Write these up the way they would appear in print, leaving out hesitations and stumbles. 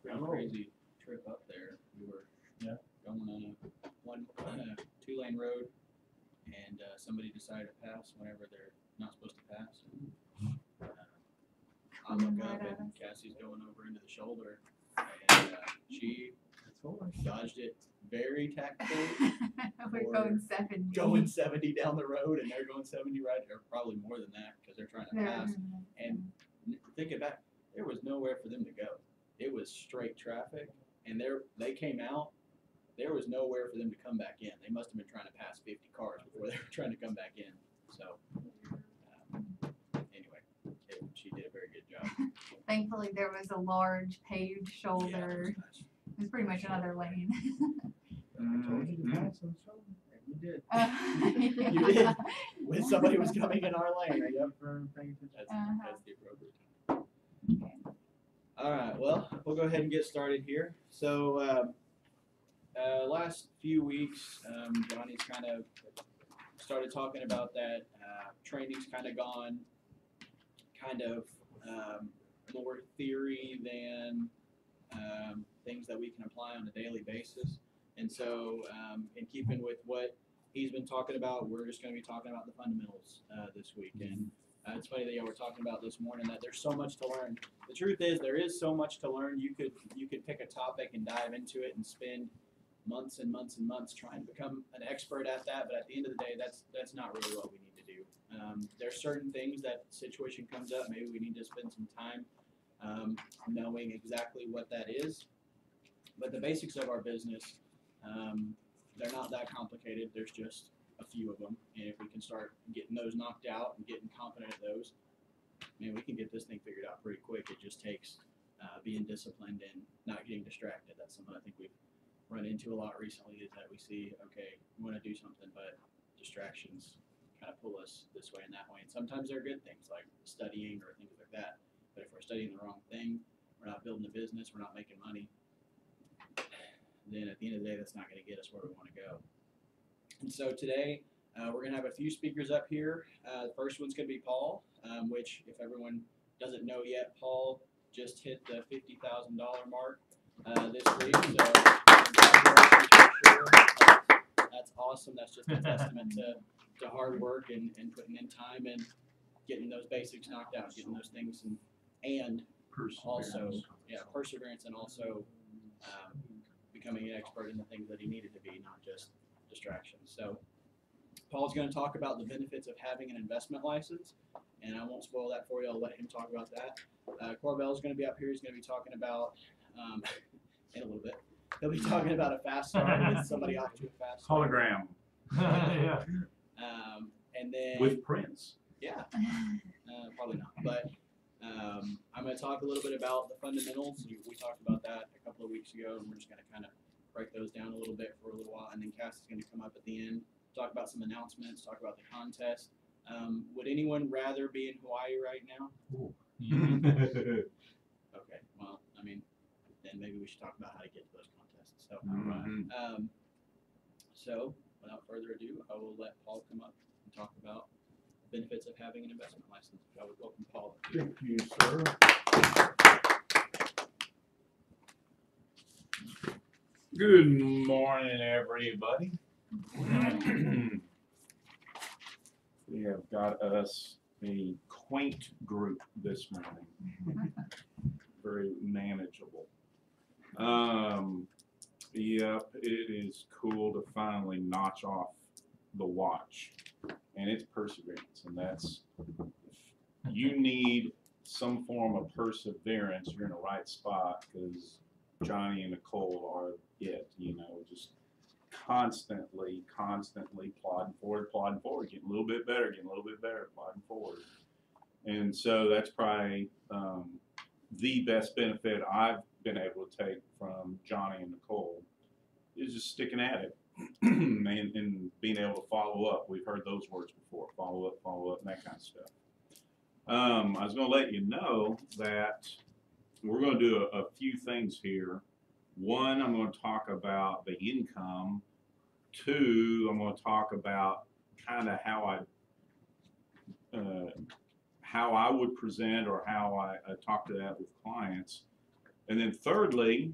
pretty crazy trip up there. We were going on a 2-lane road, and somebody decided to pass whenever they're not supposed to pass. I look up and Cassie's going over into the shoulder, and she dodged it very tactfully. We're going 70. Going 70 down the road, and they're going 70 right, or probably more than that because they're trying to pass. And thinking back, there was nowhere for them to go. It was straight traffic, and they came out. There was nowhere for them to come back in. They must have been trying to pass 50 cars before they were trying to come back in. So, anyway, she did a very good job. Thankfully, there was a large paved shoulder. Yeah, nice. It was pretty much another lane. I told you to pass on the shoulder. You did. You You did. When somebody was coming in our lane. Yep, for paying attention. That's the appropriate time. All right, well, we'll go ahead and get started here. So, last few weeks, Johnny's kind of started talking about that. Training's kind of gone kind of more theory than things that we can apply on a daily basis. And so, in keeping with what he's been talking about, we're just going to be talking about the fundamentals this week. And it's funny that y'all were talking about this morning that there's so much to learn. The truth is, there is so much to learn. You could pick a topic and dive into it and spend months and months and months trying to become an expert at that. But at the end of the day, that's not really what we need to do. There's certain things that situation comes up. Maybe we need to spend some time knowing exactly what that is. But the basics of our business, they're not that complicated. There's just a few of them, and if we can start getting those knocked out and getting confident at those, man, we can get this thing figured out pretty quick. It just takes being disciplined and not getting distracted. That's something I think we've run into a lot recently, is that we see, okay, we want to do something, but distractions kind of pull us this way and that way. And sometimes they're good things like studying or things like that. But if we're studying the wrong thing, we're not building a business, we're not making money, then at the end of the day, that's not going to get us where we want to go. And so today, we're going to have a few speakers up here. The first one's going to be Paul, which, if everyone doesn't know yet, Paul just hit the $50,000 mark this week. So that's awesome. That's just a testament to hard work and putting in time and getting those basics knocked out, getting those things and also perseverance and also becoming an expert in the things that he needed to be, not just distractions. So Paul's going to talk about the benefits of having an investment license, and I won't spoil that for you. I'll let him talk about that. Corbell's going to be up here. He's going to be talking about, in a little bit, he'll be talking about a fast start with somebody off to a fast start. Hologram. Yeah. And then With Prince. yeah, probably not. But I'm going to talk a little bit about the fundamentals. We talked about that a couple of weeks ago, and we're just going to kind of break those down a little bit for a little while. And then Cass is going to come up at the end, talk about some announcements, talk about the contest. Would anyone rather be in Hawaii right now? Okay, well, I mean, then maybe we should talk about how to get to those contests. So, so without further ado, I will let Paul come up and talk about the benefits of having an investment license. I would welcome Paul. Thank you, sir. Good morning, everybody. We have got us a quaint group this morning. Very manageable. Yep, it is cool to finally notch off the watch. And it's perseverance, and that's, if you need some form of perseverance, you're in the right spot, because Johnny and Nicole are it, just constantly plodding forward, getting a little bit better, plodding forward. And so that's probably the best benefit I've been able to take from Johnny and Nicole, is just sticking at it and being able to follow up. We've heard those words before, follow up, and that kind of stuff. I was going to let you know that we're going to do a few things here. One, I'm going to talk about the income. Two, I'm going to talk about kind of how I would present, or how I talk to that with clients. And then thirdly,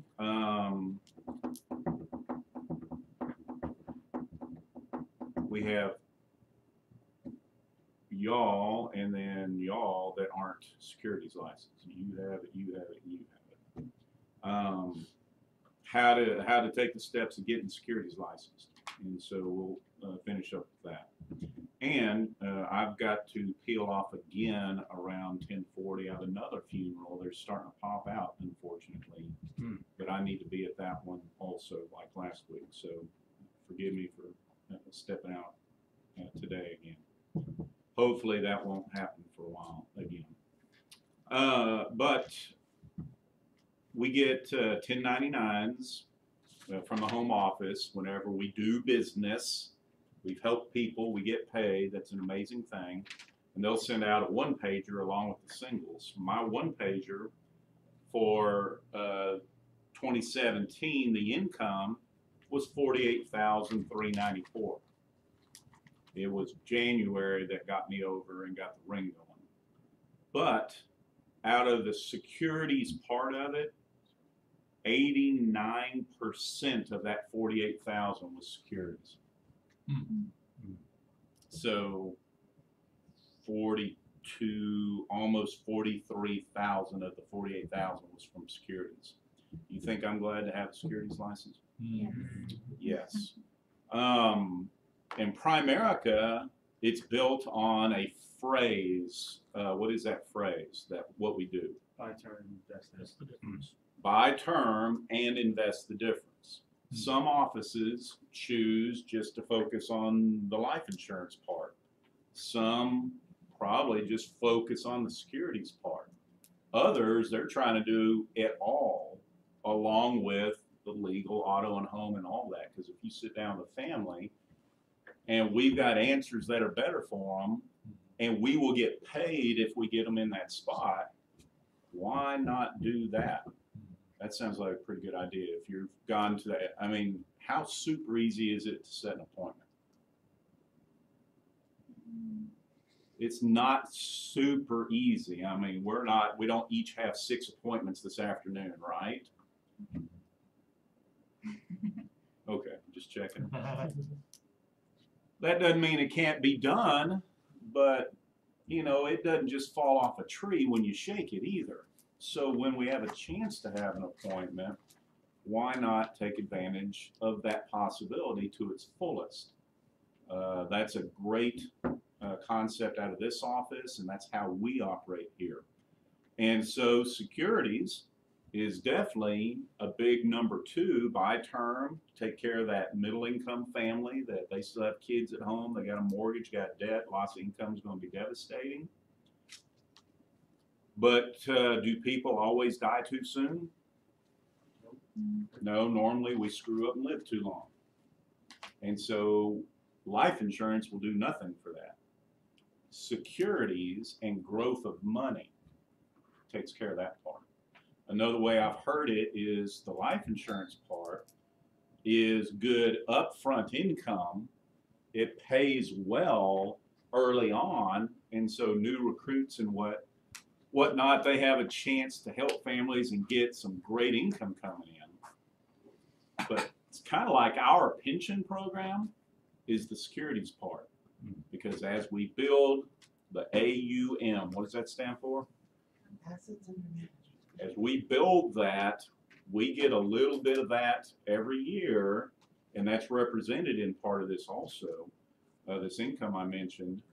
we have y'all, and then y'all that aren't securities licensed. You have it, you have it, you have it. How to take the steps of getting securities licensed. And so we'll finish up with that. And I've got to peel off again around 10:40 at another funeral. They're starting to pop out, unfortunately. But I need to be at that one also, like last week. So forgive me for stepping out today again. Hopefully that won't happen for a while again. But we get 1099s from the home office whenever we do business. We've helped people, we get paid. That's an amazing thing. And they'll send out a one-pager along with the singles. My one-pager for 2017, the income was $48,394. It was January that got me over and got the ring going. But out of the securities part of it, 89% of that 48,000 was securities. So 42, almost 43,000 of the 48,000 was from securities. You think I'm glad to have a securities license? Yes. In Primerica, it's built on a phrase. What is that phrase? That what we do? Buy term, invest the difference. Buy term and invest the difference. Some offices choose just to focus on the life insurance part. Some probably just focus on the securities part. Others, they're trying to do it all along with the legal, auto and home and all that. Because if you sit down with a family and we've got answers that are better for them and we will get paid if we get them in that spot, why not do that? That sounds like a pretty good idea. If you've gone to that, I mean, how super easy is it to set an appointment? It's not super easy. I mean, we don't each have 6 appointments this afternoon, right? Okay, just checking. That doesn't mean it can't be done, but you know, it doesn't just fall off a tree when you shake it either. So when we have a chance to have an appointment, why not take advantage of that possibility to its fullest? That's a great concept out of this office, and that's how we operate here. And so securities is definitely a big number 2. Buy term, take care of that middle income family that they still have kids at home, they got a mortgage, got debt, loss of income is going to be devastating. But do people always die too soon? No, normally we screw up and live too long. And so life insurance will do nothing for that. Securities and growth of money takes care of that part. Another way I've heard it is the life insurance part is good upfront income. It pays well early on, and so new recruits and whatnot, they have a chance to help families and get some great income coming in. But it's kind of like our pension program is the securities part, because as we build the AUM, what does that stand for? Assets under management. As we build that, we get a little bit of that every year, and that's represented in part of this also, this income I mentioned.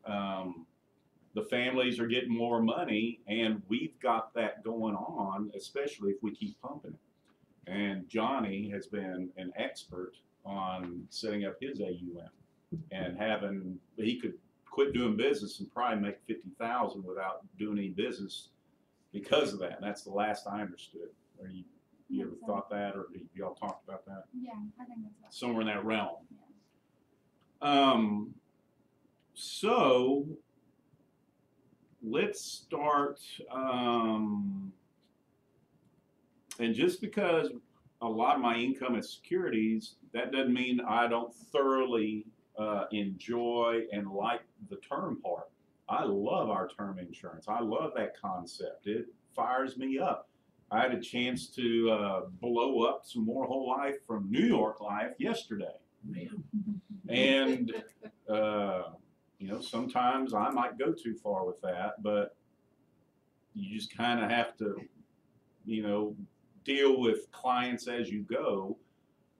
The families are getting more money, and we've got that going on, especially if we keep pumping it. And Johnny has been an expert on setting up his AUM, and he could quit doing business and probably make $50,000 without doing any business because of that. And that's the last I understood. Or you ever thought that, or y'all talked about that? Yeah, I think that's Somewhere in that realm. Yeah. So let's start, and just because a lot of my income is securities, that doesn't mean I don't thoroughly enjoy and like the term part. I love our term insurance. I love that concept. It fires me up. I had a chance to blow up some more Whole Life from New York Life yesterday. And, you know, sometimes I might go too far with that, but you just kind of have to, you know, deal with clients as you go.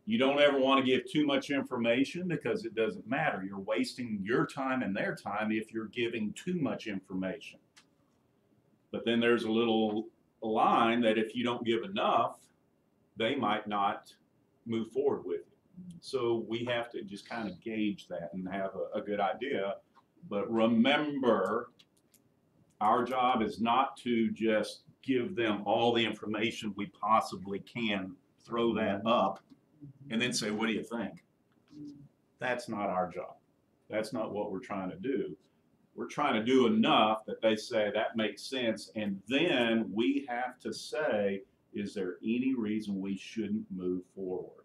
You don't ever want to give too much information because it doesn't matter. You're wasting your time and their time if you're giving too much information. But then there's a little line that if you don't give enough, they might not move forward with it. So we have to just kind of gauge that and have a good idea. But remember, our job is not to just give them all the information we possibly can, throw that up, and then say, what do you think? That's not our job. That's not what we're trying to do. We're trying to do enough that they say that makes sense, and then we have to say, is there any reason we shouldn't move forward?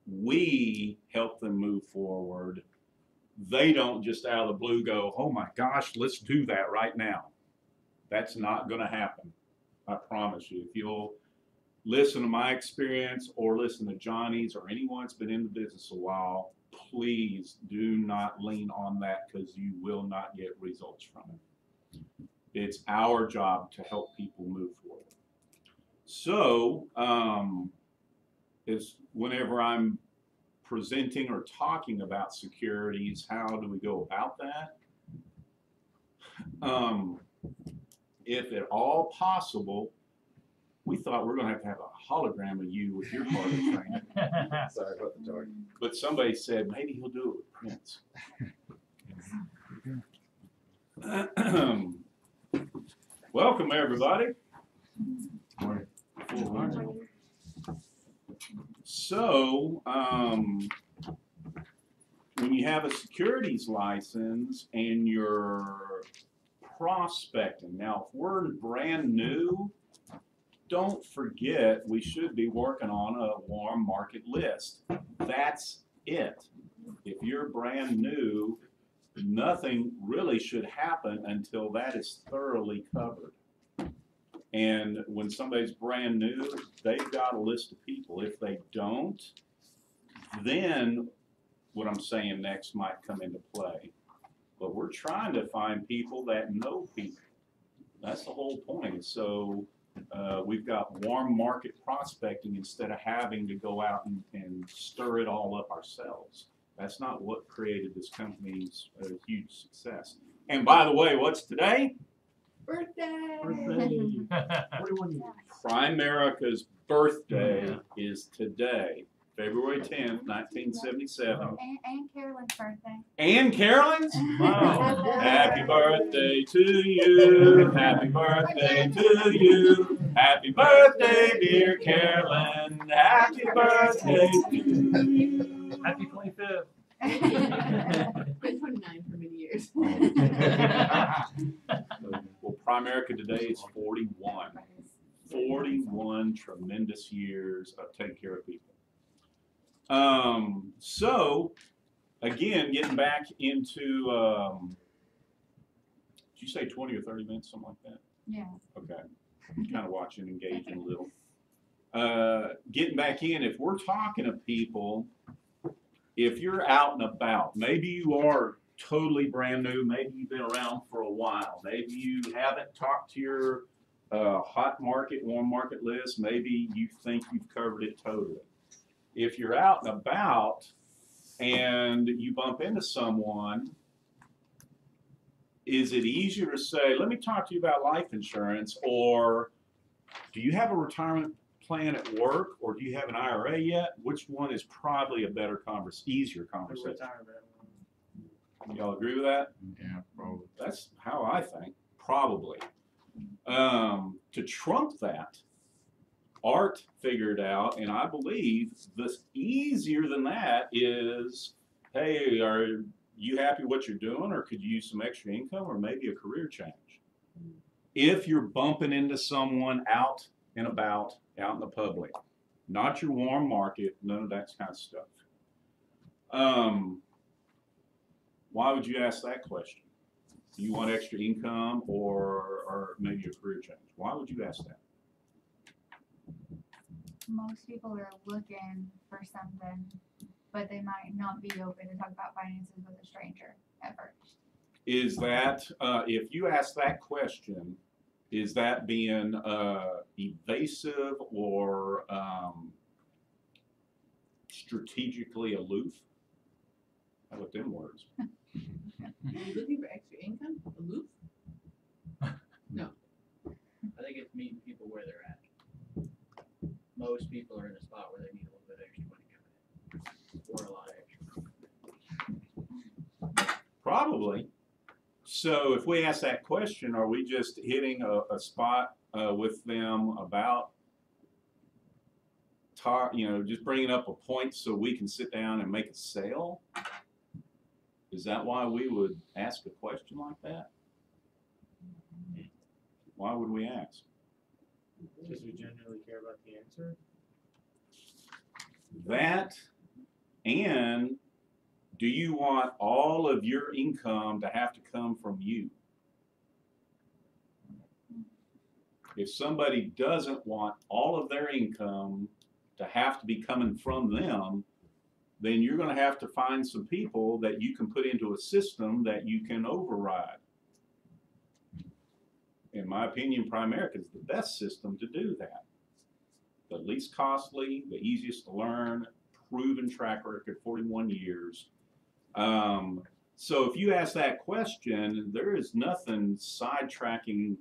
We help them move forward. They don't just out of the blue go, oh my gosh, let's do that right now. That's not going to happen. I promise you. If you'll listen to my experience or listen to Johnny's or anyone that's been in the business a while, please do not lean on that because you will not get results from it. It's our job to help people move forward. So, whenever I'm presenting or talking about securities, how do we go about that? If at all possible, we thought we're going to have a hologram of you with your part of the training. Sorry about the dark. But somebody said maybe he'll do it with Prince. Welcome, everybody. So, when you have a securities license and you're prospecting, now if we're brand new, don't forget we should be working on a warm market list. That's it. If you're brand new, nothing really should happen until that is thoroughly covered. And when somebody's brand new, they've got a list of people. If they don't, then what I'm saying next might come into play. But we're trying to find people that know people. That's the whole point. So we've got warm market prospecting instead of having to go out and stir it all up ourselves. That's not what created this company's huge success. And by the way, what's today? Birthday! 41 years. Primerica's birthday is today, February 10th, 1977. And Carolyn's birthday. And Carolyn's? Wow. Happy birthday to you. Happy birthday to you. Happy birthday, dear Carolyn. Happy birthday to you. Happy 25th. Been 29 for many years. Well, Primerica today is 41. 41 tremendous years of taking care of people. So, again, getting back into, did you say 20 or 30 minutes, something like that? Yeah. Okay. Kind of watching, engaging a little. Getting back in, if we're talking to people, if you're out and about, maybe you are totally brand new, maybe you've been around for a while, maybe you haven't talked to your hot market, warm market list, maybe you think you've covered it totally. If you're out and about and you bump into someone, is it easier to say, let me talk to you about life insurance, or do you have a retirement plan at work, or do you have an IRA yet? Which one is probably a better easier conversation? Y'all agree with that? Yeah, probably. That's how I think, probably. To trump that, Art figured out, and I believe this easier than that is, hey, are you happy with what you're doing, or could you use some extra income, or maybe a career change? If you're bumping into someone out and about, out in the public, not your warm market, none of that kind of stuff. Why would you ask that question? Do you want extra income or maybe a career change? Why would you ask that? most people are looking for something, but they might not be open to talk about finances with a stranger at first. Is that, if you ask that question, is that being evasive or strategically aloof? How about them words? Are you looking for extra income? Aloof? I think it's meeting people where they're at. Most people are in a spot where they need a little bit extra money coming in, or a lot extra. Probably. So if we ask that question, are we just hitting a spot with them about, just bringing up a point so we can sit down and make a sale? Is that why we would ask a question like that? Why would we ask? Because we genuinely care about the answer. That, and do you want all of your income to have to come from you? If somebody doesn't want all of their income to have to be coming from them, then you're going to have to find some people that you can put into a system that you can override. In my opinion, Primerica is the best system to do that. The least costly, the easiest to learn, proven track record, 41 years. So if you ask that question, there is nothing sidetracking.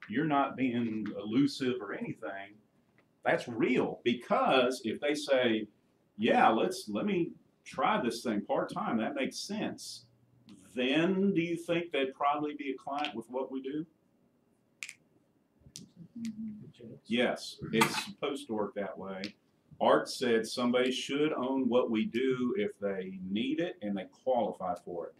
You're not being elusive or anything. That's real, because if they say, yeah, let me try this thing part-time, that makes sense, then do you think they'd probably be a client with what we do? Yes, it's supposed to work that way. Art said somebody should own what we do if they need it and they qualify for it.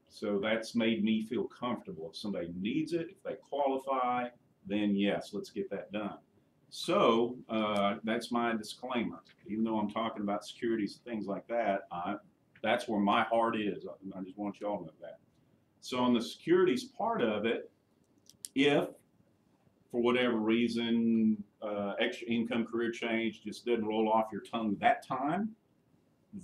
So that's made me feel comfortable. If somebody needs it, if they qualify, then yes, let's get that done. So that's my disclaimer. Even though I'm talking about securities and things like that, that's where my heart is. I just want you all to know that. So on the securities part of it, if for whatever reason extra income career change just didn't roll off your tongue that time,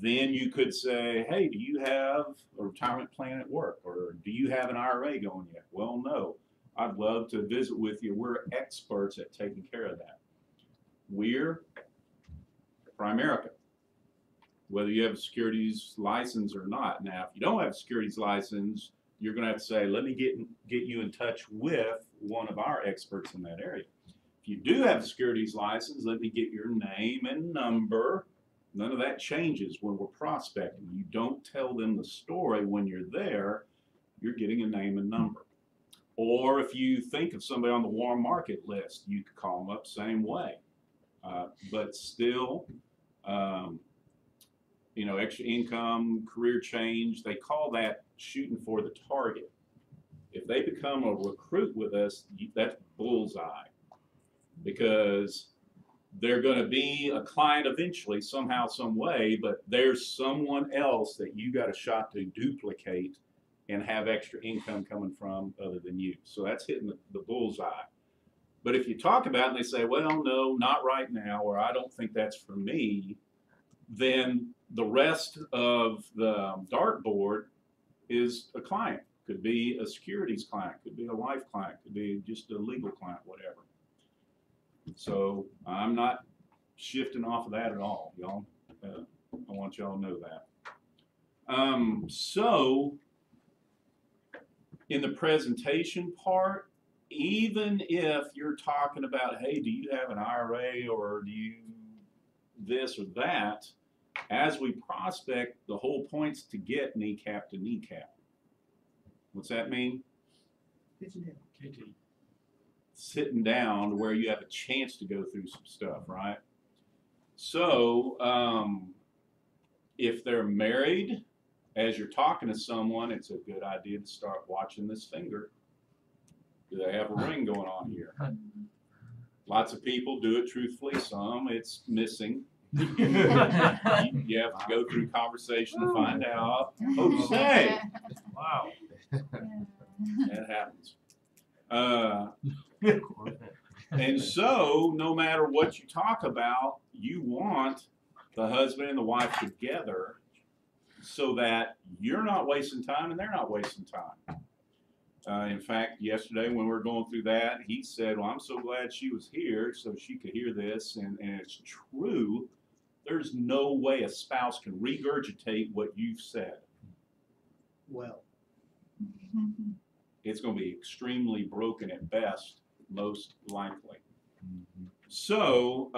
then you could say, hey, do you have a retirement plan at work, or do you have an IRA going yet? Well, no. I'd love to visit with you. We're experts at taking care of that. We're Primerica, whether you have a securities license or not. Now, if you don't have a securities license, you're going to have to say, let me get you in touch with one of our experts in that area. If you do have a securities license, let me get your name and number. None of that changes when we're prospecting. You don't tell them the story when you're there. You're getting a name and number. Or if you think of somebody on the warm market list, you could call them up same way. But still, extra income, career change, they call that shooting for the target. If they become a recruit with us, that's bullseye, because they're going to be a client eventually, somehow, some way, but there's someone else that you got a shot to duplicate and have extra income coming from other than you. So that's hitting the bullseye. But if you talk about it and they say, well, no, not right now, or I don't think that's for me, then the rest of the dartboard is a client. Could be a securities client, could be a life client, could be just a legal client, whatever. So I'm not shifting off of that at all, y'all. I want y'all to know that. So in the presentation part, even if you're talking about, hey, do you have an IRA or do you this or that, as we prospect, the whole point's to get kneecap to kneecap. What's that mean? Sitting down to where you have a chance to go through some stuff, right? So if they're married, as you're talking to someone, it's a good idea to start watching this finger. Do they have a ring going on here? Lots of people do it truthfully. Some it's missing. You have to go through conversation to find out. Jose! Wow. That happens. And so, no matter what you talk about, you want the husband and the wife together so that you're not wasting time and they're not wasting time. In fact, yesterday when we were going through that, he said, well, I'm so glad she was here so she could hear this. And it's true. There's no way a spouse can regurgitate what you've said. Well, It's going to be extremely broken at best, most likely. So,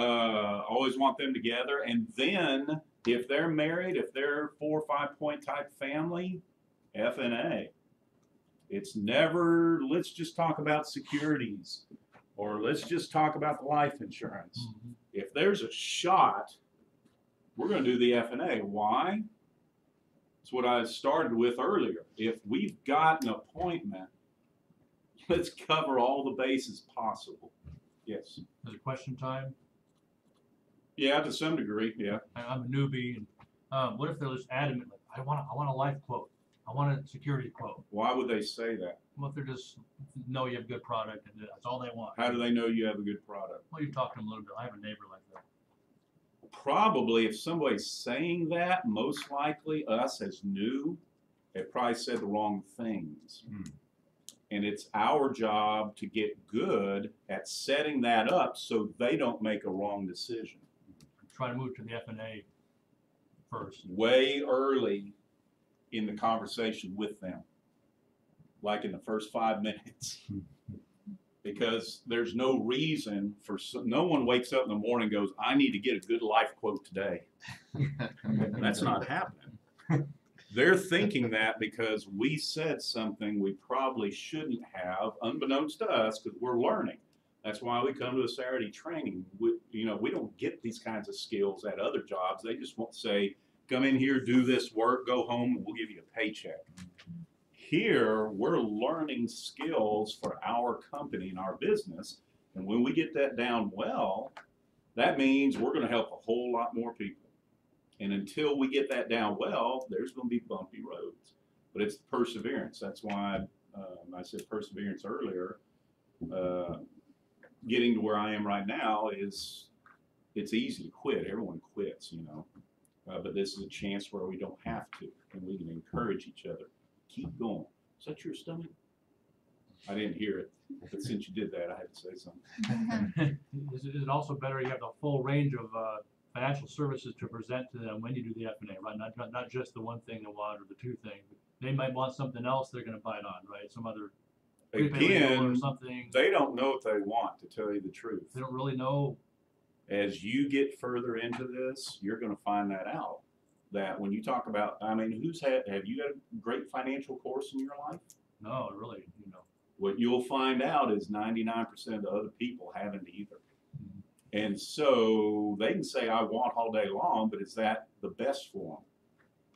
always want them together. And then, if they're married, if they're 4 or 5 point type family, F&A. It's never, let's just talk about securities, or let's just talk about the life insurance. If there's a shot, we're going to do the F&A. Why? It's what I started with earlier. If we've got an appointment, let's cover all the bases possible. Yes. Is it question time? Yeah, to some degree, yeah. I'm a newbie, and what if they're just adamant, like, I want a life quote, I want a security quote. Why would they say that? What if they're just know you have a good product and that's all they want? How do they know you have a good product? Well, you talk to them a little bit. I have a neighbor like that. Probably, if somebody's saying that, most likely us as new, they probably said the wrong things. And it's our job to get good at setting that up so they don't make a wrong decision. Try to move to the F&A first. Way early in the conversation with them, like in the first 5 minutes. Because there's no reason for, no one wakes up in the morning and goes, I need to get a good life quote today. That's not happening. They're thinking that because we said something we probably shouldn't have, unbeknownst to us, because we're learning. That's why we come to a Saturday training. We don't get these kinds of skills at other jobs. They just won't say, come in here, do this work, go home, and we'll give you a paycheck. Here, we're learning skills for our company and our business. And when we get that down well, that means we're going to help a whole lot more people. And until we get that down well, there's going to be bumpy roads. But it's perseverance. That's why I said perseverance earlier. Getting to where I am right now it's easy to quit. Everyone quits, but this is a chance where we don't have to, and we can encourage each other. Keep going. Is that your stomach? I didn't hear it, but since you did that, I had to say something. Is it also better you have the full range of financial services to present to them when you do the F&A, right? Not just the one thing they want or the two things. They might want something else they're going to bite on, right? Some other Again, or something. they don't know what they want, to tell you the truth. They don't really know. As you get further into this, you're going to find that out. That when you talk about, have you had a great financial course in your life? No, really, What you'll find out is 99% of the other people haven't either. And so they can say, I want all day long, but is that the best for them?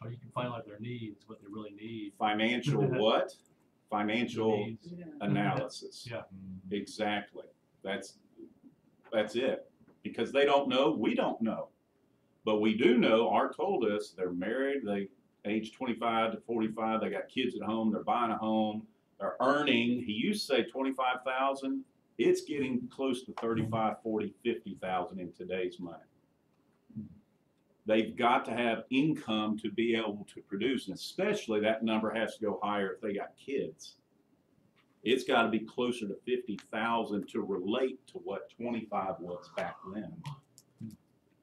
Or you can find out their needs, what they really need. Financial what? Financial Needs. analysis. Yeah. Exactly. That's it. Because they don't know, we don't know. But we do know, Art told us, they're married, they age 25 to 45, they got kids at home, they're buying a home, they're earning, he used to say 25,000, it's getting close to 35, 40, 50,000 in today's money. They've got to have income to be able to produce, and especially that number has to go higher if they got kids. It's got to be closer to 50,000 to relate to what 25 was back then.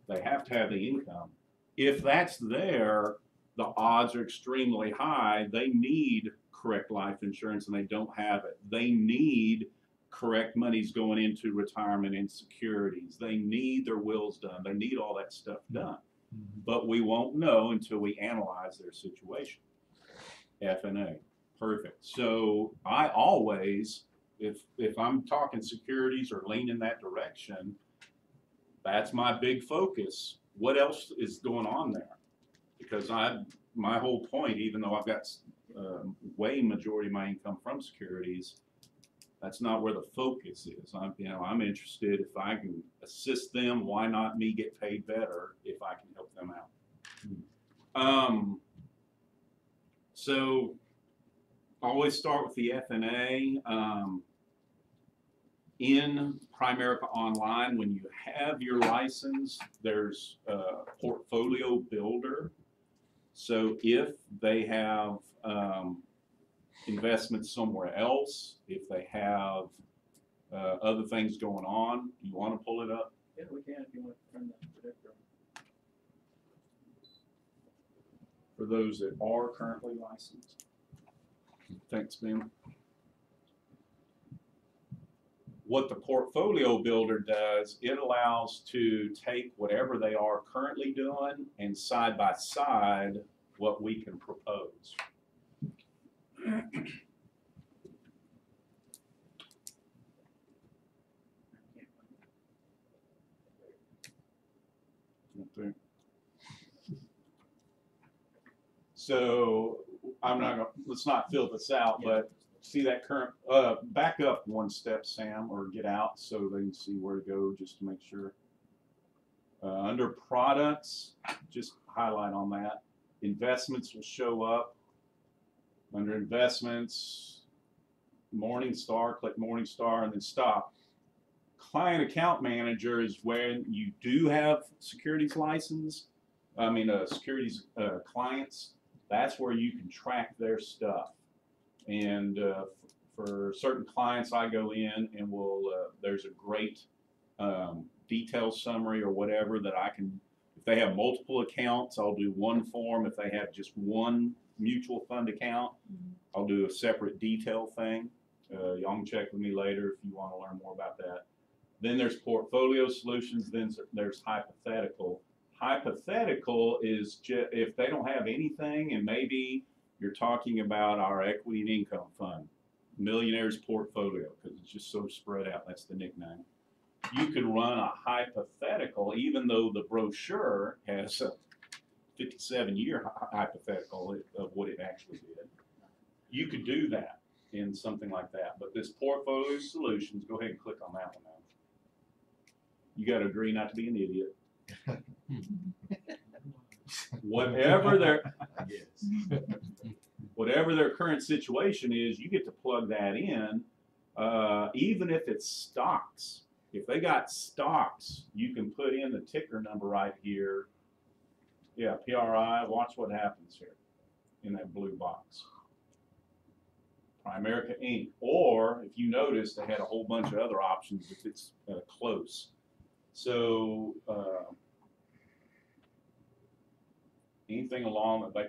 They have to have the income. If that's there, the odds are extremely high. They need correct life insurance and they don't have it. They need correct monies going into retirement and securities. They need their wills done. They need all that stuff done. But we won't know until we analyze their situation. F&A. Perfect. So I always, if I'm talking securities or lean in that direction, that's my big focus. What else is going on there? Because my whole point, even though I've got way majority of my income from securities, that's not where the focus is. I'm interested if I can assist them. Why not me get paid better if I can help them out? So always start with the F&A. in Primerica Online, when you have your license, there's a portfolio builder. So if they have investments somewhere else, if they have other things going on, you want to pull it up? Yeah, we can if you want to turn the predictor on. For those that are currently licensed. Thanks, Ben. What the portfolio builder does, it allows to take whatever they are currently doing and side by side what we can propose. Okay. So I'm not gonna, let's not fill this out, but see that current, back up one step, Sam, or get out so they can see where to go just to make sure. Under products, just highlight on that. Investments will show up. Under investments, Morningstar, click Morningstar and then stop. Client account manager is when you do have securities license, securities clients. That's where you can track their stuff. And for certain clients, I go in and there's a great detail summary or whatever that I can, if they have multiple accounts, I'll do one form. If they have just one mutual fund account, I'll do a separate detail thing. Y'all can check with me later if you want to learn more about that. Then there's portfolio solutions, then there's hypothetical. Hypothetical is if they don't have anything, and maybe you're talking about our equity and income fund, Millionaires Portfolio, because it's just so spread out. That's the nickname. You could run a hypothetical, even though the brochure has a 57-year hypothetical of what it actually did. You could do that in something like that. But this portfolio solutions, go ahead and click on that one now. You got to agree not to be an idiot. Whatever their current situation is, you get to plug that in, even if it's stocks. If they got stocks, you can put in the ticker number right here. Yeah, PRI, watch what happens here in that blue box. Primerica Inc. Or, if you notice, they had a whole bunch of other options if it's close. So, anything along that they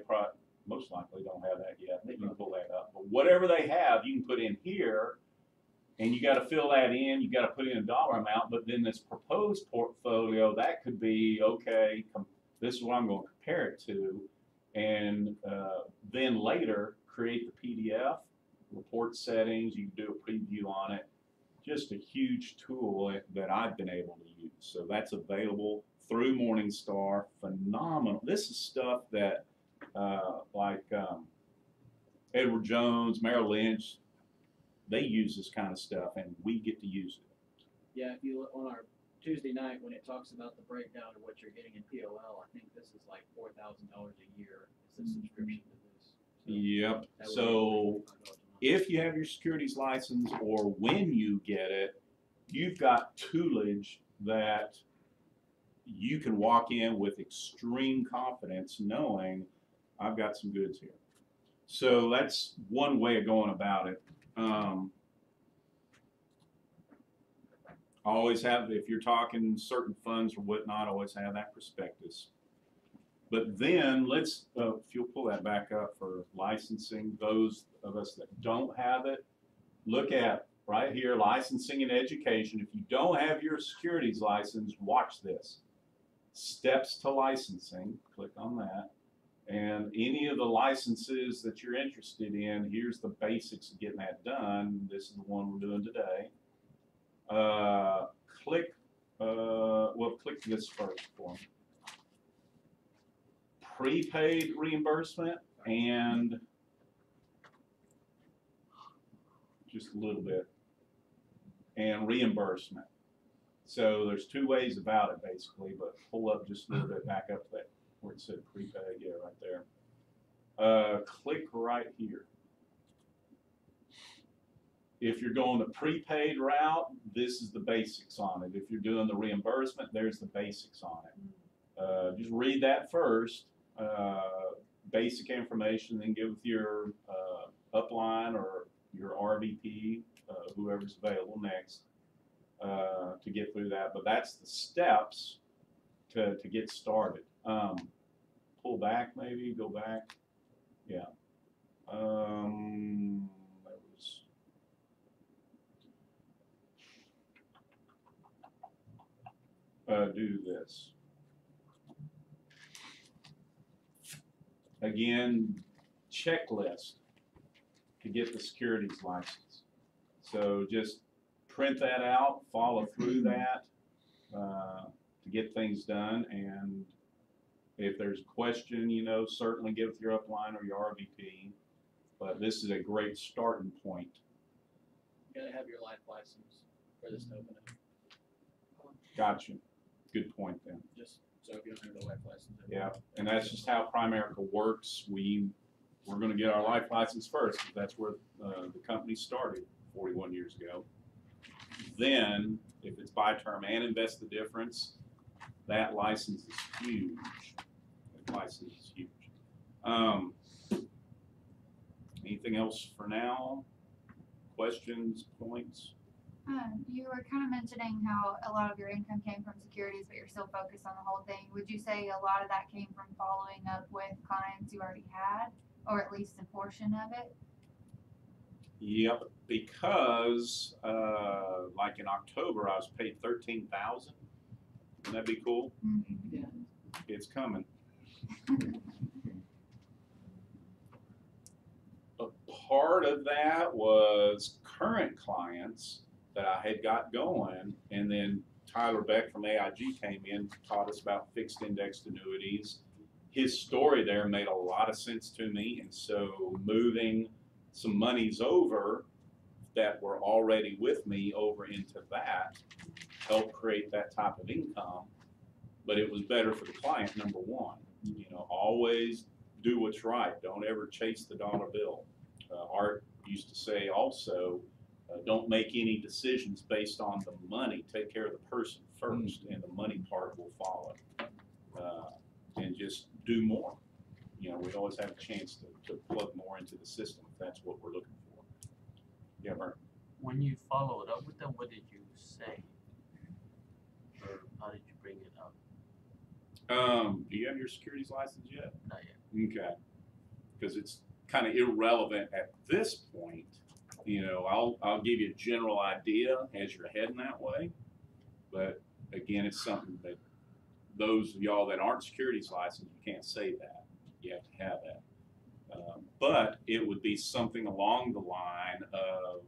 most likely don't have that yet. You can pull that up. But whatever they have, you can put in here, and you got to fill that in. You got to put in a dollar amount. But then this proposed portfolio, that could be, okay, this is what I'm going to compare it to, and then later create the PDF, report settings. You can do a preview on it. Just a huge tool that I've been able to use. So that's available through Morningstar. Phenomenal. This is stuff that Edward Jones, Merrill Lynch, they use this kind of stuff, and we get to use it. Yeah, if you look on our Tuesday night when it talks about the breakdown of what you're getting in POL, I think this is like $4,000 a year. It's a subscription to this. So Yep. that would So be $35 a month. if you have your securities license or when you get it, you've got toolage that you can walk in with extreme confidence knowing I've got some goods here. So that's one way of going about it. Always have, if you're talking certain funds or whatnot, always have that prospectus. But then let's, if you'll pull that back up for licensing, those of us that don't have it, look at right here, licensing and education. If you don't have your securities license, watch this. Steps to licensing, click on that. And any of the licenses that you're interested in, here's the basics of getting that done. This is the one we're doing today. Click this first for me. Prepaid reimbursement and just a little bit, and reimbursement. So there's two ways about it basically, but pull up just a little bit back up there where it said prepaid, yeah, right there. Click right here. If you're going the prepaid route, this is the basics on it. If you're doing the reimbursement, there's the basics on it. Just read that first, basic information, then get with your upline or your RVP, whoever's available next, to get through that. But that's the steps to get started. Pull back, maybe, go back. Yeah. That was. Do this. Again, checklist to get the securities license. So just print that out, follow through that to get things done. And if there's a question, you know, certainly give with your upline or your RVP. But this is a great starting point. You gotta have your life license for this to open up. Gotcha. Good point then. Just so if you don't have the life license. Yeah, and that's just how Primerica works. We're going to get our life license first, 'cause that's where the company started 41 years ago. Then, if it's buy term and invest the difference, that license is huge. That license is huge. Anything else for now? Questions, points? You were kind of mentioning how a lot of your income came from securities, but you're still focused on the whole thing. Would you say a lot of that came from following up with clients you already had, or at least a portion of it? Yep, because like in October, I was paid $13,000. Wouldn't that be cool? Mm-hmm. Yeah. It's coming. A part of that was current clients that I had got going, and then Tyler Beck from AIG came in, taught us about fixed indexed annuities. His story there made a lot of sense to me, and so moving some monies over that were already with me over into that helped create that type of income. But it was better for the client, number one. You know, always do what's right. Don't ever chase the dollar bill. Art used to say also, don't make any decisions based on the money. Take care of the person first, and the money part will follow. And just do more. You know, we always have a chance to plug more into the system if that's what we're looking for. Yeah, Bert. When you followed up with them, what did you say? Or how did you bring it up? Do you have your securities license yet? Not yet. Okay. Because it's kind of irrelevant at this point. You know, I'll give you a general idea as you're heading that way. But again, it's something that those of y'all that aren't securities licensed, you can't say that. You have to have that. But it would be something along the line of,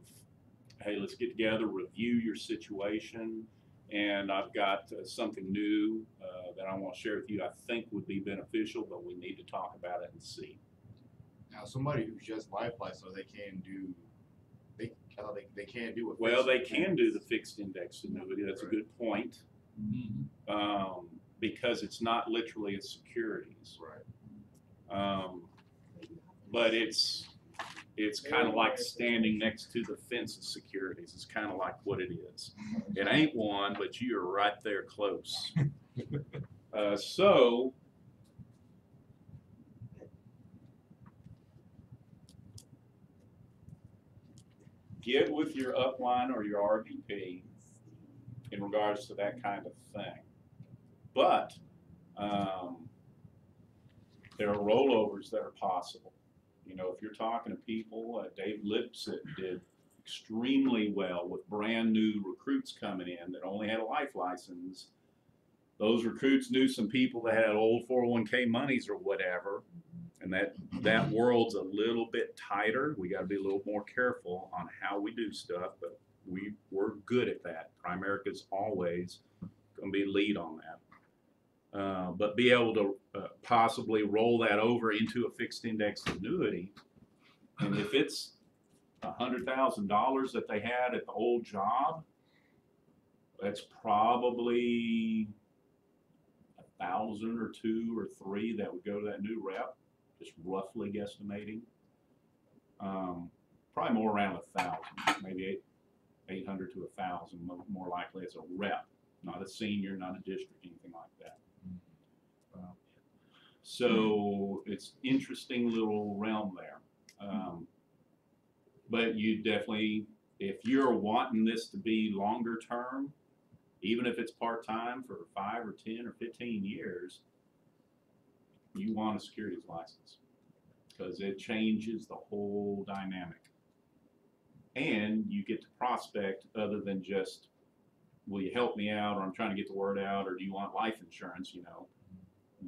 hey, let's get together, review your situation, and I've got something new that I want to share with you I think would be beneficial, but we need to talk about it and see. Now, somebody who's just life licensed, so they can do, they can't do it. Well, they can do the fixed index annuity. That's a good point. Mm-hmm. Because it's not literally a securities. Right. But it's kind of like standing next to the fence of securities. It's kind of like what it is. It ain't one, but you're right there close. So get with your upline or your RVP in regards to that kind of thing. But there are rollovers that are possible. You know, if you're talking to people, Dave Lipset did extremely well with brand new recruits coming in that only had a life license. Those recruits knew some people that had old 401k monies or whatever, and that world's a little bit tighter. We got to be a little more careful on how we do stuff, but we're good at that. Primerica's always going to be lead on that. But be able to possibly roll that over into a fixed index annuity. And if it's $100,000 that they had at the old job, that's probably 1,000 or 2 or 3 that would go to that new rep, just roughly guesstimating. probably more around 1,000, maybe 800 to 1,000, more likely as a rep, not a senior, not a district, anything like that. So it's interesting little realm there. But you definitely, if you're wanting this to be longer term, even if it's part-time for 5 or 10 or 15 years, you want a securities license because it changes the whole dynamic. And you get to prospect other than just, will you help me out, or I'm trying to get the word out, or do you want life insurance, you know?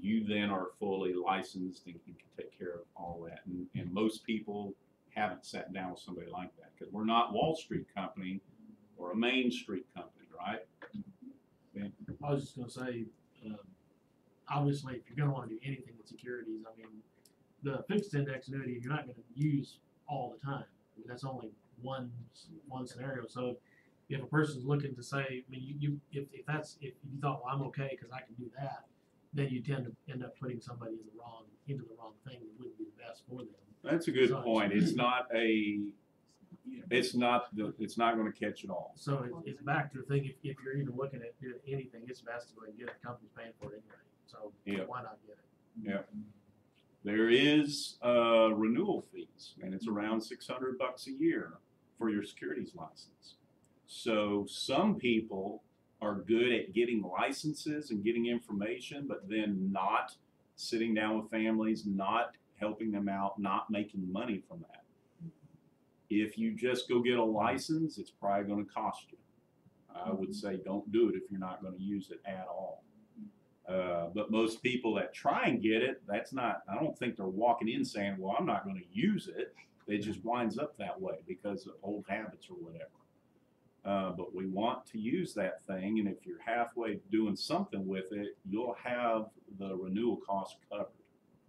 You then are fully licensed and can take care of all that. And most people haven't sat down with somebody like that because we're not Wall Street company or a Main Street company, right? I was just gonna say, obviously, if you're gonna wanna do anything with securities, I mean, the fixed index annuity, you're not gonna use all the time. I mean, that's only one scenario. So if a person's looking to say, I mean, if you thought, well, I'm okay because I can do that, then you tend to end up putting somebody into the wrong thing that wouldn't be the best for them. That's a good point. It's not going to catch it all. So it's back to the thing, if you're even looking at doing anything, it's best to go ahead and get a company's paying for it anyway. So Yeah. why not get it? Yeah. There is renewal fees, and it's around $600 a year for your securities license. So some people are good at getting licenses and getting information, but then not sitting down with families, not helping them out, not making money from that. If you just go get a license, it's probably going to cost you. I would say don't do it if you're not going to use it at all. But most people that try and get it, I don't think they're walking in saying, well, I'm not going to use it. It just winds up that way because of old habits or whatever. But we want to use that thing, and if you're halfway doing something with it, you'll have the renewal cost covered.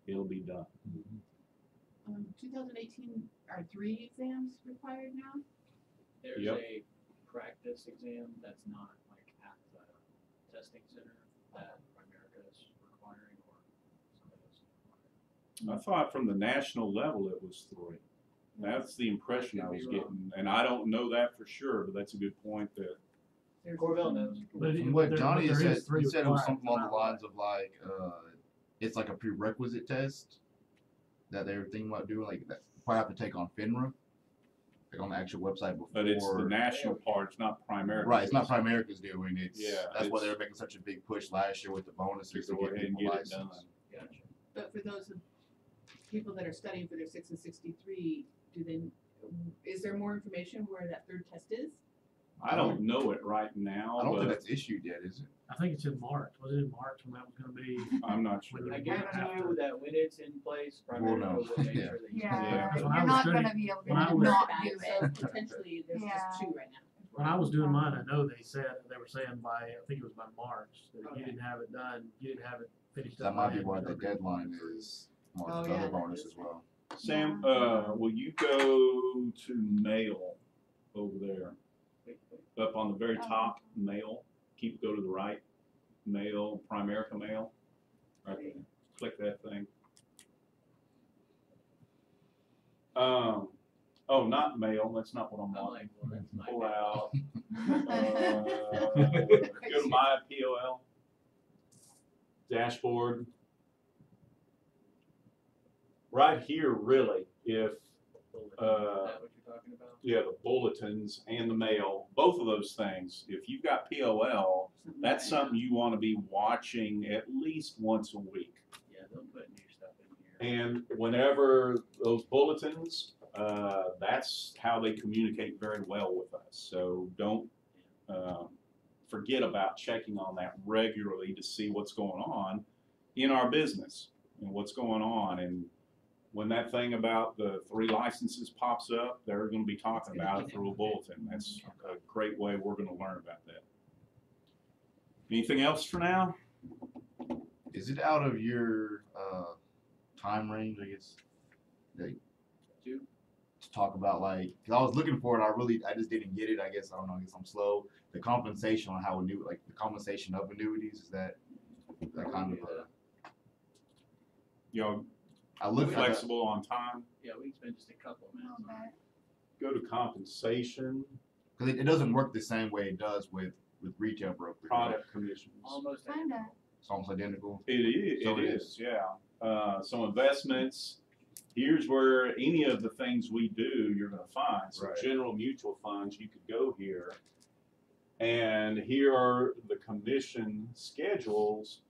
It'll be done. 2018, are 3 exams required now? There's Yep. a practice exam that's not like at the testing center that Primerica is requiring, or somebody else is requiring. I thought from the national level it was 3. That's the impression I was getting, and I don't know that for sure, but that's a good point. That There's Corvell knows. But From what Johnny there said, is 3 he said it was required, something along the not lines of like, it's like a prerequisite test that they were thinking about doing, like that probably have to take on FINRA, like on the actual website before. but it's the national part, it's not Primerica. Right, it's not Primerica's doing it. Yeah, That's why they it's- were making such a big push last year with the bonuses to Go get ahead and people get it done. licensed. Gotcha. But for those people that are studying for their 6 and 63, is there more information where that third test is? I don't know it right now, I don't think but that's issued yet, is it? I think it's in March. Was it in March when that was gonna be? I'm not sure. When I you guarantee have you to- that when it's in place, We'll Primerica know. will make Yeah. sure that you. Yeah, When I you're was not studying- gonna be able when I to was- not About do it, it. so potentially there's Yeah. just 2 right now. When I was doing mine, I know they were saying by, I think it was by March, that if Okay. you didn't have it done, you didn't have it finished. That up might by be then, why you the know, deadline is March Oh, for yeah, the that bonus is as well. Sam, Yeah. will you go to mail over there? Up on the very top, mail. Go to the right, mail, Primerica mail. Right there. Click that thing. Oh, not mail. That's not what I'm I'm wanting. like, well, that's my. Pull out. Uh, Go to my POL dashboard. Right here, really, if Is that what you're talking about? yeah, the bulletins and the mail, both of those things. If you've got POL, that's something you want to be watching at least once a week. Yeah, they'll put new stuff in here. And whenever those bulletins, that's how they communicate very well with us. So don't forget about checking on that regularly to see what's going on in our business and what's going on. And when that thing about the 3 licenses pops up, they're going to be talking about it through a bulletin. That's a great way we're going to learn about that. Anything else for now? Is it out of your time range, I guess, like, To talk about, like, because I was looking for it, I just didn't get it. I guess I guess I'm slow. The compensation on how the compensation of annuities, is that kind of You know, I looked at flexible on time. Yeah, we can spend just a couple of minutes on it. go to compensation, Cause it doesn't work the same way it does with retail brokerage. Right? product commissions. Almost. Kinda. It's almost identical. It is, yeah. So investments, here's where any of the things we do, you're gonna find. So Right. general mutual funds, you could go here. And here are the commission schedules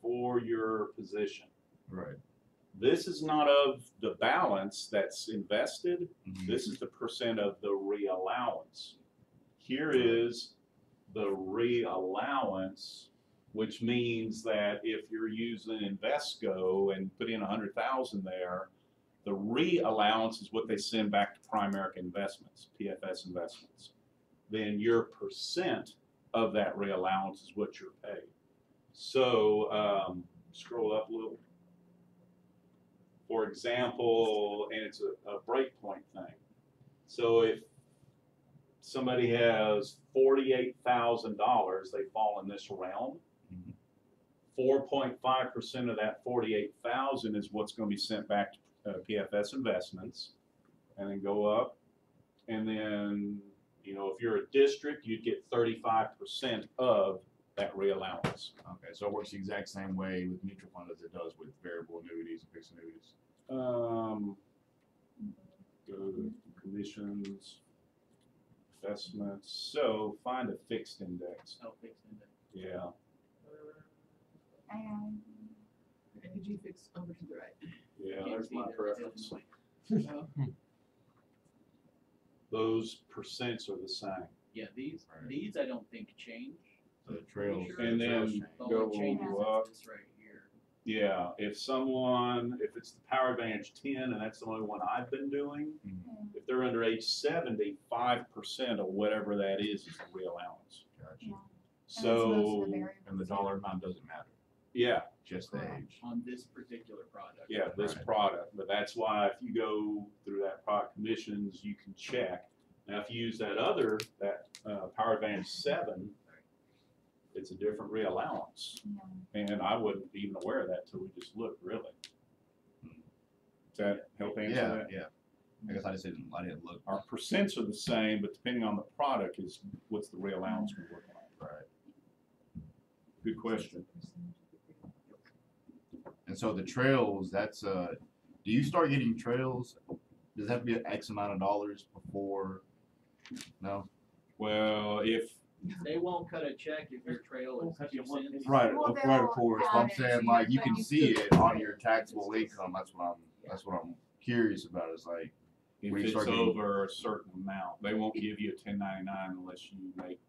for your position. Right. This is not of the balance that's invested. Mhm. This is the percent of the reallowance. Here is the reallowance, which means that if you're using Invesco and put in 100,000 there, the reallowance is what they send back to Primerica Investments, PFS Investments. Then your percent of that reallowance is what you're paid. So scroll up a little. For example, and it's a breakpoint thing. So if somebody has $48,000, they fall in this realm. 4.5% of that 48,000 is what's going to be sent back to PFS Investments, and then go up. And then, you know, if you're a district, you'd get 35% of that reallowance. Okay, so it works the exact same way with mutual funds as it does with variable annuities and fixed annuities. Go to commissions, investments. So find a fixed index. Oh, fixed index. Yeah. Energy fix over to the right. Yeah, Can't there's see my that. preference. Oh, Those percents are the same. Yeah, these Right. I don't think change. So the trails. Sure. And the then trails change. The go only change up. is this right here. Yeah, if it's the Power Advantage 10, and that's the only one I've been doing, if they're under age 70, 5% of whatever that is the real allowance. Gotcha. Yeah. So, And the dollar amount doesn't matter, yeah, just the Correct. age. On this particular product. yeah, this Right. product, but that's why if you go through that product commissions, you can check. Now, if you use that Power Advantage 7, it's a different real allowance. And I wasn't even aware of that till we just looked, really. Does that help answer Yeah, that? yeah. I guess I didn't look. Our percents are the same, but depending on the product is what's the real allowance we're working on. Right. Good question. And so the trails, that's do you start getting trails? Does that have to be an X amount of dollars before? No. Well, if They won't cut a check if your trail is 2 cents. Right, Well, of they'll course. But I'm add it saying to like your you can tax. see it on your taxable income. That's what I'm curious about. Is like if When you it's start getting- over a certain amount, they won't give you a 1099 unless you make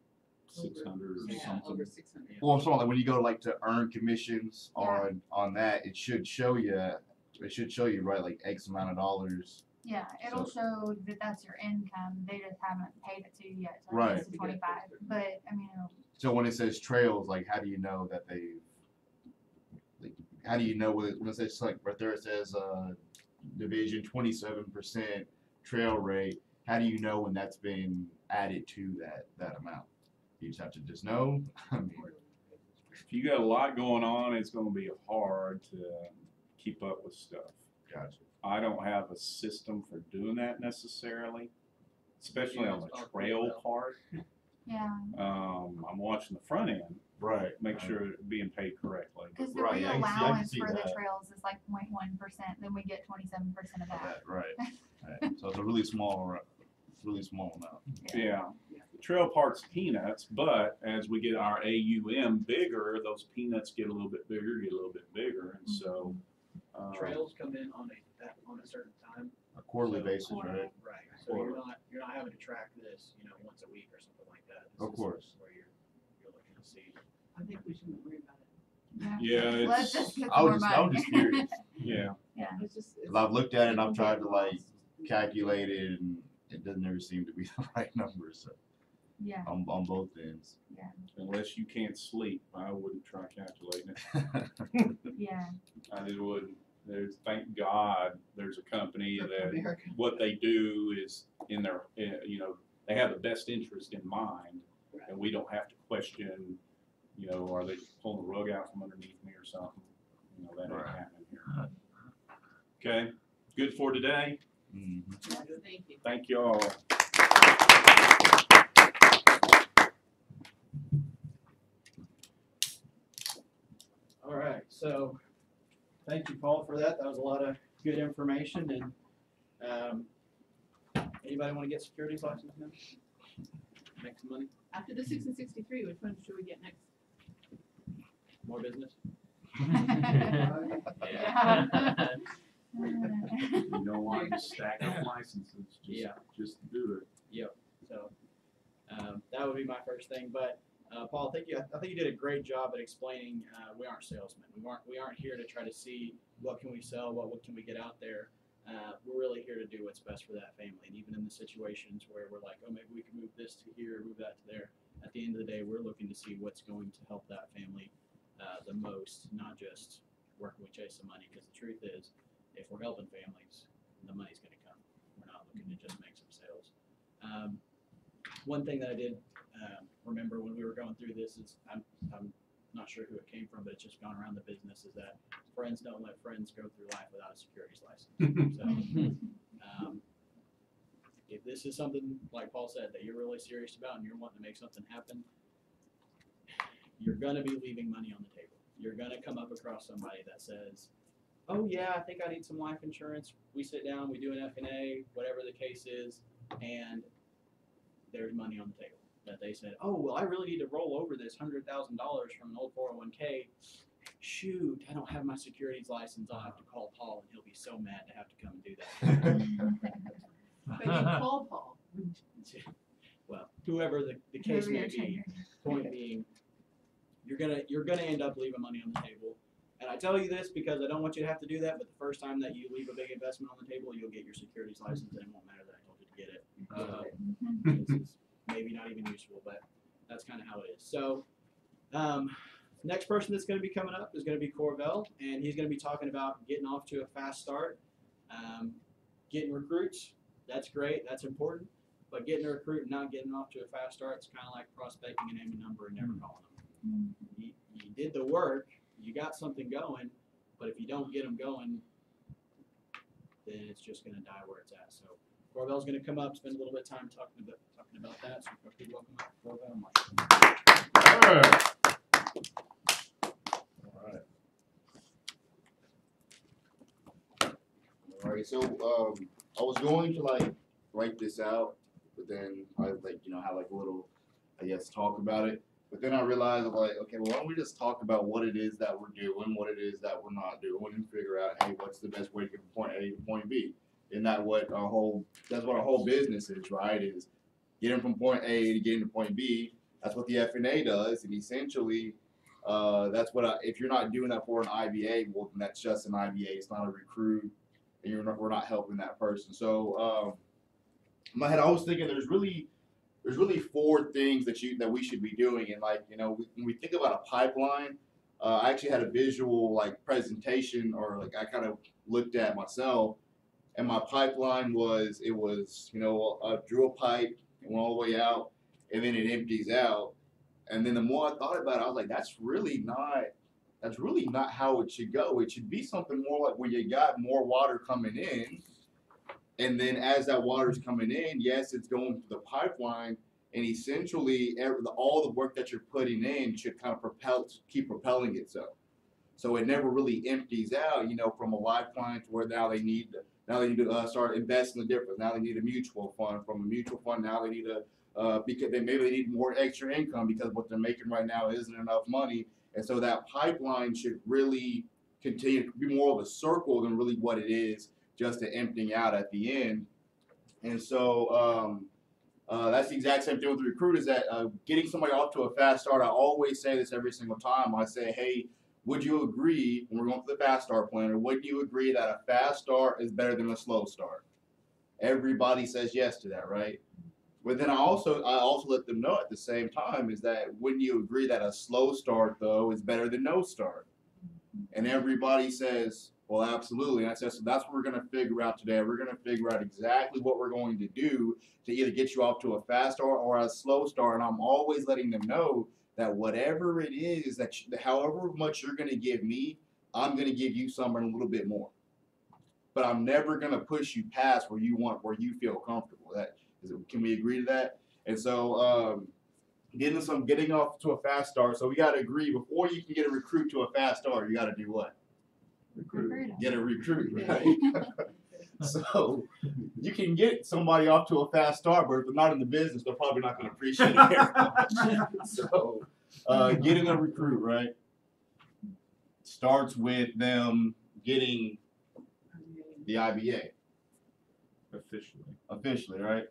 600 or Yeah, something. over 600. well, I'm saying like when you go like to earn commissions Yeah. on that, it should show you right like X amount of dollars. Yeah, it'll show that that's your income, they just haven't paid it to you yet, so Right. it's 25, but, I mean, So when it says trails, like how do you know that how do you know when it says like right there it says division 27% trail rate, how do you know when that's been added to that amount? You just have to just know. I mean, If you got a lot going on, it's going to be hard to keep up with stuff. gotcha. I don't have a system for doing that necessarily, especially on the Use our trail Excel. part. yeah, I'm watching the front end, Right. make sure it's being paid correctly. cause the Right, real I can allowance see for the that. trails is like 0.1%, then we get 27% of that. Right. Right. So it's a really small amount. Yeah, the trail part's peanuts, but as we get our AUM bigger, those peanuts get a little bit bigger, and so. Trails come in on a certain time. A quarterly So- basis, right? Right, so you're not having to track this, once a week or something like that. This Of is course. Where you're looking to see. I think we shouldn't worry about it. Yeah, Let's it's, just get I more was money. just curious. yeah, Yeah, It's just. Cause I've looked at it and I've tried to like calculate it and it doesn't ever seem to be the right number. So yeah, on both ends. unless you can't sleep, I wouldn't try calculating it. yeah, I just wouldn't. Thank God, there's a company that America. what they do is in their, they have the best interest in mind, and we don't have to question, are they pulling the rug out from underneath me or something? That ain't Right. happening here. Okay, good for today. Thank you. Thank you all. All right, so thank you, Paul, for that. That was a lot of good information. And anybody want to get securities license now? Make some money, After the 6 and 63, which one should we get next? more business. Yeah. You don't want to stack up licenses, Yeah. just do it. So that would be my first thing. But Paul, I think you did a great job at explaining we aren't salesmen. We aren't here to try to see what can we sell, what can we get out there. We're really here to do what's best for that family. And even in the situations where we're like, oh, maybe we can move this to here, move that to there. At the end of the day, we're looking to see what's going to help that family the most, not just working with chase some money. Because the truth is, if we're helping families, the money's going to come. We're not looking to just make some sales. One thing that I did remember when we were going through this is I'm not sure who it came from, but it's just gone around the business, is that friends don't let friends go through life without a securities license. So if this is something, like Paul said, that you're really serious about and you're wanting to make something happen, you're going to be leaving money on the table. You're going to come up across somebody that says, oh yeah, I think I need some life insurance. We sit down, we do an F&A, whatever the case is, and there's money on the table. That they said, oh, well, I really need to roll over this $100,000 from an old 401k. Shoot, I don't have my securities license. I'll have to call Paul, and he'll be so mad to have to come and do that. But you call Paul. Well, whoever the case may be, point being, you're gonna end up leaving money on the table. And I tell you this because I don't want you to have to do that, but the first time that you leave a big investment on the table, you'll get your securities license, and it won't matter that I told you to get it. It's maybe not even useful, but that's kind of how it is. So, next person that's going to be coming up is going to be Corvell, and he's going to be talking about getting off to a fast start, getting recruits. That's great, that's important, but getting a recruit and not getting off to a fast start is kind of like prospecting a name and number and never calling them. You did the work, you got something going, but if you don't get them going, then it's just going to die where it's at. So Corvell's going to come up, spend a little bit of time talking about that. So please welcome up Corvell Marshall. Alright, so I was going to write this out, but then I have a little, I guess, talk about it. But then I realized okay, well, why don't we just talk about what it is that we're doing, what it is that we're not doing, and figure out, hey, what's the best way to get from point A to point B? And that's what our whole business is, right? Is getting from point A to getting to point B. That's what the F&A does, and essentially, that's what if you're not doing that for an IBA, well, then that's just an IBA. It's not a recruit, and we're not helping that person. So, in my head, I was thinking there's really 4 things that we should be doing, and when we think about a pipeline, I actually had a visual presentation, or I kind of looked at myself. And my pipeline was, I drew a pipe, it went all the way out, and then it empties out. And then the more I thought about it, I was like, that's really not how it should go. It should be something more like where you got more water coming in, and then as that water's coming in, yes, it's going through the pipeline, and essentially all the work that you're putting in should kind of keep propelling itself. So it never really empties out, from a life client to where now they need to start investing the difference. Now they need a mutual fund. From a mutual fund, now they need because they need more extra income because what they're making right now isn't enough money. And so that pipeline should really continue to be more of a circle than really what it is, just an emptying out at the end. And so that's the exact same thing with the recruit, is that getting somebody off to a fast start. I always say this every single time. I say, hey, would you agree, when we're going through the fast start plan, or would you agree that a fast start is better than a slow start? Everybody says yes to that, right? But then I also let them know at the same time is that wouldn't you agree that a slow start, though, is better than no start? And everybody says, well, absolutely. And I said, so that's what we're going to figure out today. We're going to figure out exactly what we're going to do to either get you off to a fast start or a slow start. And I'm always letting them know that whatever it is, however much you're going to give me, I'm going to give you something a little bit more. but I'm never gonna push you past where you feel comfortable. Can we agree to that? And so getting off to a fast start. So we gotta agree, before you can get a recruit to a fast start, you gotta do what? Recruit 'em. Get a recruit, right? So you can get somebody off to a fast start, but if they're not in the business, they're probably not gonna appreciate it very much. So getting a recruit, right, starts with them getting the IBA officially, right?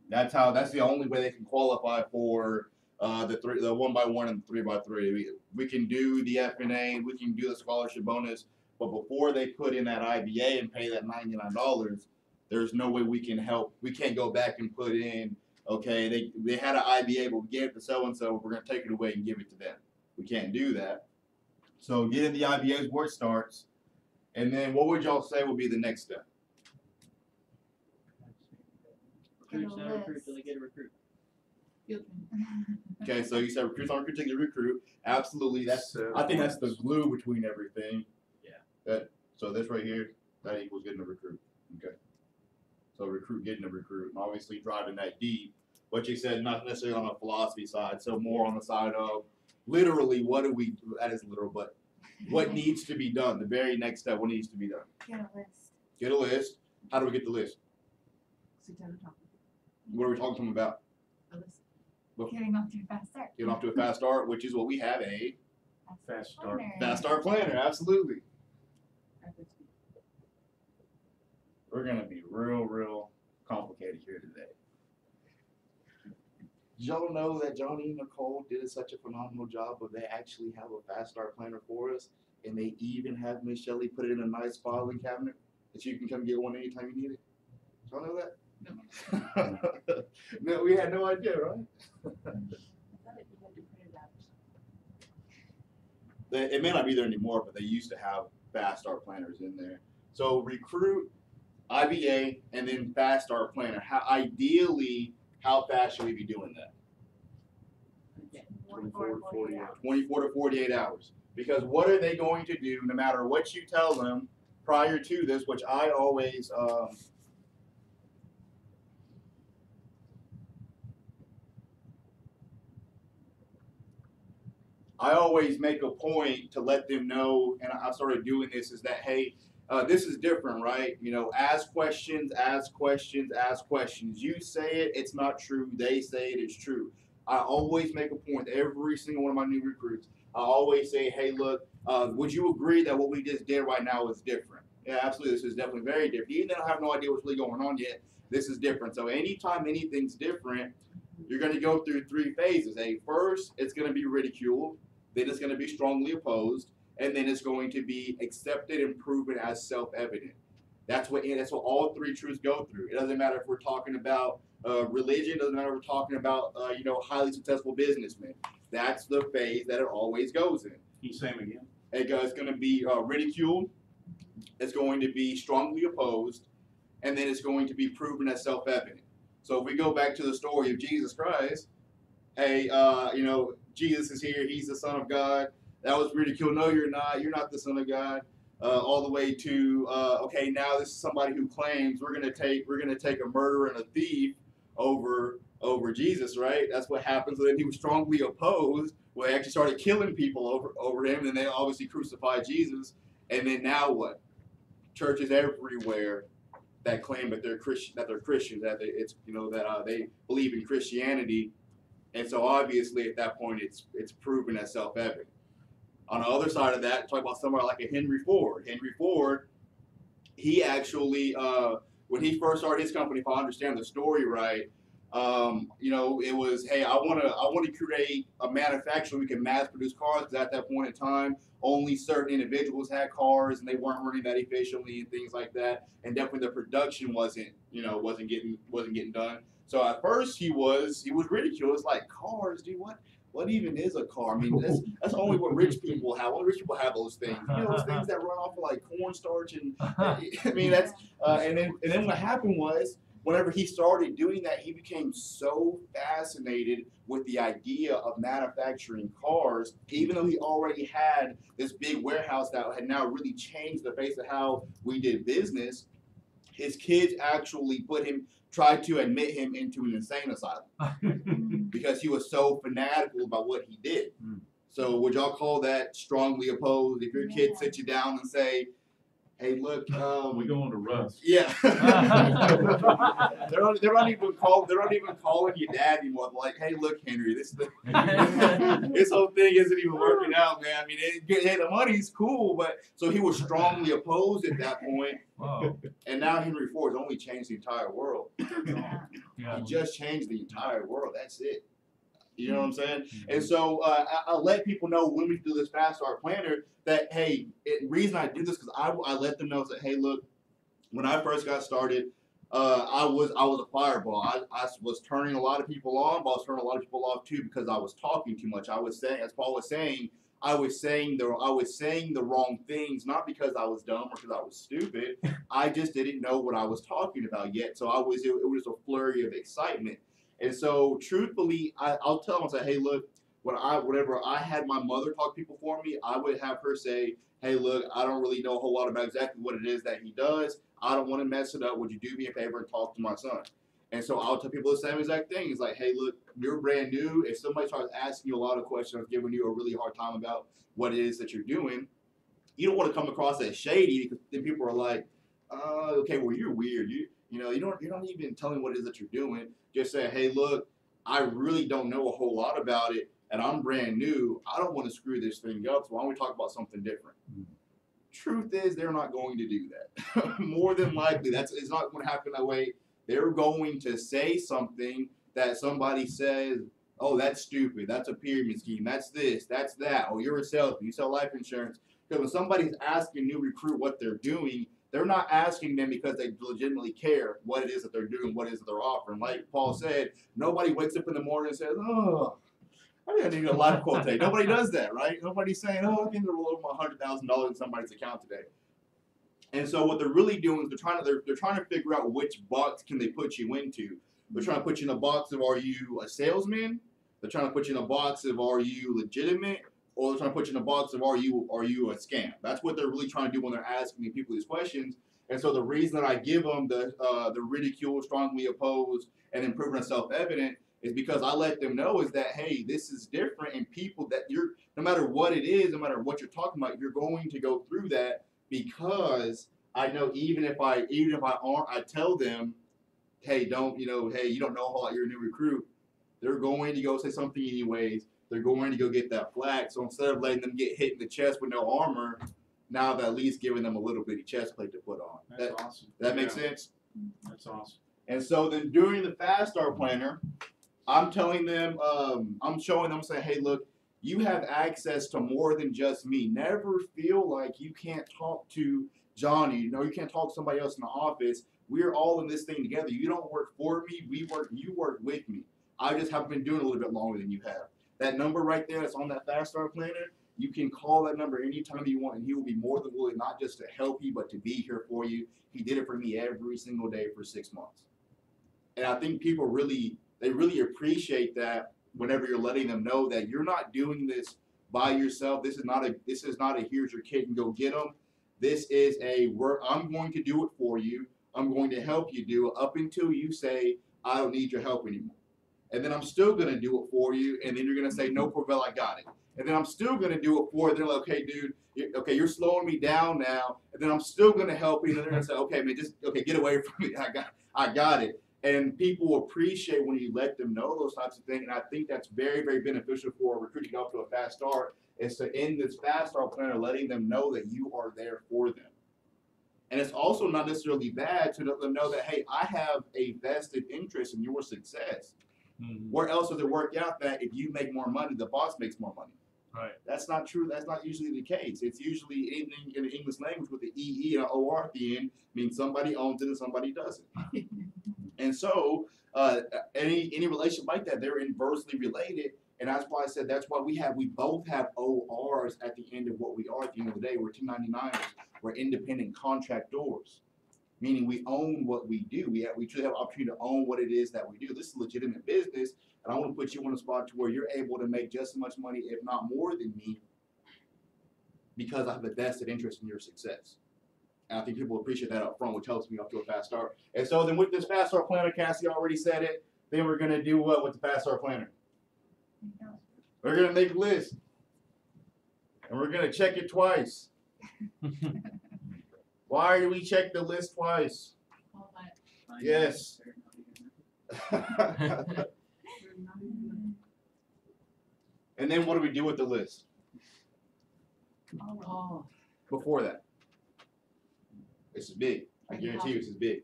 That's the only way they can qualify for the 1x1 and 3x3. We can do the FNA, we can do the scholarship bonus, but before they put in that IBA and pay that $99, there's no way we can help. We can't go back and put in, okay, they had an IBA, but we gave it to so and so, we're gonna take it away and give it to them. We can't do that. So getting the IBA is where it starts. And then what would y'all say would be the next step? Recruits, not recruit list. till they get a recruit. Field training. Okay, so you said recruits on recruit, take the recruit. Absolutely, I think that's the glue between everything. Yeah. So this right here, that equals getting a recruit. Okay. So recruit getting a recruit, and obviously driving that deep. What you said, not necessarily on a philosophy side, so more on the side of literally what do we do? That is literal, but what needs to be done? The very next step, what needs to be done? Get a list. Get a list. How do we get the list? Sit down and talk. What are we talking to them about? A list. Getting off to a fast start. Get off to a fast start, which is what we have, a Fast start. Planner. fast start planner. Absolutely. FSP. We're gonna be real complicated here today. Did y'all know that Johnny and Nicole did such a phenomenal job, but they actually have a fast start planner for us, and they even have Miss Shelley put it in a nice filing cabinet that you can come get one anytime you need it. Did y'all know that? No. No, we had no idea, right? I thought it you had to print it out. It may not be there anymore, but they used to have fast start planners in there. So recruit, IBA, and then fast start planner. Ideally, how fast should we be doing that? Okay. 24 to 48 hours. 24 to 48 hours. Because what are they going to do no matter what you tell them prior to this, which I always make a point to let them know, and I started doing this, is that, hey, this is different, right? You know, ask questions, ask questions, ask questions. You say it, it's not true. They say it, it's true. I always make a point, every single one of my new recruits, I always say, hey, look, would you agree that what we just did right now is different? Yeah, absolutely, this is definitely very different. Even though I have no idea what's really going on yet, this is different. So anytime anything's different, you're going to go through 3 phases. First, it's going to be ridiculed. Then it's going to be strongly opposed, and then it's going to be accepted and proven as self-evident. That's what all 3 truths go through. It doesn't matter if we're talking about religion. It doesn't matter if we're talking about highly successful businessmen. That's the phase that it always goes in. Can you say them again? It's going to be ridiculed. It's going to be strongly opposed, and then it's going to be proven as self-evident. So if we go back to the story of Jesus Christ, hey, Jesus is here. He's the Son of God. That was ridiculed. No, you're not. You're not the Son of God. All the way to okay, now this is somebody who claims we're gonna take a murderer and a thief over Jesus, right? That's what happens. And then he was strongly opposed. Well, they actually started killing people over him, and they obviously crucified Jesus. And then now what? Churches everywhere that claim that they're Christians, that they believe in Christianity. And so obviously at that point it's proven as self-evident. On the other side of that, talk about somebody like a Henry Ford. Henry Ford, he actually, when he first started his company, if I understand the story right, it was, hey, I want to create a manufacturer we can mass produce cars, because at that point in time, only certain individuals had cars and they weren't running that efficiently and things like that. And definitely the production wasn't getting done. So at first he was ridiculed. It's like, cars, dude, what even is a car? I mean, that's only what rich people have. Only rich people have those things. You know, those things that run off of like cornstarch and I mean that's and then what happened was whenever he started doing that, he became so fascinated with the idea of manufacturing cars, even though he already had this big warehouse that had now really changed the face of how we did business. His kids actually tried to admit him into an insane asylum because he was so fanatical about what he did. So would y'all call that strongly opposed? If your kid sits you down and say, hey, look, We going to Russ. yeah. they're not even calling you dad anymore. They're like, hey, look, Henry, this whole thing isn't even working out, man. I mean, hey, the money's cool, but so he was strongly opposed at that point. Wow. And now Henry Ford's only changed the entire world. Yeah. He just changed the entire world. That's it. You know what I'm saying? And so I let people know when we do this Fast Start Planner that, hey, the reason I do this because I let them know that, hey, look, when I first got started, I was a fireball. I was turning a lot of people on, but I was turning a lot of people off too because I was talking too much. I was saying, as Paul was saying, I was saying the wrong things, not because I was dumb or because I was stupid. I just didn't know what I was talking about yet. So it was a flurry of excitement. And so, truthfully, I'll tell them, I say, hey, look, whenever I had my mother talk to people for me, I would have her say, hey, look, I don't really know a whole lot about exactly what it is that he does. I don't want to mess it up. Would you do me a favor and talk to my son? And so I'll tell people the same exact thing. It's like, hey, look, you're brand new. If somebody starts asking you a lot of questions, giving you a really hard time about what it is that you're doing, you don't want to come across as shady because then people are like, okay, well, you're weird. You don't even tell me what it is that you're doing. Just say, hey, look, I really don't know a whole lot about it, and I'm brand new. I don't want to screw this thing up, so why don't we talk about something different? Truth is, they're not going to do that. More than likely, it's not going to happen that way. They're going to say something that somebody says, oh, that's stupid. That's a pyramid scheme. That's this. That's that. Oh, you're a salesman. You sell life insurance. Because when somebody's asking a new recruit what they're doing, they're not asking them because they legitimately care what it is that they're doing, what it is that they're offering. Like Paul said, nobody wakes up in the morning and says, oh, I think I need a life quote today. Nobody does that, right? Nobody's saying, oh, I think they're over $100,000 in somebody's account today. And so what they're really doing is they're trying to figure out which box can they put you into. They're trying to put you in a box of, are you a salesman? They're trying to put you in a box of, are you legitimate? Or they're trying to put you in a box of, are you a scam? That's what they're really trying to do when they're asking people these questions. And so the reason that I give them the ridicule, strongly opposed, and then proven self-evident is because I let them know is that, hey, this is different, and people that no matter what it is, no matter what you're talking about, you're going to go through that because I know even if I tell them, hey, don't know a whole lot, you're a new recruit, they're going to go say something anyways. They're going to go get that flag. So instead of letting them get hit in the chest with no armor, now I've at least given them a little bitty chest plate to put on. That's awesome. That makes sense? That's awesome. And so then during the Fast Start Planner, I'm telling them, I'm showing them, saying, hey, look, you have access to more than just me. Never feel like you can't talk to Johnny. You can't talk to somebody else in the office. We're all in this thing together. You don't work for me. You work with me. I just have been doing it a little bit longer than you have. That number right there that's on that Fast Start Planner, you can call that number anytime you want, and he will be more than willing not just to help you, but to be here for you. He did it for me every single day for 6 months. And I think people really appreciate that whenever you're letting them know that you're not doing this by yourself. This is not a here's your kid and go get them. This is I'm going to do it for you. I'm going to help you do it up until you say, I don't need your help anymore. And then I'm still going to do it for you. And then you're going to say, no, Corvell, I got it. And then I'm still going to do it for you. They're like, okay, dude, you're slowing me down now. And then I'm still going to help you. And then they're going to say, okay, man, get away from me. I got it. And people appreciate when you let them know those types of things. And I think that's very, very beneficial for recruiting up to a fast start, is to end this Fast Start Planner letting them know that you are there for them. And it's also not necessarily bad to let them know that, hey, I have a vested interest in your success. Mm-hmm. Where else does it work out that if you make more money, the boss makes more money? Right. That's not true. That's not usually the case. It's usually anything in the English language with the EE and an OR at the end means somebody owns it and somebody doesn't. And so any relationship like that, they're inversely related. And that's why I said that's why we both have ORs at the end of what we are at the end of the day. We're 1099ers. We're independent contractors. meaning we own what we do. We truly have opportunity to own what it is that we do. This is legitimate business, and I want to put you in a spot to where you're able to make just as much money, if not more than me, because I have a vested interest in your success. And I think people appreciate that up front, which helps me up to a fast start. And so then with this fast start planner, Cassie already said it, then we're gonna do what with the fast start planner? We're gonna make a list. And we're gonna check it twice. Why do we check the list twice? All that. Yes. And then what do we do with the list Oh, before that? This is big. I guarantee you this is big.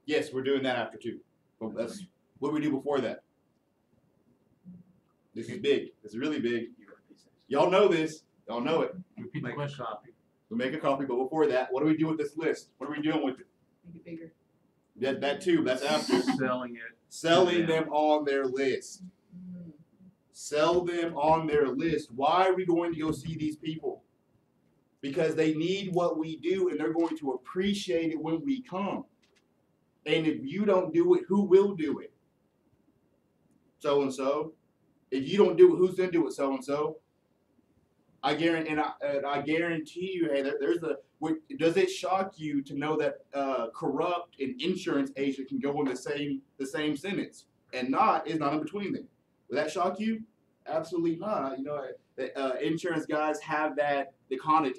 Yes, we're doing that after too. But that's what we do before that. This is big. This is really big. Y'all know this. Y'all know it. Repeat the Make a question. copy. We make a copy, but before that, what do we do with this list? What are we doing with it? make it bigger. That too. That's after. Selling it. Selling them on their list. Mm. Sell them on their list. Why are we going to go see these people? Because they need what we do and they're going to appreciate it when we come. And if you don't do it, who will do it? So and so. If you don't do it, who's going to do it? So and so. I guarantee you, hey, does it shock you to know that corrupt and insurance agent can go in the same sentence and is not in between them? Would that shock you? Absolutely not. You know, insurance guys have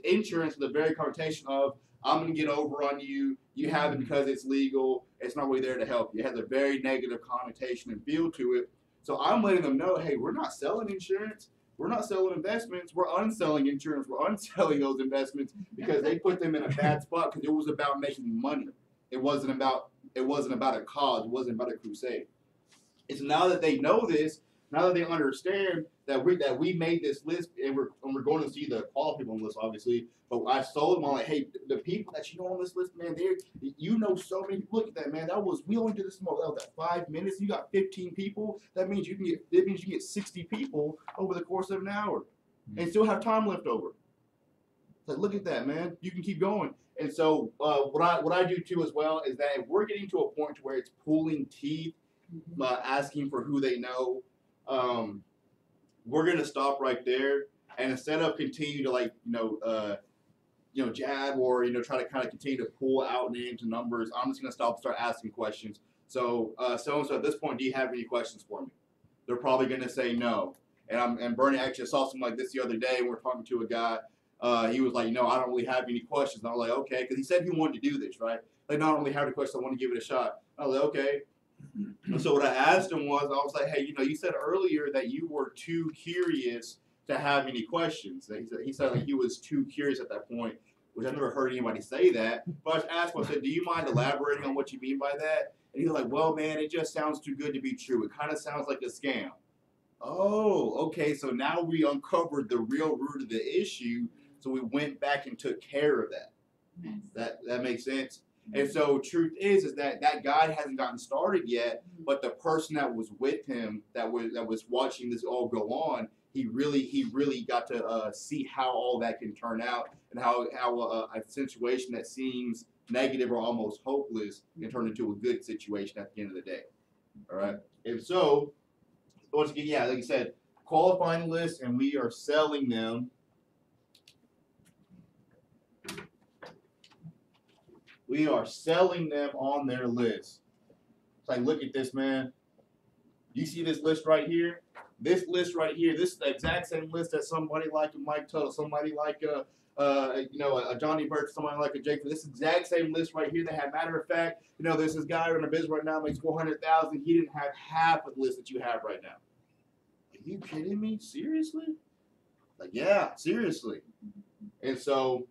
insurance with the very connotation of I'm going to get over on you. You have it because it's legal. It's not really there to help you. It has a very negative connotation and feel to it. So I'm letting them know, hey, we're not selling insurance. We're not selling investments. We're unselling insurance. We're unselling those investments because they put them in a bad spot because it was about making money. It wasn't about a cause. It wasn't about a crusade. It's now that they know this, now that they understand that we made this list and we're going to see the qualified people on the list, obviously. But I sold them all like, hey, the people that you know on this list, man, you know so many people. Look at that, man. We only did this small. That was at 5 minutes. You got 15 people. That means you can get 60 people over the course of an hour, and still have time left over. Like, look at that, man. You can keep going. And so what I do too as well is that if we're getting to a point to where it's pulling teeth, asking for who they know, we're gonna stop right there. And instead of continue to jab or try to kind of continue to pull out names and numbers, I'm just gonna start asking questions. So so at this point, do you have any questions for me? They're probably gonna say no. And Bernie actually saw something like this the other day. We were talking to a guy. He was like, no, I don't really have any questions. And I was like, okay, because he said he wanted to do this, right? Like, not only have a question, I want to give it a shot. I was like, okay. And so what I asked him was, I was like, hey, you said earlier that you were too curious to have any questions. He said like he was too curious at that point, which I never heard anybody say that. But I asked him, I said, do you mind elaborating on what you mean by that? And he was like, well, man, it just sounds too good to be true. It kind of sounds like a scam. Oh, okay, so now we uncovered the real root of the issue, so we went back and took care of that. That makes sense? And so truth is that guy hasn't gotten started yet, but the person that was with him, that was watching this all go on, he really got to see how all that can turn out and how a situation that seems negative or almost hopeless can turn into a good situation at the end of the day. All right. And so, once again, yeah, like I said, qualifying lists, and we are selling them. We are selling them on their list. It's like, look at this, man. You see this list right here? This list right here, this is the exact same list that somebody like a Mike Tuttle, somebody like a Johnny Burke, somebody like a Jake. This exact same list right here. They have, matter of fact, there's this guy in the business right now makes $400,000. He didn't have half of the list that you have right now. Are you kidding me? Seriously? Like, yeah, seriously. And so,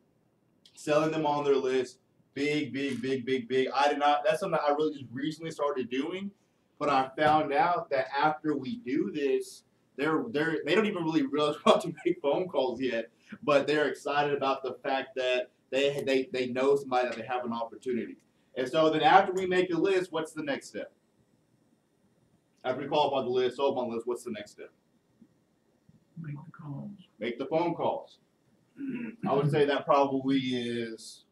selling them on their list. Big. That's something I really just recently started doing, but I found out that after we do this, they don't even really realize how to make phone calls yet, but they're excited about the fact that they know somebody that they have an opportunity. And so then after we make a list, what's the next step? After we qualify the list, sold on the list, what's the next step? Make the calls. Make the phone calls. I would say that probably is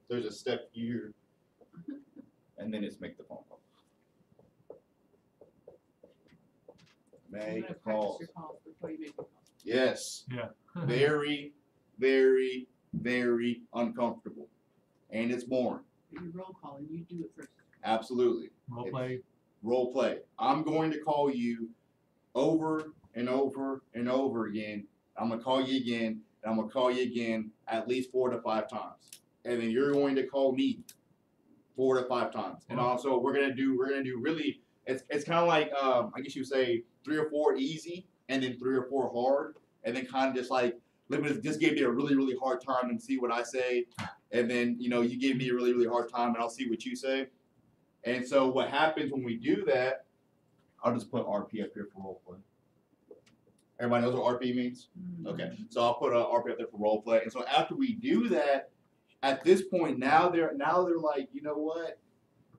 there's a step here, and then it's make the phone call. You Make wanna the practice calls. your calls before you make the calls. Yes. Yeah. Very, very, very uncomfortable. And it's boring. But you roll call and you do it first. Absolutely. Role play. Role play. I'm going to call you over and over and over again. I'm gonna call you again, and I'm gonna call you again at least 4 to 5 times. And then you're going to call me 4 to 5 times. And also we're gonna do really it's kinda like I guess you would say 3 or 4 easy and then 3 or 4 hard, and then kind of just like let me just give me a really, really hard time and see what I say. And then, you know, you give me a really, really hard time and I'll see what you say. And so what happens when we do that, I'll just put RP up here for role play. Everybody knows what RP means? Okay, so I'll put RP up there for role play. And so after we do that, at this point now they're like, you know what?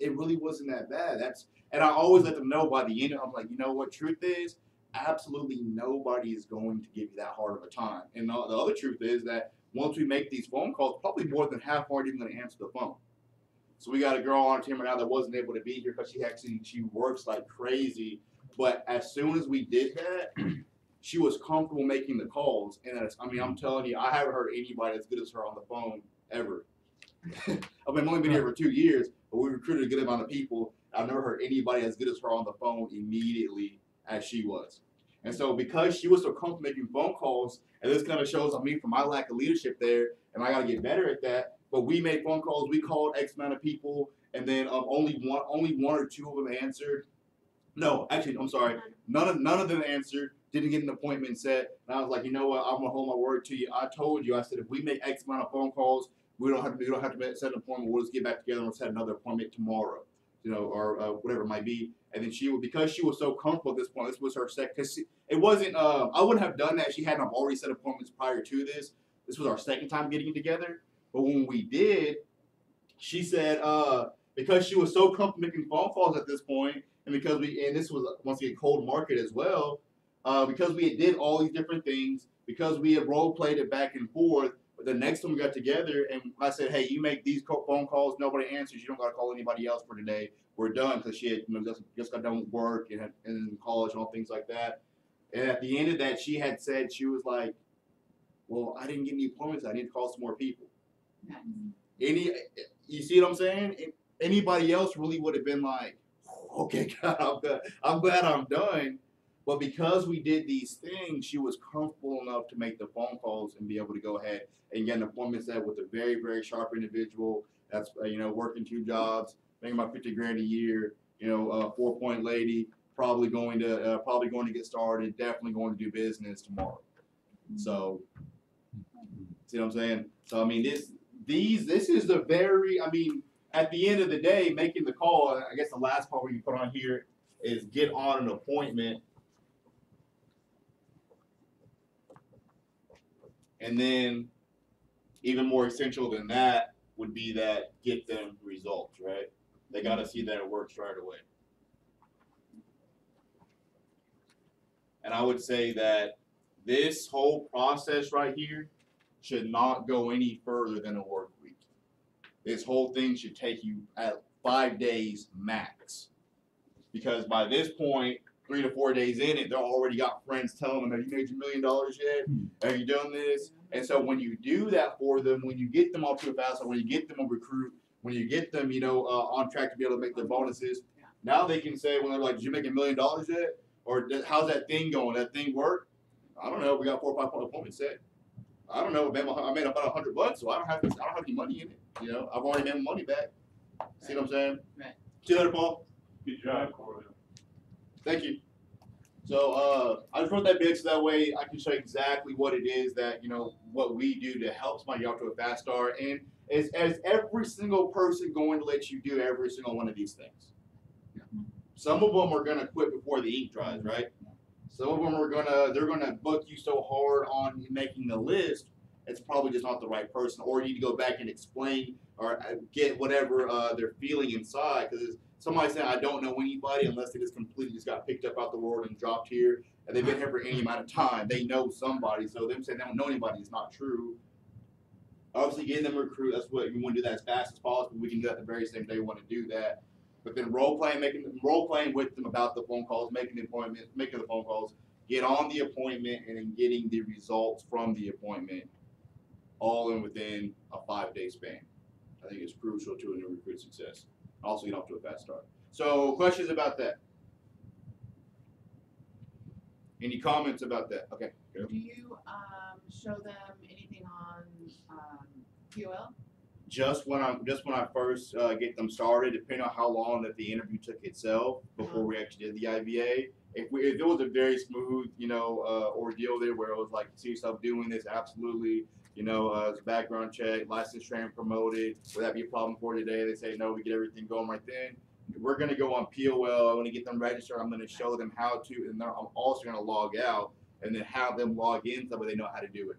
It really wasn't that bad. And I always let them know by the end. I'm like, you know what? Truth is, absolutely nobody is going to give you that hard of a time. And the other truth is that once we make these phone calls, probably more than half aren't even going to answer the phone. So we got a girl on our team right now that wasn't able to be here because she works like crazy. But as soon as we did that, she was comfortable making the calls. And I'm telling you, I haven't heard anybody as good as her on the phone ever. I've only been here for 2 years, but we recruited a good amount of people. I've never heard anybody as good as her on the phone immediately as she was. And so because she was so comfortable making phone calls, and this kind of shows on me for my lack of leadership there, and I got to get better at that. But we made phone calls, we called X amount of people, and then only one or two of them answered. No, actually, I'm sorry, none of them answered. Didn't get an appointment set. And I was like, you know what? I'm gonna hold my word to you. I told you. I said if we make X amount of phone calls, we don't have to set an appointment. We'll just get back together and we'll set another appointment tomorrow, you know, or whatever it might be. And then because she was so comfortable at this point, this was her second. Because it wasn't. I wouldn't have done that. She hadn't already set appointments prior to this. This was our second time getting together. But when we did, she said because she was so comfortable making phone calls at this point, and because this was once again cold market as well, because we did all these different things, because we had role played it back and forth. But the next time we got together, and I said, hey, you make these phone calls, nobody answers, you don't got to call anybody else for today. We're done, because she had just got done with work and in college and all things like that. And at the end of that, she had said, she was like, well, I didn't get any appointments. I need to call some more people. You see what I'm saying? Anybody else really would have been like, okay, God, I'm glad I'm done. But because we did these things, she was comfortable enough to make the phone calls and be able to go ahead and get an appointment set with a very, very sharp individual that's working 2 jobs, making about $50,000 a year. 4-point lady, probably going to get started, definitely going to do business tomorrow. So, see what I'm saying? So I mean, this is the very. I mean, at the end of the day, making the call. I guess the last part we can put on here is get on an appointment. And then, even more essential than that would be that get them results, right? They got to see that it works right away. And I would say that this whole process right here should not go any further than a work week. This whole thing should take you at 5 days max. Because by this point, 3 to 4 days in it, they're already got friends telling them, have you made your $1 million yet? Have you done this? And so when you do that for them, when you get them off to a fast, when you get them a recruit, when you get them, on track to be able to make their bonuses, now they can say, when they're like, did you make $1 million yet? Or how's that thing going? That thing work? I don't know. We got 4 or 5 appointments set. I don't know. I made about $100, so I don't have any money in it. I've already made my money back. See what I'm saying? Right. See you later, Paul. Good job, Corey. Thank you. So I just wrote that big so that way I can show you exactly what it is that, what we do to help somebody get off to a fast start. And as every single person going to let you do every single one of these things. Some of them are going to quit before the ink dries, right? Some of them they're going to book you so hard on making the list, it's probably just not the right person. Or you need to go back and explain or get whatever they're feeling inside. Because somebody saying, I don't know anybody unless they just completely just got picked up out the world and dropped here. And they've been here for any amount of time. They know somebody. So them saying they don't know anybody is not true. Obviously, getting them recruit, that's what you want to do that as fast as possible. We can do that the very same day we want to do that. But then role playing with them about the phone calls, making the appointments, making the phone calls, get on the appointment, and then getting the results from the appointment, all in within a 5-day span. I think it's crucial to a new recruit success. Also, get off to a fast start. So, questions about that? Any comments about that? Okay. Go. Do you show them anything on POL? Just when I first get them started, depending on how long that the interview took itself before we actually did the IVA. If it was a very smooth, ordeal there where it was like, see yourself doing this, absolutely, it's a background check, license training promoted, would that be a problem for today? They say no, we get everything going right then. We're gonna go on POL. I'm gonna get them registered. I'm gonna show them how to, and I'm also gonna log out and then have them log in so that they know how to do it.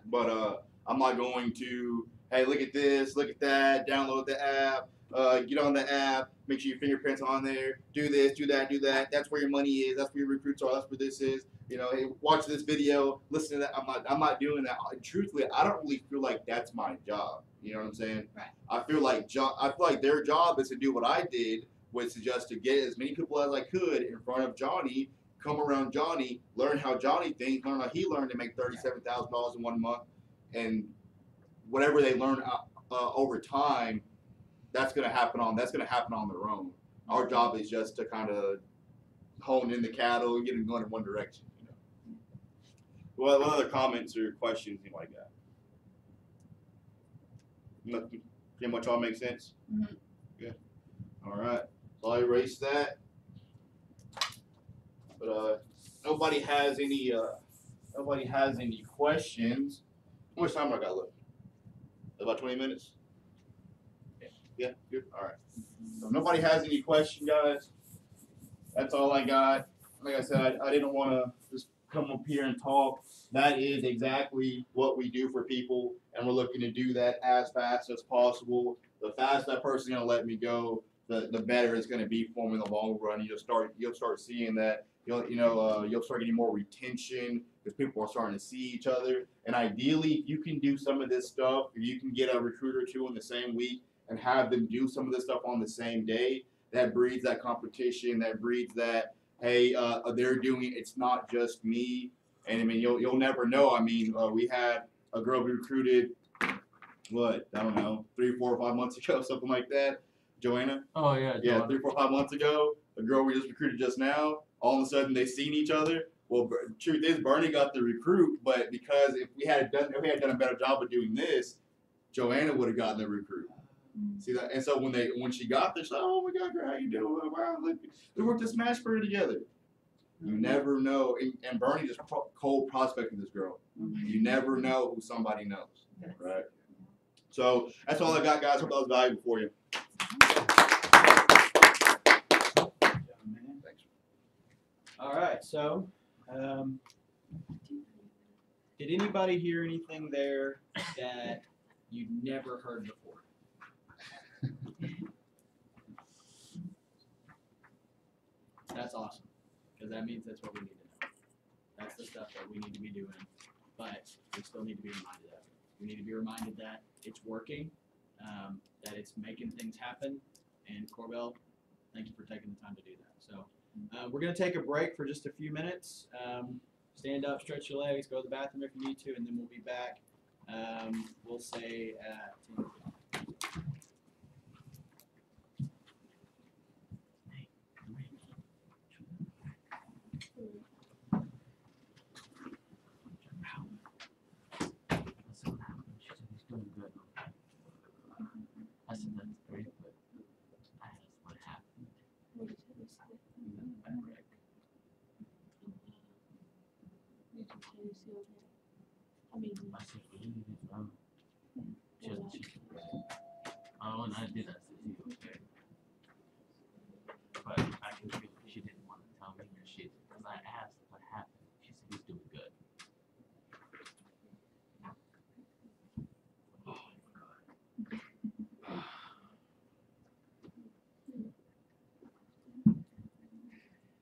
But I'm not going to, hey, look at this, look at that, download the app, get on the app, make sure your fingerprints on there, do this, do that, do that. That's where your money is. That's where your recruits are. That's where this is. Hey, watch this video, listen to that. I'm not doing that. Truthfully, I don't really feel like that's my job. You know what I'm saying? Right. I feel like their job is to do what I did, was to just to get as many people as I could in front of Johnny, come around Johnny, learn how Johnny thinks, learn how he learned to make $37,000 in 1 month, and whatever they learn over time, that's gonna happen on their own. Our job is just to kind of hone in the cattle and get them going in one direction. What other comments or questions you like that? Nothing. Pretty much all makes sense. Mhm. Good. All right. So I erase that. But nobody has any questions. How much time I got left? About 20 minutes. Yeah. Good. All right. So if nobody has any questions, guys. That's all I got. Like I said, I didn't want to just come up here and talk. That is exactly what we do for people, and we're looking to do that as fast as possible. The faster that person's gonna let me go, the better it's gonna be for me in the long run. You'll start seeing that. You'll start getting more retention because people are starting to see each other. And ideally, if you can do some of this stuff, if you can get a recruiter or two in the same week and have them do some of this stuff on the same day, that breeds that competition. That breeds that, hey, they're doing it. It's not just me. And I mean, you'll never know. I mean, we had a girl we recruited, I don't know, 3, 4, or 5 months ago, something like that. Joanna? Oh, yeah. Yeah, 3, 4, 5 months ago. A girl we just recruited just now. All of a sudden, they seen each other. Well, truth is, Bernie got the recruit, but because if we had done a better job of doing this, Joanna would have gotten the recruit. See that? And so when she got there, she's like, "Oh my God, girl, how you doing? Wow, look, we worked at Smashburger together." You never know, and Bernie just cold prospected this girl. You never know who somebody knows, right? So that's all I got, guys. Hope that was valuable for you. Thanks. All right, so did anybody hear anything there that you'd never heard before? That's awesome, because that means that's what we need to know. That's the stuff that we need to be doing, but we still need to be reminded of it. We need to be reminded that it's working, that it's making things happen, and Corbell, thank you for taking the time to do that. So we're going to take a break for just a few minutes. Stand up, stretch your legs, go to the bathroom if you need to, and then we'll be back. We'll say at 10 o'clock. I said, that's great, but I asked what happened. What did you say? At Rick. Did you tell you so that? I mean, I said, what did you do? Oh, and I did. I said, you okay? But I can feel she didn't want to tell me her shit because I asked what happened. She said he's doing good.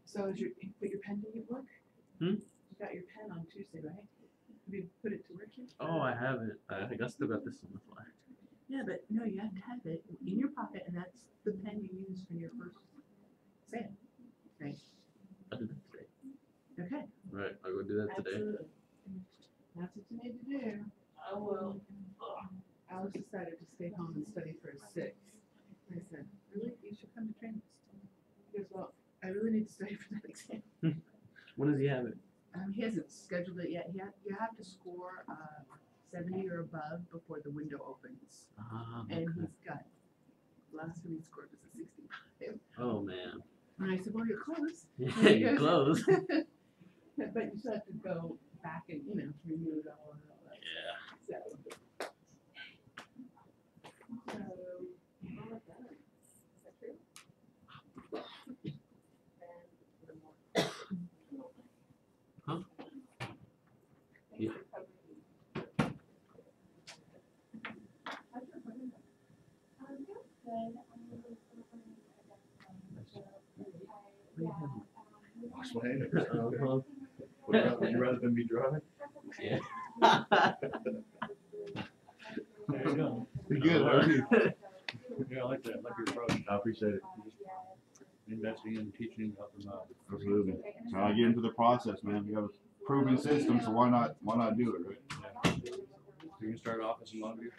So you put your pen to your work? Hmm? You got your pen on Tuesday, right? Have you put it to work Oh, I haven't. I think I still got this on the fly. Yeah, but no, you have to have it in your pocket, and that's the pen you use for your first exam. Right? I did that today. Okay. Right, I'll go do that today. Absolutely. That's what you need to do. I will. Alex decided to stay home and study for his sixth. I said, really? You should come to training. He goes, well, I really need to study for that exam. When does he have it? He hasn't scheduled it yet. You have to score 70 or above before the window opens. And he's got, last time he scored was a 65. Oh man. And I said, well, you're close. Yeah, you're close. But you still have to go back and, remove all of that. Yeah. So, all of that. Is that true? Huh? Yeah. Wash my hands. Uh-huh. Would you rather than be dry? Yeah. There you go. Be good, how are you? Yeah, I like that, I like your approach. I appreciate it. Investing in teaching, help them out. Absolutely. So I get into the process, man. We have a proven system, so why not do it, right? Yeah. You can start an office in Longview?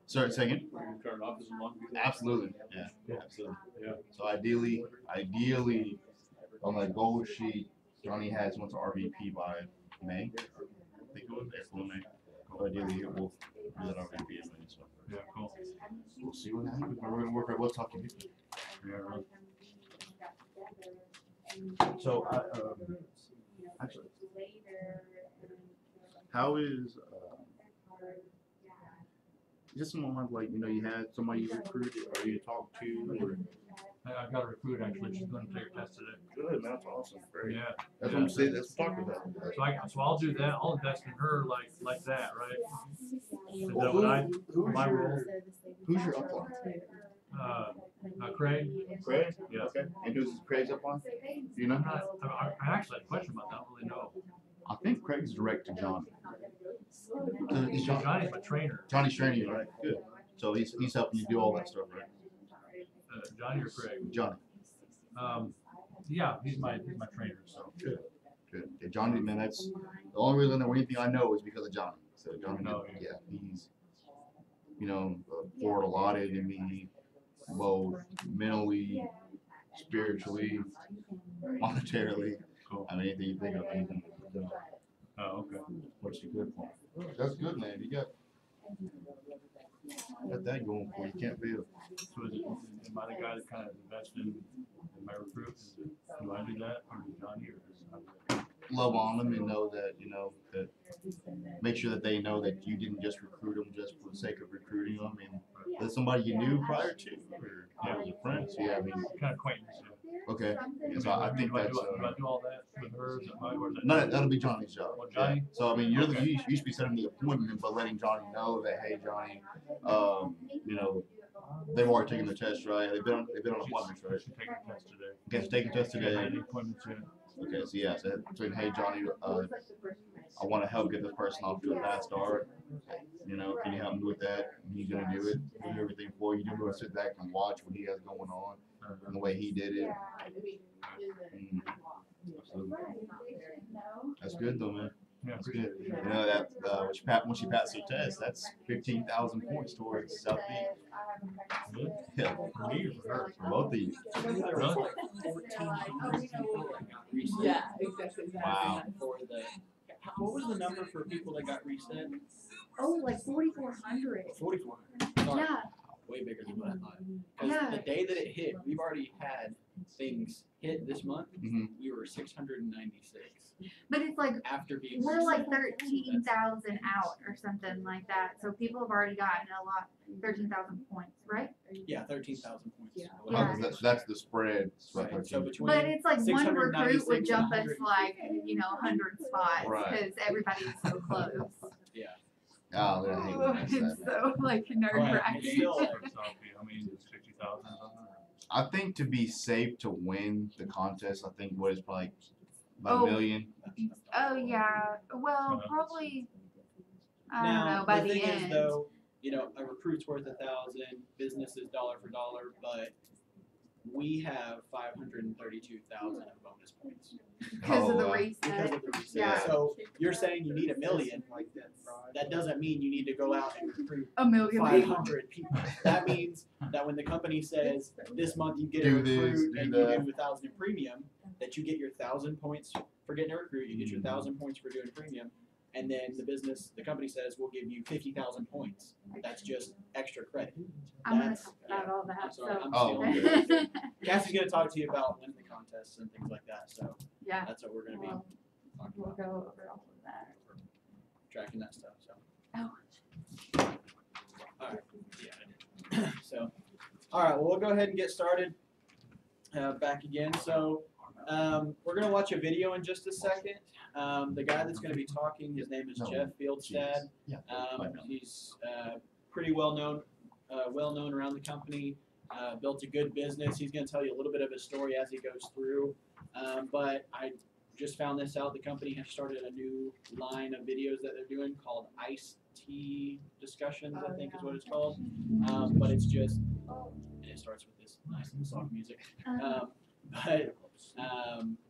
Sorry, second. You can start an office in Longview? Absolutely. Yeah. Yeah. Absolutely. Yeah. So ideally, on that goal sheet, Johnny has wants to RVP by May. I think it was April, May. So ideally, we'll do that RVP in May. So Yeah, cool. we'll see what happens. We're gonna work out what's talking. Yeah, right. So actually, how is just someone like you had somebody you recruited or you talked to? Or? I've got a recruit actually, she's gonna take a test today. Good, man. That's awesome. Great. Yeah. That's what I'm saying. That's what I'm talking about. So I'll do that, I'll invest in her like that, right? Is that what my role? Who's your upline? Craig? Craig? Yeah. Okay. And who's Craig's upline? Do you know? I actually had a question about that, I don't really know. I think Craig's direct to Johnny. Is Johnny's my trainer. Johnny's training you, right? Good. So he's helping you do all that stuff, right? Johnny or Craig? Johnny. Yeah, he's my trainer, so. Good. Good. Yeah, Johnny, man, that's the only reason or anything I know is because of Johnny. So Johnny, yeah, he's poured a lot into me, both mentally, spiritually, monetarily. Cool. I mean, anything you think of, anything. Oh, okay. What's he good for? That's good, man. You got that going for you. Can't fail. So am I the guy that kind of invests in my recruits? Do I do that, or do Johnny, or just? Love on them and know that, that make sure that they know that you didn't just recruit them just for the sake of recruiting them and that's somebody you knew prior to or was a friend. So yeah, I mean, Kind of acquaintance, yeah. okay. Yeah, so I think do I that's do all that with her? Is that my, or is that? no, that'll be Johnny's job. Well, Johnny? Yeah. So I mean, you should be setting the appointment, but letting Johnny know that, hey, Johnny, they've already taken the test, right? They've been on appointments, right? She's taking a test today. Okay, so taking the test today. Any appointments yet? Okay, so yeah, so saying, hey, Johnny, I want to help get this person off to a fast start. Can you help me with that? And he's gonna do it, do everything for you. You're gonna sit back and watch what he has going on and the way he did it. Absolutely. That's good though, man. Yeah, That's good. That when she passed her test, that's 15,000 points towards Southeast. Yeah, For me or for her? for both of you. There was like 1,400 people that got reset. Yeah, exactly. Wow. For what was the number for people that got reset? Oh, like 4,400. 4,400. Sorry. Yeah. Way bigger than what I thought. 'Cause Yeah. the day that it hit, we've already had things hit this month. Mhm. We were 696 But it's like after being. we're like reset. 13,000 out or something like that. So people have already gotten a lot, 13,000 points, right? Yeah, 13,000 points. Yeah. Yeah. That's the spread. Right. So between. But it's like one recruit 696 would and jump us 150. like 100 spots Right. because everybody's so close. Yeah. Oh, I hate when that's It's that. so like nerve Right. wracking. Still, I mean, 60,000 or something? I think to be safe to win the contest, I think what is probably about Oh. $1 million. Oh yeah. Well, probably. I don't Now, know, by the the thing end. is though, a recruit's worth 1,000, business is dollar for dollar, but we have 532,000 of bonus points Because of the Oh, reset. because of the reset. Yeah. So you're saying you need 1 million. That doesn't mean you need to go out and recruit A million people. 500 people. That means that when the company says this month you get a Do this, recruit do and that. you do 1,000 in premium, that you get your 1,000 points for getting a recruit, you get your 1,000 points for doing premium, and then the company says we'll give you 50,000 points. That's just extra credit. I'm gonna That's- talk about all that. I'm sorry, So. I'm Oh, stealing. Cassie's gonna talk to you about winning the contests and things like that. So Yeah. that's what we're gonna be Well, talking we'll about, go over all of that. tracking that stuff. So. Oh. Alright, yeah. So, alright, well, we'll go ahead and get started, back again. So, we're gonna watch a video in just a second. The guy that's gonna be talking, his name is No. Jeff Fieldstad. Yeah. He's, pretty well known around the company, built a good business. He's gonna tell you a little bit of his story as he goes through. But I just found this out. The company has started a new line of videos that they're doing called Iced Tea Discussions, I think is what it's called. But it's just, and it starts with this nice and soft music.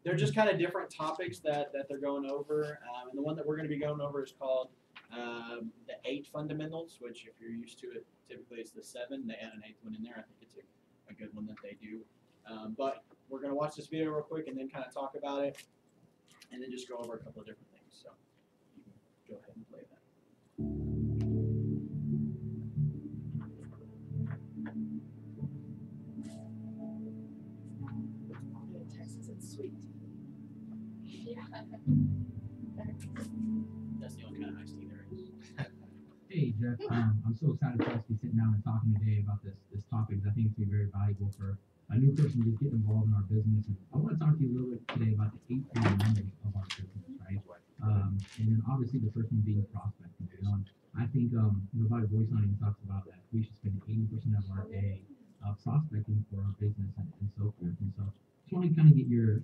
They're just kind of different topics that they're going over. And the one that we're going to be going over is called the 8 fundamentals, which if you're used to it, typically it's the 7. They add an 8th one in there. I think it's a good one that they do. But we're going to watch this video real quick and then kind of talk about it and then just go over a couple of different things. So you can go ahead and play that. Texas, it's sweet. That's the only kind of iced tea there is. Hey Jeff, I'm so excited for us to be sitting down and talking today about this topic. 'Cause I think it's gonna be very valuable for a new person just getting involved in our business. And I want to talk to you a little bit today about the 8 fundamentals of our business, right? And then obviously the first one being prospecting. And I think by Voice on even talks about that we should spend 80% of our day prospecting for our business and so forth. And so just want to kind of get your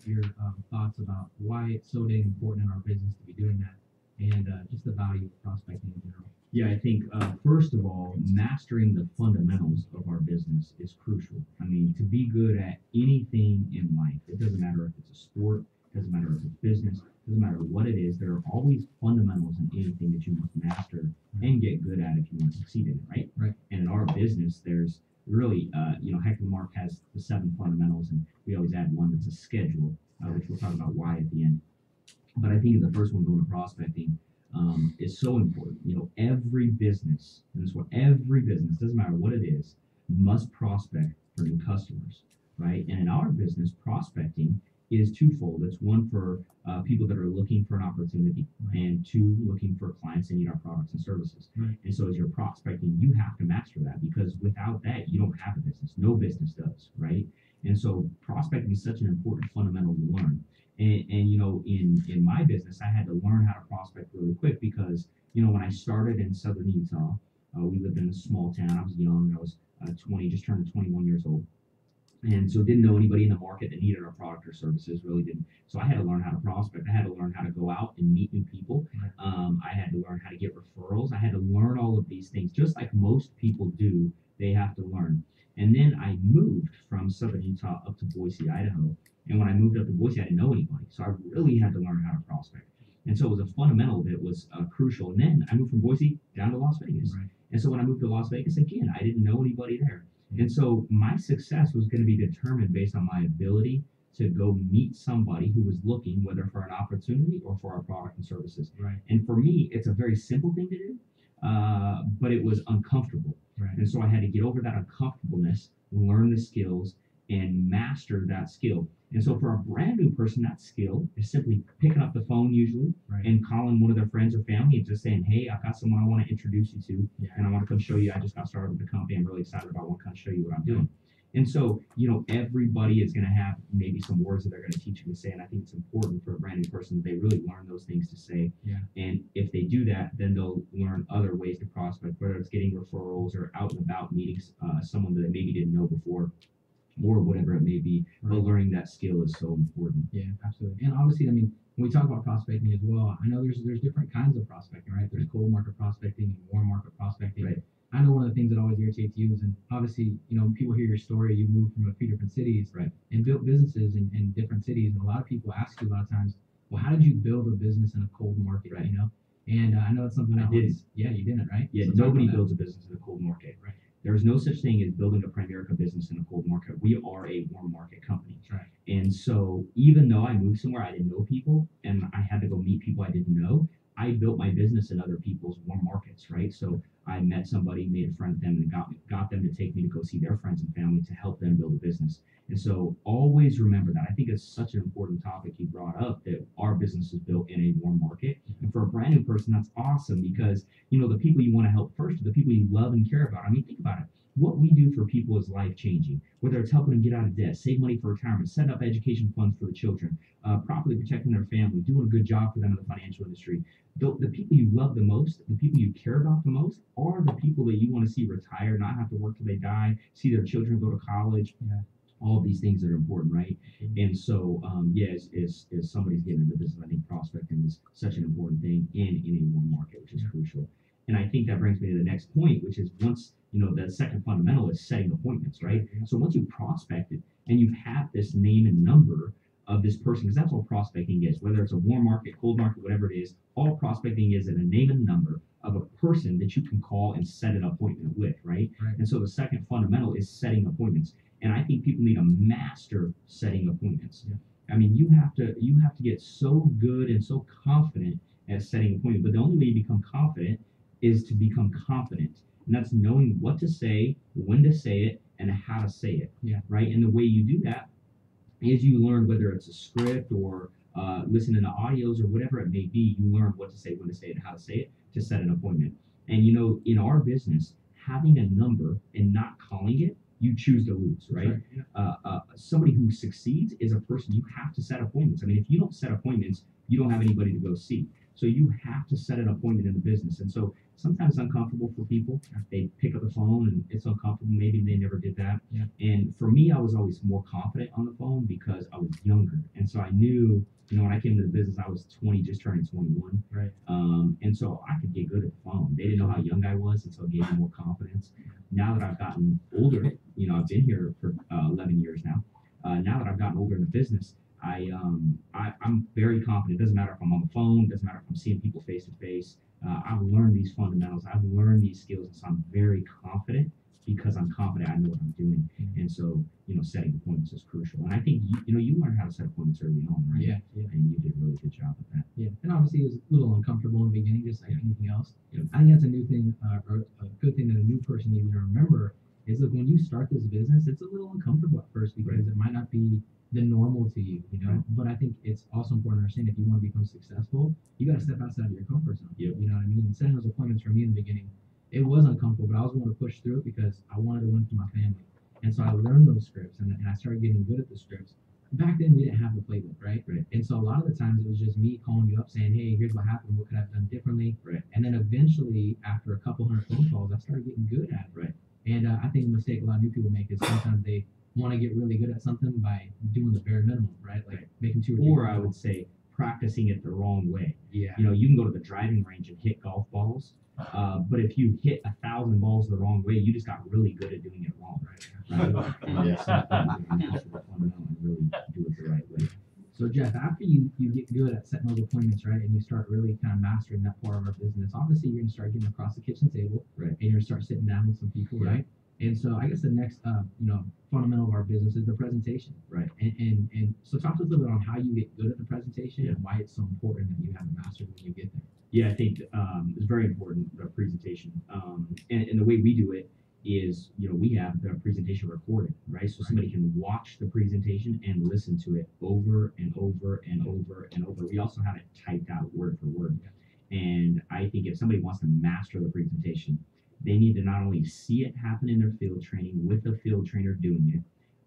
thoughts about why it's so dang important in our business to be doing that, and just the value of prospecting in general. Yeah, I think first of all, mastering the fundamentals of our business is crucial. I mean, to be good at anything in life, it doesn't matter if it's a sport, it doesn't matter if it's business, it doesn't matter what it is, there are always fundamentals in anything that you must master and get good at if you want to succeed in it, right? Right. And in our business, there's really, Heckler Mark has the 7 fundamentals, and we always add one that's a schedule, which we'll talk about why at the end. But I think the first one, going to prospecting, is so important. Every business, and this is what every business, doesn't matter what it is, must prospect for new customers, right? And in our business, prospecting is twofold. It's one for people that are looking for an opportunity, and 2, looking for clients that need our products and services. Right. And so as you're prospecting, you have to master that, because without that, you don't have a business. No business does, right? And so prospecting is such an important fundamental to learn. And in my business, I had to learn how to prospect really quick because, when I started in southern Utah, we lived in a small town. I was young. I was 20, just turned 21 years old. And so didn't know anybody in the market that needed our product or services, really didn't. So I had to learn how to prospect. I had to learn how to go out and meet new people. I had to learn how to get referrals. I had to learn all of these things, just like most people do, they have to learn. And then I moved from southern Utah up to Boise, Idaho. And when I moved up to Boise, I didn't know anybody. So I really had to learn how to prospect. And so it was a fundamental that was crucial. And then I moved from Boise down to Las Vegas. Right. And so when I moved to Las Vegas, again, I didn't know anybody there. And so my success was going to be determined based on my ability to go meet somebody who was looking, whether for an opportunity or for our product and services. Right. And for me, it's a very simple thing to do, but it was uncomfortable. Right. And so I had to get over that uncomfortableness, learn the skills, and master that skill. And so for a brand new person, that skill is simply picking up the phone usually Right. and calling one of their friends or family and just saying, hey, I've got someone I want to introduce you to, Yeah. and I want to come show you. I just got started with the company. I'm really excited about. I want to come show you what I'm doing. And so, everybody is going to have maybe some words that they're going to teach you to say. And I think it's important for a brand new person that they really learn those things to say. Yeah. And if they do that, then they'll learn other ways to prospect, whether it's getting referrals or out and about meeting someone that they maybe didn't know before, or whatever it may be. But learning that skill is so important. Yeah, absolutely. And obviously, I mean, when we talk about prospecting as well, I know there's different kinds of prospecting, right? There's cold market prospecting and warm market prospecting. Right. I know one of the things that always irritates you is, and obviously, when people hear your story, you moved from a few different cities Right. and built businesses in different cities. And a lot of people ask you a lot of times, well, how did you build a business in a cold market, Right. And I know it's something that I didn't. yeah, you didn't, right? Yeah, So talk nobody about that. builds a business in a cold market. Right. There is no such thing as building a Primerica business in a cold market. We are a warm market company. That's right. And so even though I moved somewhere I didn't know people and I had to go meet people I didn't know, I built my business in other people's warm markets, right? So I met somebody, made a friend with them, and got them to take me to go see their friends and family to help them build a business. And so always remember that. I think it's such an important topic you brought up, that our business is built in a warm market. And for a brand new person, that's awesome, because the people you want to help first are the people you love and care about. I mean, think about it. What we do for people is life changing, whether it's helping them get out of debt, save money for retirement, set up education funds for the children, properly protecting their family, doing a good job for them in the financial industry. The people you love the most, the people you care about the most, are the people that you want to see retire, not have to work till they die, see their children go to college. Yeah. All of these things that are important, right? And so, as somebody's getting into business, I think prospecting is such an important thing in a warm market, which is crucial. And I think that brings me to the next point, which is once, the second fundamental is setting appointments, right? So once you've prospected and you've had this name and number of this person, because that's all prospecting is, whether it's a warm market, cold market, whatever it is, all prospecting is a name and number of a person that you can call and set an appointment with, right? And so the second fundamental is setting appointments. And I think people need to master setting appointments. Yeah. I mean, you have to get so good and so confident at setting appointments. But the only way you become confident is to become confident. And that's knowing what to say, when to say it, and how to say it. Yeah. Right? And the way you do that is you learn, whether it's a script or listening to audios or whatever it may be, you learn what to say, when to say it, how to say it, to set an appointment. And in our business, having a number and not calling it, you choose to lose, right? Yeah. Somebody who succeeds is a person you have to set appointments. I mean, if you don't set appointments, you don't have anybody to go see. So you have to set an appointment in the business. And so sometimes it's uncomfortable for people. They pick up the phone and it's uncomfortable. Maybe they never did that. Yeah. And for me, I was always more confident on the phone because I was younger. And so I knew, when I came into the business, I was 20, just turning 21. Right. And so I could get good at the phone. They didn't know how young I was, and so it gave me more confidence. Now that I've gotten older, I've been here for 11 years now. Now that I've gotten older in the business, I'm very confident. It doesn't matter if I'm on the phone. It doesn't matter if I'm seeing people face to face. I've learned these fundamentals. I've learned these skills, and so I'm very confident because I'm confident I know what I'm doing. And so, setting appointments is crucial. And I think you learned how to set appointments early on, right? Yeah. And you did a really good job at that. Yeah, and obviously it was a little uncomfortable in the beginning, just like anything else. Yeah. I think that's a new thing, or a good thing that a new person needs to remember is that when you start this business, it's a little uncomfortable at first because it might not be the normal to you, Right. But I think it's also important to understand if you want to become successful, you got to step outside of your comfort zone. Yep. You know what I mean? And setting those appointments for me in the beginning, it was uncomfortable, but I was willing to push through it because I wanted to win for my family. And so I learned those scripts and I started getting good at the scripts. Back then we didn't have the playbook, right? And so a lot of the times it was just me calling you up saying, hey, here's what happened, what could I have done differently? Right. And then eventually, after a couple hundred phone calls, I started getting good at it. Right. And I think the mistake a lot of new people make is sometimes they want to get really good at something by doing the bare minimum, right? Like making 2 or 3 Or I calls. would say practicing it the wrong way. Yeah. You can go to the driving range and hit golf balls, but if you hit 1,000 balls the wrong way, you just got really good at doing it wrong, right? And sometimes you can master the fundamental and really do it the right way. So Jeff, after you get good at setting those appointments, right, and you start really kind of mastering that part of our business, obviously you're gonna start getting across the kitchen table, Right. and you're gonna start sitting down with some people, Yeah. right? And so I guess the next, fundamental of our business is the presentation, Right. And so talk to us a little bit on how you get good at the presentation Yeah. and why it's so important that you have it mastered when you get there. Yeah, I think it's very important, the presentation. And the way we do it is, we have the presentation recorded, right? So somebody can watch the presentation and listen to it over and over and over and over. We also have it typed out word for word. And I think if somebody wants to master the presentation, they need to not only see it happen in their field training with a field trainer doing it,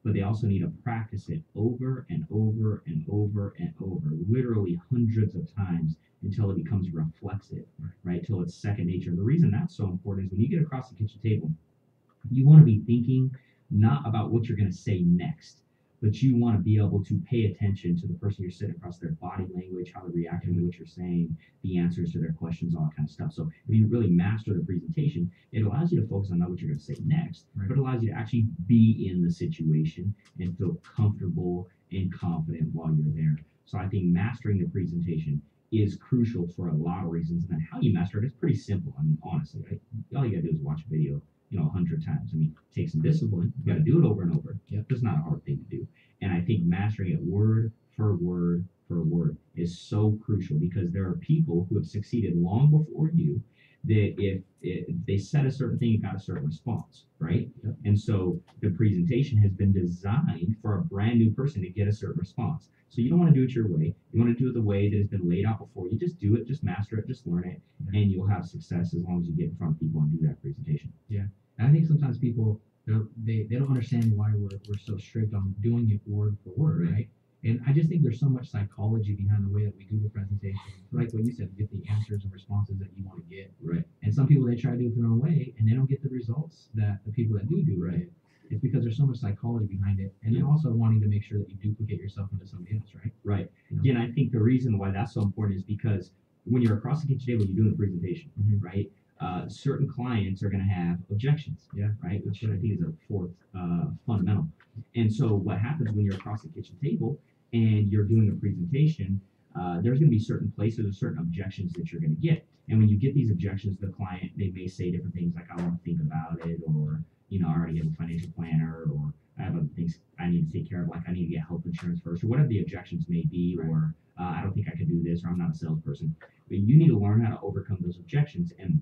but they also need to practice it over and over and over and over, literally hundreds of times until it becomes reflexive, right? Till it's second nature. And the reason that's so important is when you get across the kitchen table, you want to be thinking not about what you're going to say next, but you want to be able to pay attention to the person you're sitting across, their body language, how they're reacting to what you're saying, the answers to their questions, all that kind of stuff. So if you really master the presentation, it allows you to focus on not what you're going to say next, but it allows you to actually be in the situation and feel comfortable and confident while you're there. So I think mastering the presentation is crucial for a lot of reasons. And then how you master it is pretty simple. I mean, honestly, right? All you gotta do is watch a video, 100 times. I mean, take some discipline. You gotta do it over and over. Yep. It's not a hard thing to do. And I think mastering it word for word for word is so crucial, because there are people who have succeeded long before you that if they said a certain thing, you got a certain response, right? Yep. And so the presentation has been designed for a brand new person to get a certain response. So you don't want to do it your way. You want to do it the way that has been laid out before you. Just do it, just master it, just learn it, and you'll have success as long as you get in front of people and do that presentation. Yeah, and I think sometimes people they don't understand why we're so strict on doing it word for word, right? And I just think there's so much psychology behind the way that we do the presentation. Like what you said, get the answers and responses that you want to get. Right. And some people, they try to do it their own way, and they don't get the results that the people that do Right. it. It's because there's so much psychology behind it, and then also wanting to make sure that you duplicate yourself into somebody else, right? Right. Again, I think the reason why that's so important is because when you're across the kitchen table, you're doing the presentation, right? Certain clients are going to have objections, right? Which I think is a fourth fundamental. And so what happens when you're across the kitchen table and you're doing a presentation, there's going to be certain places or certain objections that you're going to get. And when you get these objections, the client, they may say different things like, I want to think about it, or, I already have a financial planner, or I have other things I need to take care of, like I need to get health insurance first, or whatever the objections may be, or I don't think I can do this, or I'm not a salesperson. But you need to learn how to overcome those objections. And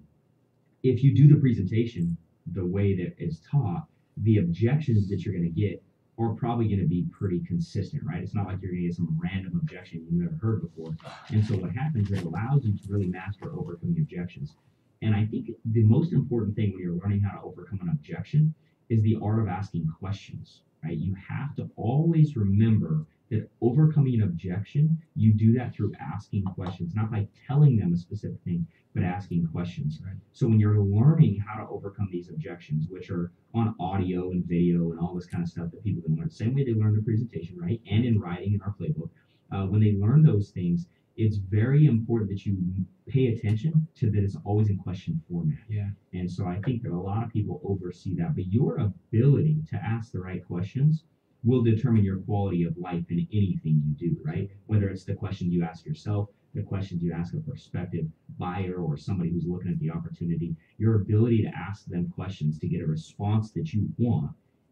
if you do the presentation the way that it's taught, the objections that you're going to get are probably going to be pretty consistent, right? It's not like you're going to get some random objection you've never heard before. And so what happens, it allows you to really master overcoming objections. And I think the most important thing when you're learning how to overcome an objection is the art of asking questions, right? You have to always remember that overcoming an objection, you do that through asking questions, not by telling them a specific thing, but asking questions. Right. So when you're learning how to overcome these objections, which are on audio and video and all this kind of stuff that people can learn, the same way they learn the presentation, right? And in writing in our playbook, when they learn those things, it's very important that you pay attention to that it's always in question format. Yeah. And so I think that a lot of people oversee that, but your ability to ask the right questions will determine your quality of life in anything you do, right? Whether it's the questions you ask yourself, the questions you ask a prospective buyer or somebody who's looking at the opportunity, your ability to ask them questions to get a response that you want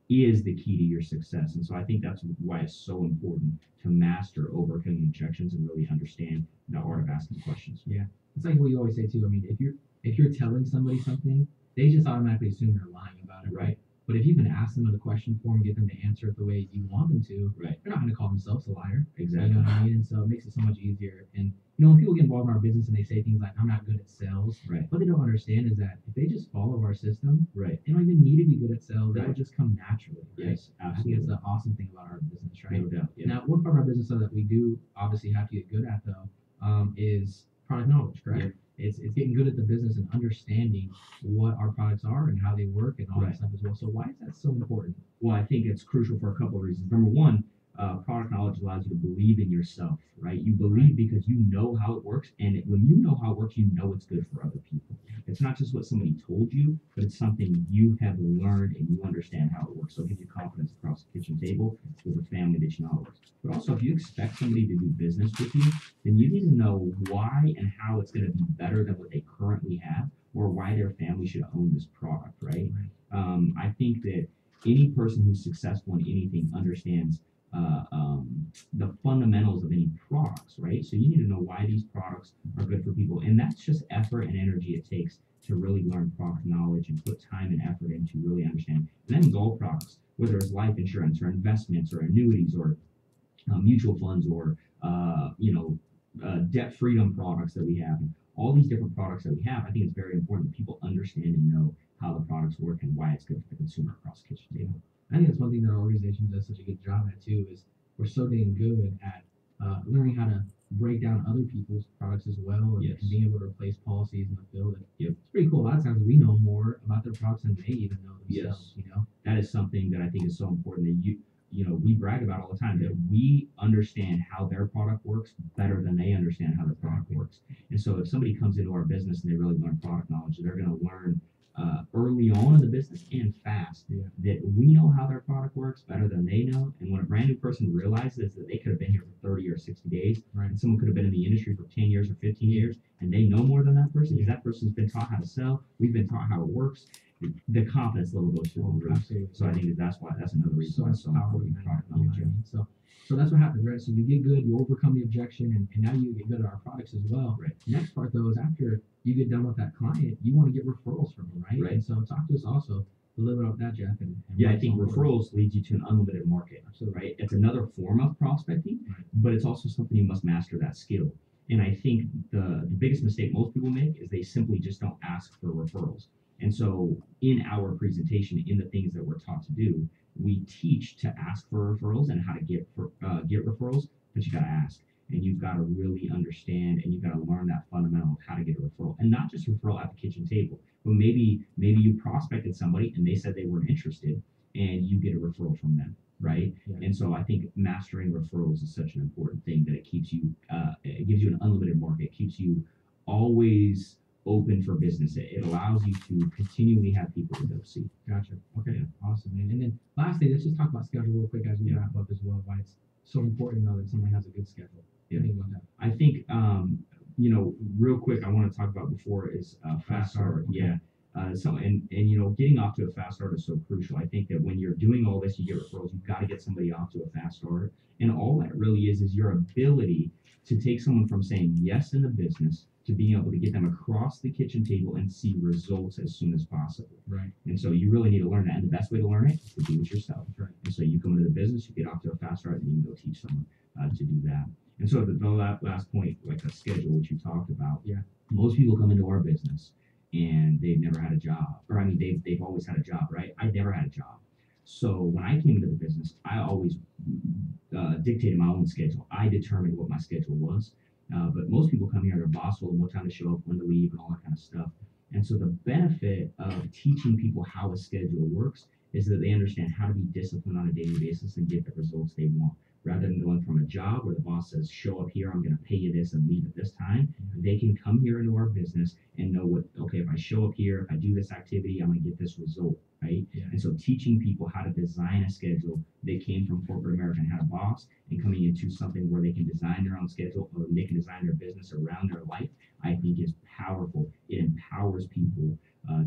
is the key to your success. And so I think that's why it's so important to master overcoming objections and really understand the art of asking questions. Yeah. It's like what you always say too. I mean, if you're telling somebody something, they just automatically assume you're lying about it, right? But if you can ask them in a question form, get them to answer it the way you want them to, they're not going to call themselves a liar. Exactly. You know what I mean? And so it makes it so much easier. And when people get involved in our business and they say things like, I'm not good at sales, what they don't understand is that if they just follow our system, they don't even need to be good at sales. It'll just come naturally. Right? Yes, absolutely. I think it's the awesome thing about our business, right? No doubt. Yeah. Now, one part of our business though that we do obviously have to get good at though, is product knowledge, correct? Yep. It's getting good at the business and understanding what our products are and how they work and all that stuff as well. So why is that so important? Well, I think it's crucial for a couple of reasons. Number one, product knowledge allows you to believe in yourself, right? You believe because you know how it works, and when you know how it works, you know it's good for other people. It's not just what somebody told you, but it's something you have learned and you understand how it works. So it gives you confidence across the kitchen table with a family that you know how it works. But also, if you expect somebody to do business with you, then you need to know why and how it's going to be better than what they currently have, or why their family should own this product, right? I think that any person who's successful in anything understands the fundamentals of any products, right? So you need to know why these products are good for people. And that's just effort and energy it takes to really learn product knowledge and put time and effort into really understand. And that means all products, whether it's life insurance or investments or annuities or mutual funds or, debt freedom products that we have. And all these different products that we have, I think it's very important that people understand and know how the products work and why it's good for the consumer across the kitchen table. I think that's one thing that our organization does such a good job at too, is we're so dang good at learning how to break down other people's products as well, and being able to replace policies in the field. And it's pretty cool. A lot of times we know more about their products than they even know themselves. That is something that I think is so important, that you know, we brag about all the time that we understand how their product works better than they understand how their product works. And so if somebody comes into our business and they really learn product knowledge, they're going to learn early on in the business and fast that we know how their product works better than they know. And when a brand new person realizes that they could have been here for 30 or 60 days, and someone could have been in the industry for 10 years or 15 years, and they know more than that person because that person's been taught how to sell, we've been taught how it works, the confidence level goes through the roof. So I think that's another reason why it's so important to product knowledge. So that's what happens, right? So you get good, you overcome the objection, and now you get good at our products as well. Right. Next part though is after you get done with that client, you want to get referrals from them, right? Right. And so talk to us also a little bit about that, Jeff. And Yeah, I what's think on board. referrals leads you to an unlimited market. Absolutely. Right? It's another form of prospecting, but it's also something you must master that skill. And I think the biggest mistake most people make is they simply just don't ask for referrals. And so in our presentation, in the things that we're taught to do, we teach to ask for referrals and how to get referrals, but you got to ask. And you've got to really understand and you've got to learn that fundamental of how to get a referral. And not just referral at the kitchen table, but maybe you prospected somebody and they said they weren't interested and you get a referral from them, right? Yeah. And so I think mastering referrals is such an important thing that it keeps you, it gives you an unlimited market. It keeps you always open for business. It allows you to continually have people to go see. Gotcha. Okay. Awesome, man. And then lastly, let's just talk about schedule real quick as we wrap up as well. Why it's so important to know that somebody has a good schedule. Yeah. Anything on that? I think, you know, real quick, I want to talk about before is fast start. Okay. Yeah. And you know, getting off to a fast start is so crucial. I think that when you're doing all this, you get referrals, you've got to get somebody off to a fast start. And all that really is your ability to take someone from saying yes in the business to being able to get them across the kitchen table and see results as soon as possible. Right. And so you really need to learn that. And the best way to learn it is to do it yourself. Right. And so you come into the business, you get off to a fast start, and you can go teach someone to do that. And so the last point, like a schedule, which you talked about. Yeah. Most people come into our business and they've never had a job, or I mean, they've always had a job, right? I never had a job. So when I came into the business, I always dictated my own schedule. I determined what my schedule was. But most people come here, their boss will know what time to show up, when to leave, and all that kind of stuff. And so the benefit of teaching people how a schedule works is that they understand how to be disciplined on a daily basis and get the results they want. Rather than going from a job where the boss says, show up here, I'm going to pay you this and leave at this time, they can come here into our business and know what, okay, if I show up here, if I do this activity, I'm going to get this result, right? Yeah. And so teaching people how to design a schedule, they came from corporate America and had a boss, and coming into something where they can design their own schedule or they can design their business around their life, I think is powerful. It empowers people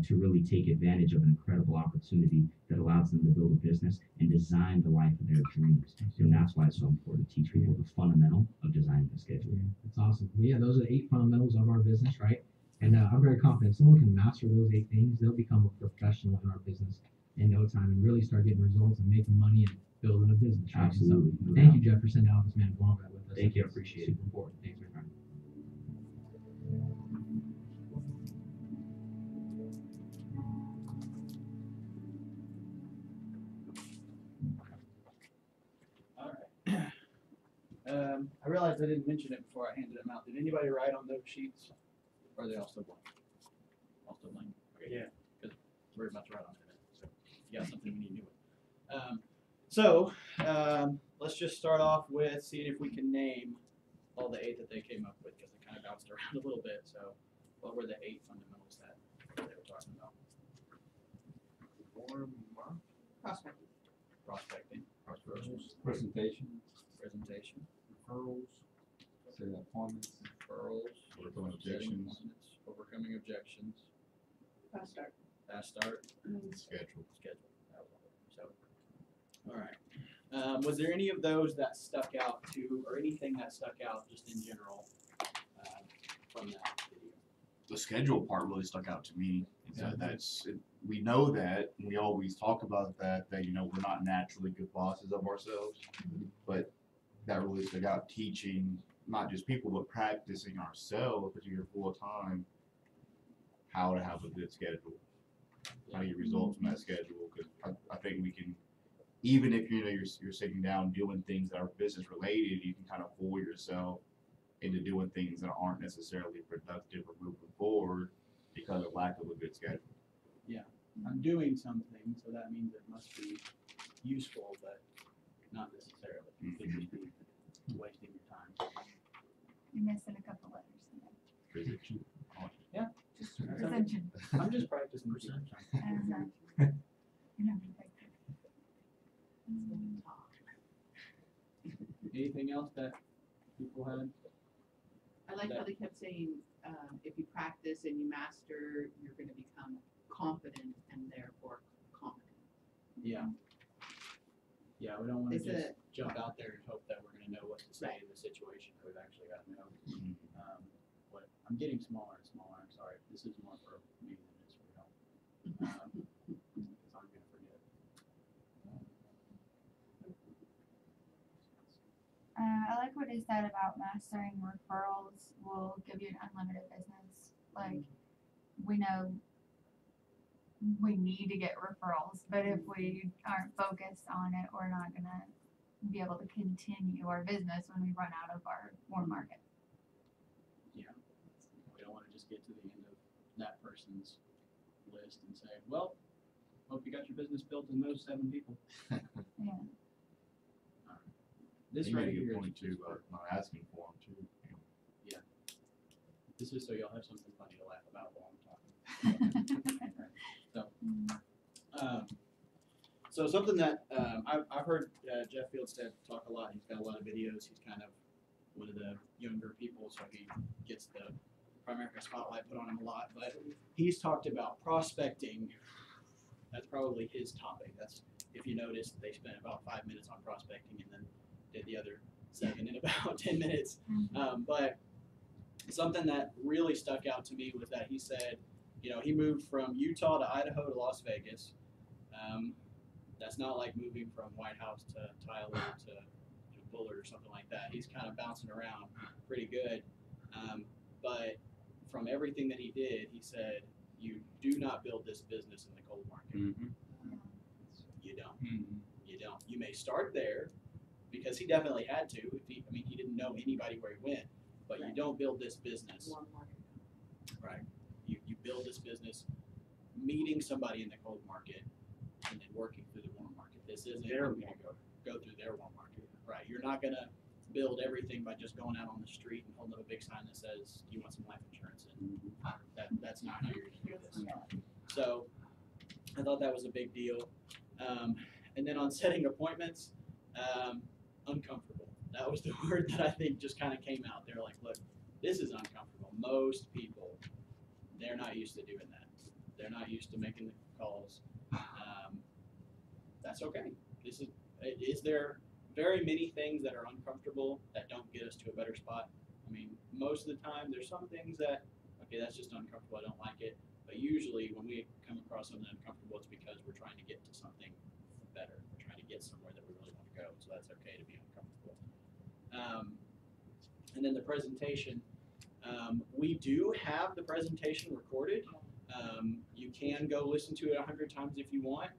to really take advantage of an incredible opportunity that allows them to build a business and design the life of their dreams. And that's why it's so important to teach people the fundamental of designing a schedule. Yeah, that's awesome. Well, yeah, those are the 8 fundamentals of our business, right? And I'm very confident if someone can master those 8 things, they'll become a professional in our business in no time and really start getting results and making money and building a business. Right? Absolutely. So, thank you, Jeff, for sitting down with us, man, going over that with us. Thank you, I It's appreciate it. super important. Thanks, man. I realized I didn't mention it before I handed them out. Did anybody write on those sheets? Or are they all still blank? All still blank? Okay. Yeah. Good. We're about to write on it. So if you got something we need new one. Let's just start off with seeing if we can name all the 8 that they came up with, because they kind of bounced around a little bit. So what were the 8 fundamentals that they were talking about? Prospecting. Prospecting. Presentation, Presentation. referrals, setting appointments, Referrals. Overcoming setting objections. appointments, Overcoming objections. Fast start. Fast start. Schedule. Schedule. That was all. So, all right. Was there any of those that stuck out to, or anything that stuck out just in general from that video? The schedule part really stuck out to me. Yeah. We know that, and we always talk about that you know, we're not naturally good bosses of ourselves, but that really stuck out, teaching not just people but practicing ourselves, because you're full time, how to have a good schedule, how to get results from that schedule. Because I think we can, even if you know you're sitting down doing things that are business related, you can kind of fool yourself into doing things that aren't necessarily productive or moving forward because of lack of a good schedule. Yeah, I'm doing something, so that means it must be useful, but not necessarily. It could just be wasting your time. You're missing a couple letters in there. Precision. Yeah. Precision. I'm just practicing perception. You know, perfect. Anything else that people had? I like how they kept saying, if you practice and you master, you're gonna become confident and therefore competent. Yeah. Yeah, we don't wanna It's just jump out there and hope that we're gonna know what to say in the situation that we've actually got to know. What, I'm getting smaller and smaller, I'm sorry, this is more for me than it is for y'all. Cause I'm gonna forget. I like what he said about mastering referrals will give you an unlimited business. Like, we know we need to get referrals, but if we aren't focused on it, we're not gonna be able to continue our business when we run out of our warm market. Yeah, we don't wanna just get to the end of that person's list and say, well, hope you got your business built in those 7 people. Yeah. This You made right a good here is point too, just for- about not asking for them too. This is so y'all have something funny to laugh about while I'm talking. So something that I've heard Jeff Fieldstead talk a lot. He's got a lot of videos. He's kind of one of the younger people, so he gets the Primerica spotlight put on him a lot. But he's talked about prospecting. That's probably his topic. That's, if you notice, they spent about 5 minutes on prospecting and then did the other 7 in about 10 minutes. But something that really stuck out to me was that he said, you know, he moved from Utah to Idaho to Las Vegas. That's not like moving from White House to Tyler to Bullard or something like that. He's kind of bouncing around pretty good. But from everything that he did, he said, you do not build this business in the cold market. You don't. You don't. You may start there because he definitely had to. If he, I mean, he didn't know anybody where he went. But you don't build this business. Right. You build this business meeting somebody in the cold market and then working through the warm market. This isn't Their going to go through their warm market. Right. You're not going to build everything by just going out on the street and holding up a big sign that says, do you want some life insurance? And that's not how you're going to do this. So I thought that was a big deal. And then on setting appointments, uncomfortable. That was the word that I think just kind of came out. They're like, look, this is uncomfortable. Most people, they're not used to doing that. They're not used to making the calls. That's okay. Is there very many things that are uncomfortable that don't get us to a better spot? I mean, most of the time, there's some things that, okay, that's just uncomfortable. I don't like it. But usually, when we come across something uncomfortable, it's because we're trying to get to something better. We're trying to get somewhere that we really want to go. So that's okay to be uncomfortable. And then the presentation, we do have the presentation recorded. You can go listen to it 100 times if you want.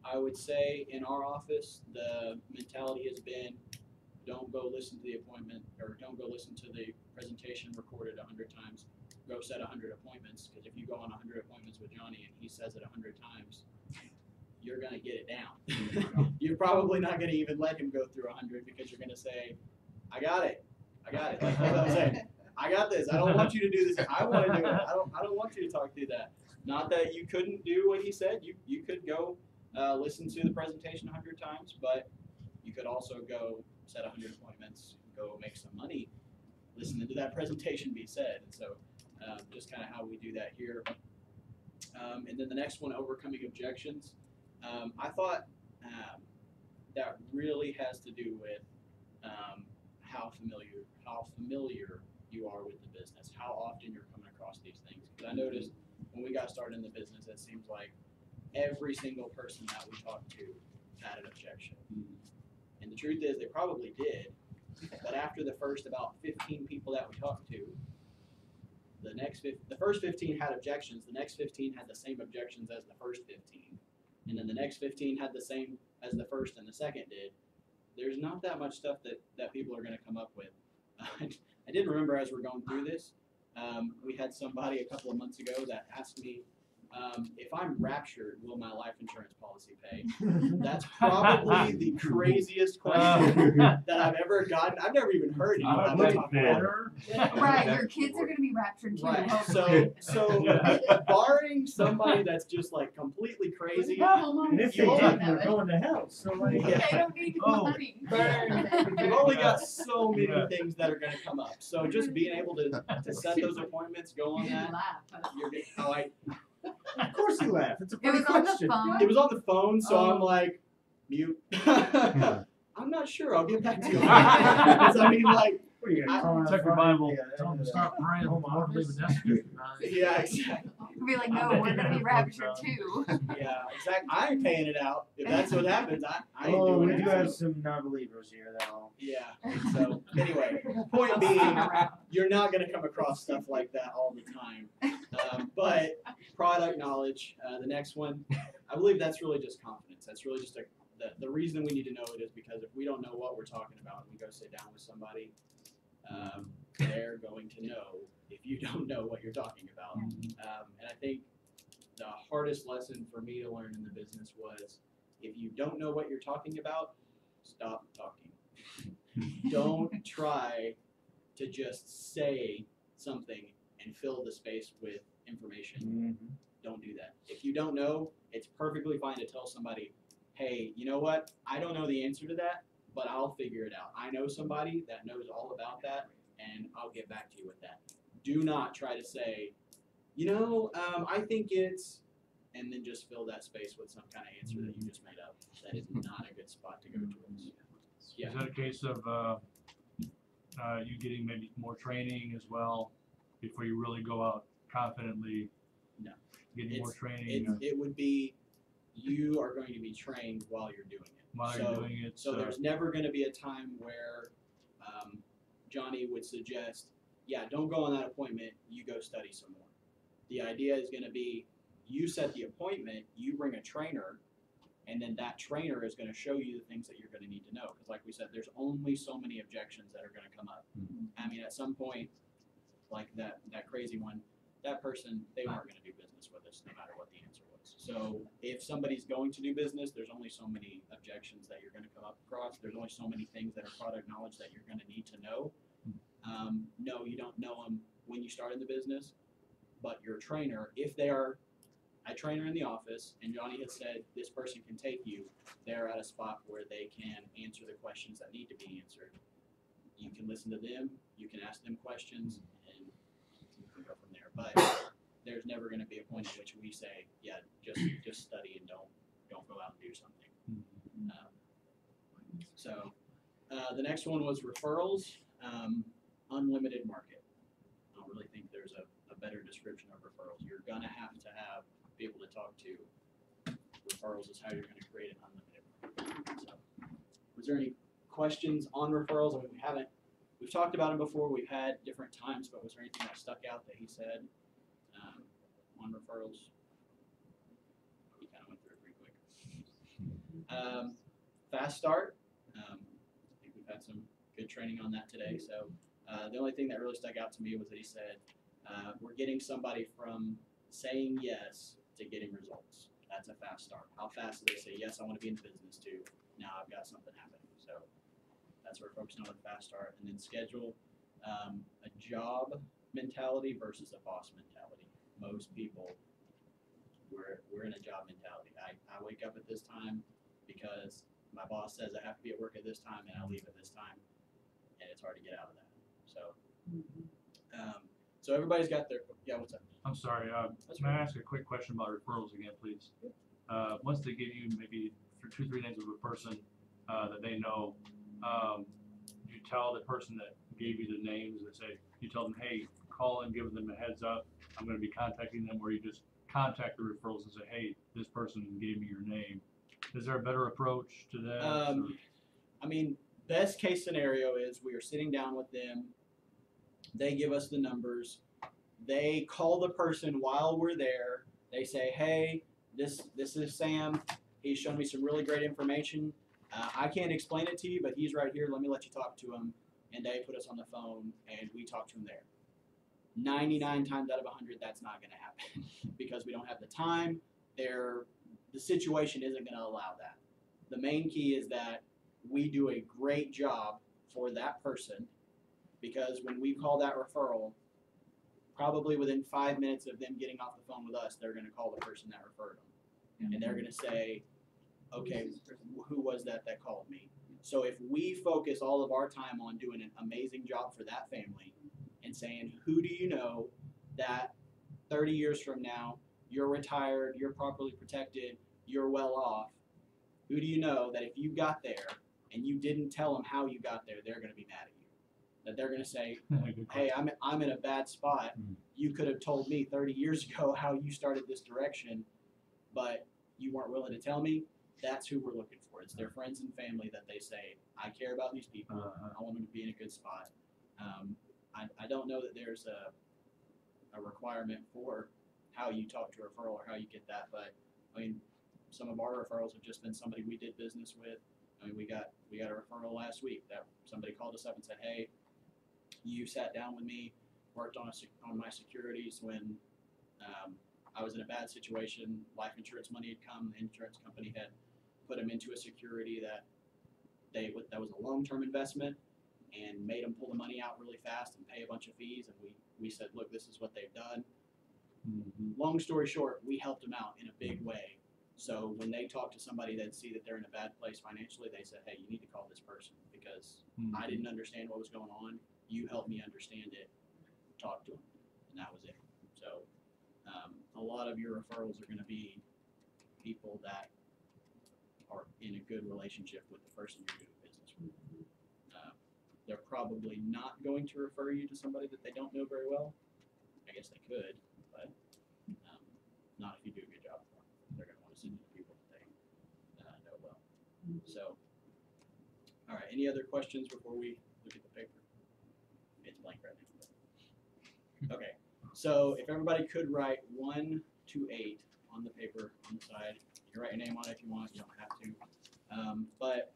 I would say in our office, the mentality has been, don't go listen to the appointment, or don't go listen to the presentation recorded 100 times. Go set 100 appointments, because if you go on 100 appointments with Johnny and he says it 100 times, you're gonna get it down. You're probably not gonna even let him go through 100 because you're gonna say, I got it. Like what I'm saying. I got this. I don't want you to do this. I want to do it. I don't want you to talk through that. Not that you couldn't do what he said. You could go listen to the presentation 100 times, but you could also go set 100 appointments, go make some money listening to that presentation be said. And so just kind of how we do that here. And then the next one, overcoming objections. I thought that really has to do with how familiar you are with the business, how often you're coming across these things. Because I noticed when we got started in the business, it seems like every single person that we talked to had an objection. And the truth is, they probably did. But after the first about 15 people that we talked to, the first 15 had objections. The next 15 had the same objections as the first 15. And then the next 15 had the same as the first and the second did. There's not that much stuff that people are going to come up with. I did remember as we're going through this, we had somebody a couple of months ago that asked me, if I'm raptured, will my life insurance policy pay? That's probably the craziest question that I've ever gotten. I've never even heard anyone have to talk about it. Right, your kids are gonna be raptured too. Right. hopefully. So barring somebody that's just like completely crazy, And if they did, they're going to hell, so They don't need money. you've only got so many things that are going to come up. So just being able to set those appointments, go on that. You're getting, Of course you laugh. It's a It funny was on the question. phone. it was on the phone, so I'm Oh. like, mute. I'm not sure. I'll get back to you. Because I mean, like, What are you gonna call Check out your Friday? Bible. Tell them to stop praying, Home Lord, leave a office? desk behind. yeah, exactly. Be like, no, we're gonna be raptured too. Yeah, exactly. I ain't paying it out. If that's what happens, I ain't Oh, doing we it. do have some non-believers here that'll. Yeah. So anyway, point being, you're not going to come across stuff like that all the time. But product knowledge, the next one, I believe that's really just confidence. That's really just the reason we need to know it is because if we don't know what we're talking about and we go sit down with somebody, they're going to know if you don't know what you're talking about. And I think the hardest lesson for me to learn in the business was if you don't know what you're talking about, stop talking. Don't try to just say something and fill the space with information. Don't do that. If you don't know, it's perfectly fine to tell somebody, hey, you know what? I don't know the answer to that, but I'll figure it out. I know somebody that knows all about that, and I'll get back to you with that. Do not try to say, I think it's, and then just fill that space with some kind of answer that you just made up. That is not a good spot to go towards. Yeah. Is that a case of you getting maybe more training as well before you really go out confidently? No. Getting more training. It would be you are going to be trained while you're doing it. While you're doing it. So there's never going to be a time where Johnny would suggest, yeah, don't go on that appointment, you go study some more. The idea is going to be you set the appointment, you bring a trainer, and then that trainer is going to show you the things that you're going to need to know. Because like we said, there's only so many objections that are going to come up. I mean, at some point, like that crazy one, that person, they weren't going to do business with us no matter what the answer was. So if somebody's going to do business, there's only so many objections that you're going to come up across. There's only so many things that are product knowledge that you're going to need to know. No, you don't know them when you start in the business, but your trainer, if they are a trainer in the office, and Johnny had said this person can take you, they're at a spot where they can answer the questions that need to be answered. You can listen to them, you can ask them questions, and you can go from there. But there's never going to be a point at which we say, yeah, just study and don't go out and do something. So the next one was referrals, unlimited market. I don't really think there's a better description of referrals. You're gonna have people to talk to. Referrals is how you're gonna create an unlimited market. So, was there any questions on referrals? I mean, we've talked about them before. We've had different times, but was there anything that stuck out that he said on referrals? He kind of went through it pretty quick. Fast start. I think we've had some good training on that today. So the only thing that really stuck out to me was that he said, we're getting somebody from saying yes to getting results. That's a fast start. How fast do they say, yes, I want to be in the business too. Now I've got something happening. So that's what we're focusing on with fast start. And then schedule a job mentality versus a boss mentality. Most people, we're in a job mentality. I wake up at this time because my boss says I have to be at work at this time and I leave at this time. And it's hard to get out of that. So, so everybody's got their, yeah, what's up? I'm sorry, may I ask a quick question about referrals again, please? Once they give you maybe 2-3 names of a person that they know, you tell the person that gave you the names and say, you tell them, hey, call and give them a heads up, I'm going to be contacting them, or you just contact the referrals and say, hey, this person gave me your name. Is there a better approach to that? I mean, best case scenario is we are sitting down with them, they give us the numbers, they call the person while we're there, they say, hey, this is Sam, he's shown me some really great information, I can't explain it to you, but he's right here, let me let you talk to him, and they put us on the phone and we talk to him there. 99 times out of 100, that's not going to happen because we don't have the time. The situation isn't going to allow that. The main key is that we do a great job for that person, because when we call that referral, probably within 5 minutes of them getting off the phone with us, they're going to call the person that referred them. And they're going to say, okay, who was that called me? So if we focus all of our time on doing an amazing job for that family and saying, who do you know that 30 years from now, you're retired, you're properly protected, you're well off, who do you know that if you got there and you didn't tell them how you got there, they're going to be mad at you? That they're going to say, hey, I'm in a bad spot. You could have told me 30 years ago how you started this direction, but you weren't willing to tell me. That's who we're looking for. It's their friends and family that they say, I care about these people. I want them to be in a good spot. I don't know that there's a requirement for how you talk to a referral or how you get that, but I mean, some of our referrals have just been somebody we did business with. I mean, we got a referral last week that somebody called us up and said, hey, you sat down with me, worked on my securities when I was in a bad situation. Life insurance money had come. The insurance company had put them into a security that was a long-term investment, and made them pull the money out really fast and pay a bunch of fees. And we said, look, this is what they've done. Long story short, we helped them out in a big way. So when they talk to somebody that see that they're in a bad place financially, they said, hey, you need to call this person because I didn't understand what was going on. You helped me understand it. Talk to them. And that was it. So a lot of your referrals are going to be people that are in a good relationship with the person you're doing business with. They're probably not going to refer you to somebody that they don't know very well. I guess they could, but not if you do a good job for them. They're going to want to send you to people that they know well. So, all right, any other questions before we look at the paper? It's blank right now. Okay, so if everybody could write 1 to 8 on the paper on the side. You can write your name on it if you want, you don't have to. But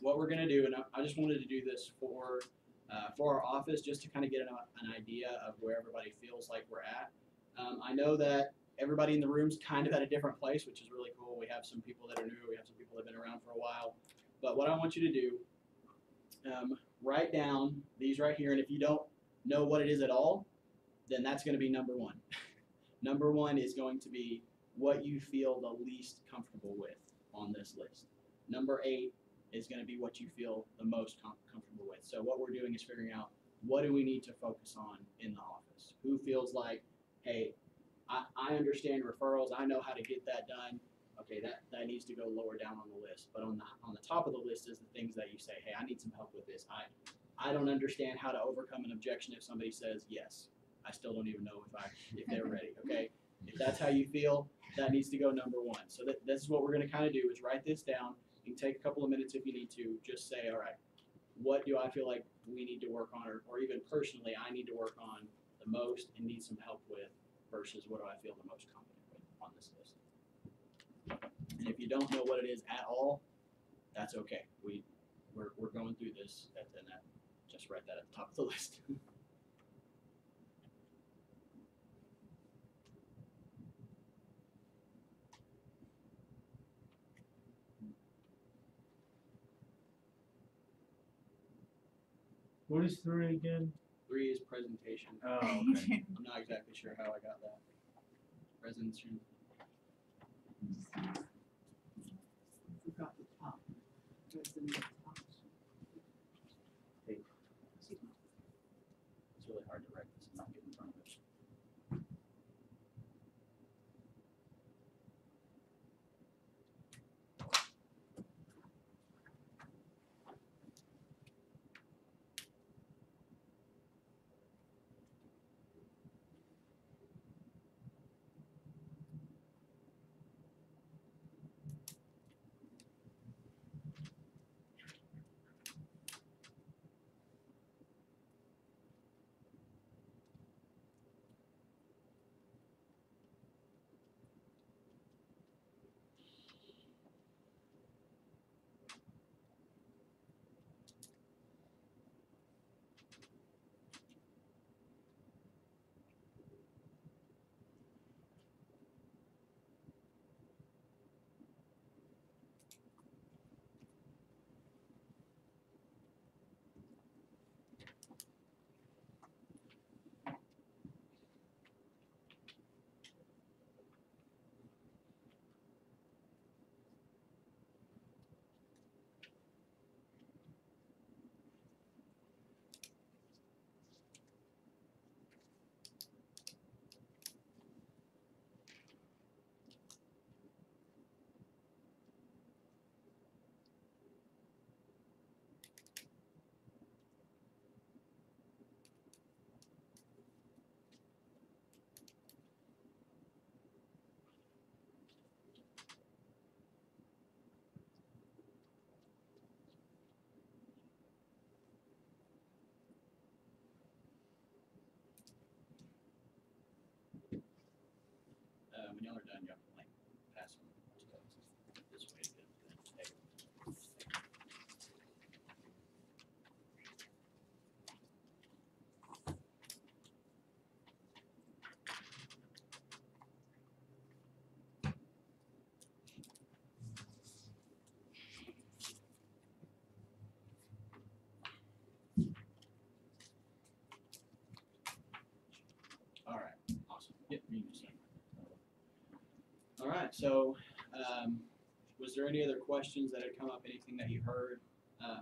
what we're going to do, and I just wanted to do this for our office just to kind of get an idea of where everybody feels like we're at. I know that everybody in the room's kind of at a different place, which is really cool. We have some people that are new, we have some people that have been around for a while. But what I want you to do, write down these right here, and if you don't know what it is at all, then that's going to be number 1. Number 1 is going to be what you feel the least comfortable with on this list. Number 8 is going to be what you feel the most comfortable with. So what we're doing is figuring out, what do we need to focus on in the office? Who feels like, hey, I understand referrals, I know how to get that done. Okay, that needs to go lower down on the list. But on the top of the list is the things that you say, hey, I need some help with this. I don't understand how to overcome an objection if somebody says yes. I still don't even know if they're ready. Okay, if that's how you feel, that needs to go number 1. So this is what we're going to kind of do, is write this down. You can take a couple of minutes if you need to. Just say, all right, what do I feel like we need to work on, or even personally I need to work on the most and need some help with, versus what do I feel the most confident with on this list. And if you don't know what it is at all, that's okay. We're going through this, and just write that at the top of the list. What is 3 again? 3 is presentation. Oh, okay. I'm not exactly sure how I got that. Presentation. Forgot the top. It's in the top. Hey, excuse me. It's really hard to write this and not get in front of it. when y'all are done, y'all can like pass them this way to the table. All right, awesome. Yep, you can just- All right, so was there any other questions that had come up? Anything that you heard?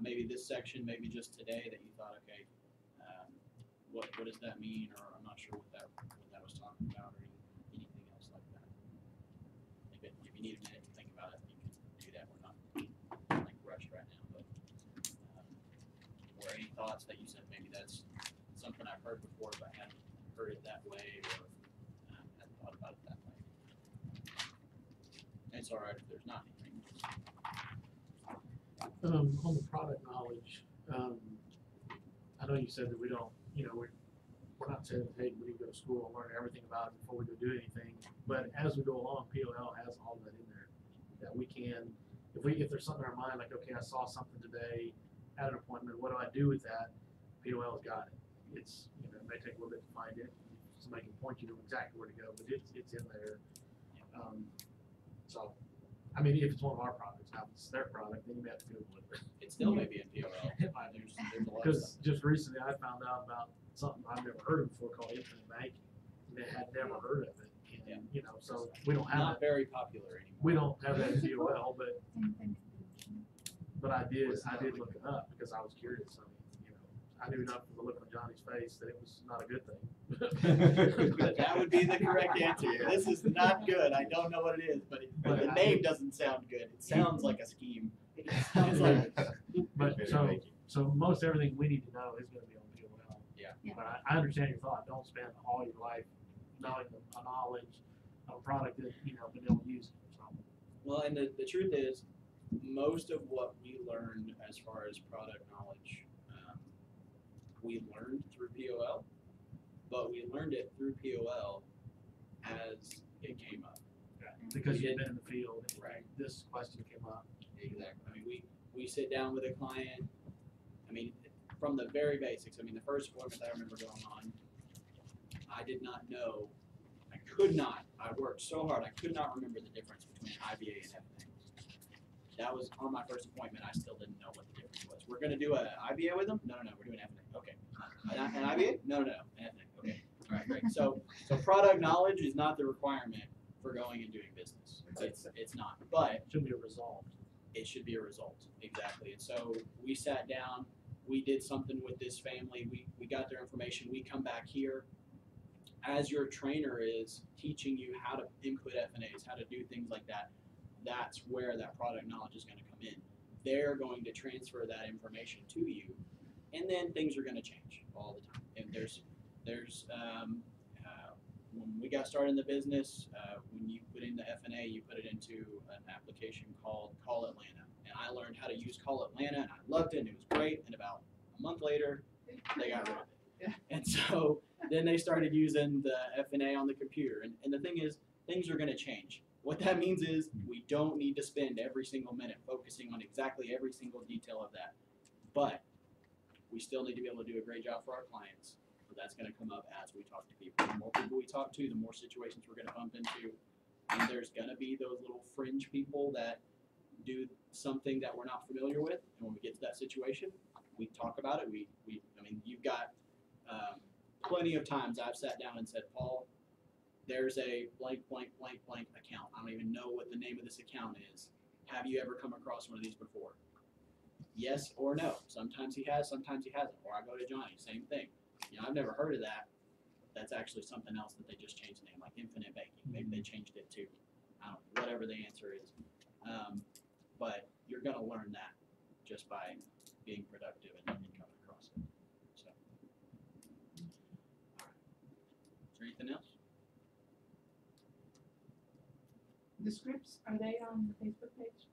Maybe this section, maybe just today that you thought, okay, what does that mean? Or I'm not sure what that was talking about, or anything else like that. If you need a minute to think about it, you can do that. We're not like rushed right now, but were any thoughts that you said maybe that's something I've heard before, but hadn't heard it that way, or hadn't thought about it that way? It's all right if there's not anything. On the product knowledge, I know you said that we don't, we're not saying, hey, we need to go to school and learn everything about it before we go do anything. But as we go along, POL has all of that in there that we can, if there's something in our mind, like, okay, I saw something today at an appointment, what do I do with that? POL's got it. It's, it may take a little bit to find it. Somebody can point you to exactly where to go, but it's in there. So, I mean, if it's one of our products, now if it's their product, then you may have to Google it. It still may be in POL. There's a lot of Because stuff. just recently I found out about something I've never heard of before called infinite banking. And I had never heard of it. And, so we don't have Not that. very popular anymore. We don't have that in POL, but I did look it up because I was curious. I mean, I knew enough from the look on Johnny's face that it was not a good thing. That would be the correct answer. This is not good. I don't know what it is, but the name doesn't sound good. It sounds like a scheme. It sounds like. But so most everything we need to know is going to be on POL. Yeah. But I understand your thought. Don't spend all your life knowing the knowledge of a product that but don't use it. So. Well, and the truth is, most of what we learned as far as product knowledge, we learned through POL, but we learned it through POL as it came up. Because you've been in the field, Right. This question came up. Exactly. I mean, we sit down with a client. I mean, from the very basics. I mean, the first appointment that I remember going on, I did not know. I worked so hard. I could not remember the difference between IBA and FNA. That was on my first appointment. I still didn't know what the difference was. We're gonna do an IBA with them? No, we're doing FNA. Okay. An IBA? No, an FNA. Okay. All right, great. So product knowledge is not the requirement for going and doing business. It's not. But it should be a result. It should be a result. Exactly. And so we sat down, we did something with this family, we got their information, we come back here. As your trainer is teaching you how to input FNAs, how to do things like that, that's where that product knowledge is going to come in. They're going to transfer that information to you, and then things are going to change all the time. And there's when we got started in the business, when you put in the FNA, you put it into an application called Call Atlanta. And I learned how to use Call Atlanta, and I loved it, and it was great. And about a month later, they got rid of it. And so then they started using the FNA on the computer. And the thing is, things are going to change. What that means is we don't need to spend every single minute focusing on exactly every single detail of that. But we still need to be able to do a great job for our clients. But that's going to come up as we talk to people. The more people we talk to, the more situations we're going to bump into. And there's going to be those little fringe people that do something that we're not familiar with. And when we get to that situation, we talk about it. I mean, you've got plenty of times I've sat down and said, Paul, there's a blank account. I don't even know what the name of this account is. Have you ever come across one of these before? Yes or no. Sometimes he has, sometimes he hasn't. Or I go to Johnny, same thing. I've never heard of that. That's actually something else that they just changed the name, like infinite banking. Maybe they changed it to, I don't know, whatever the answer is. But you're going to learn that just by being productive and coming across it. So, all right. Is there anything else? The scripts, are they on the Facebook page?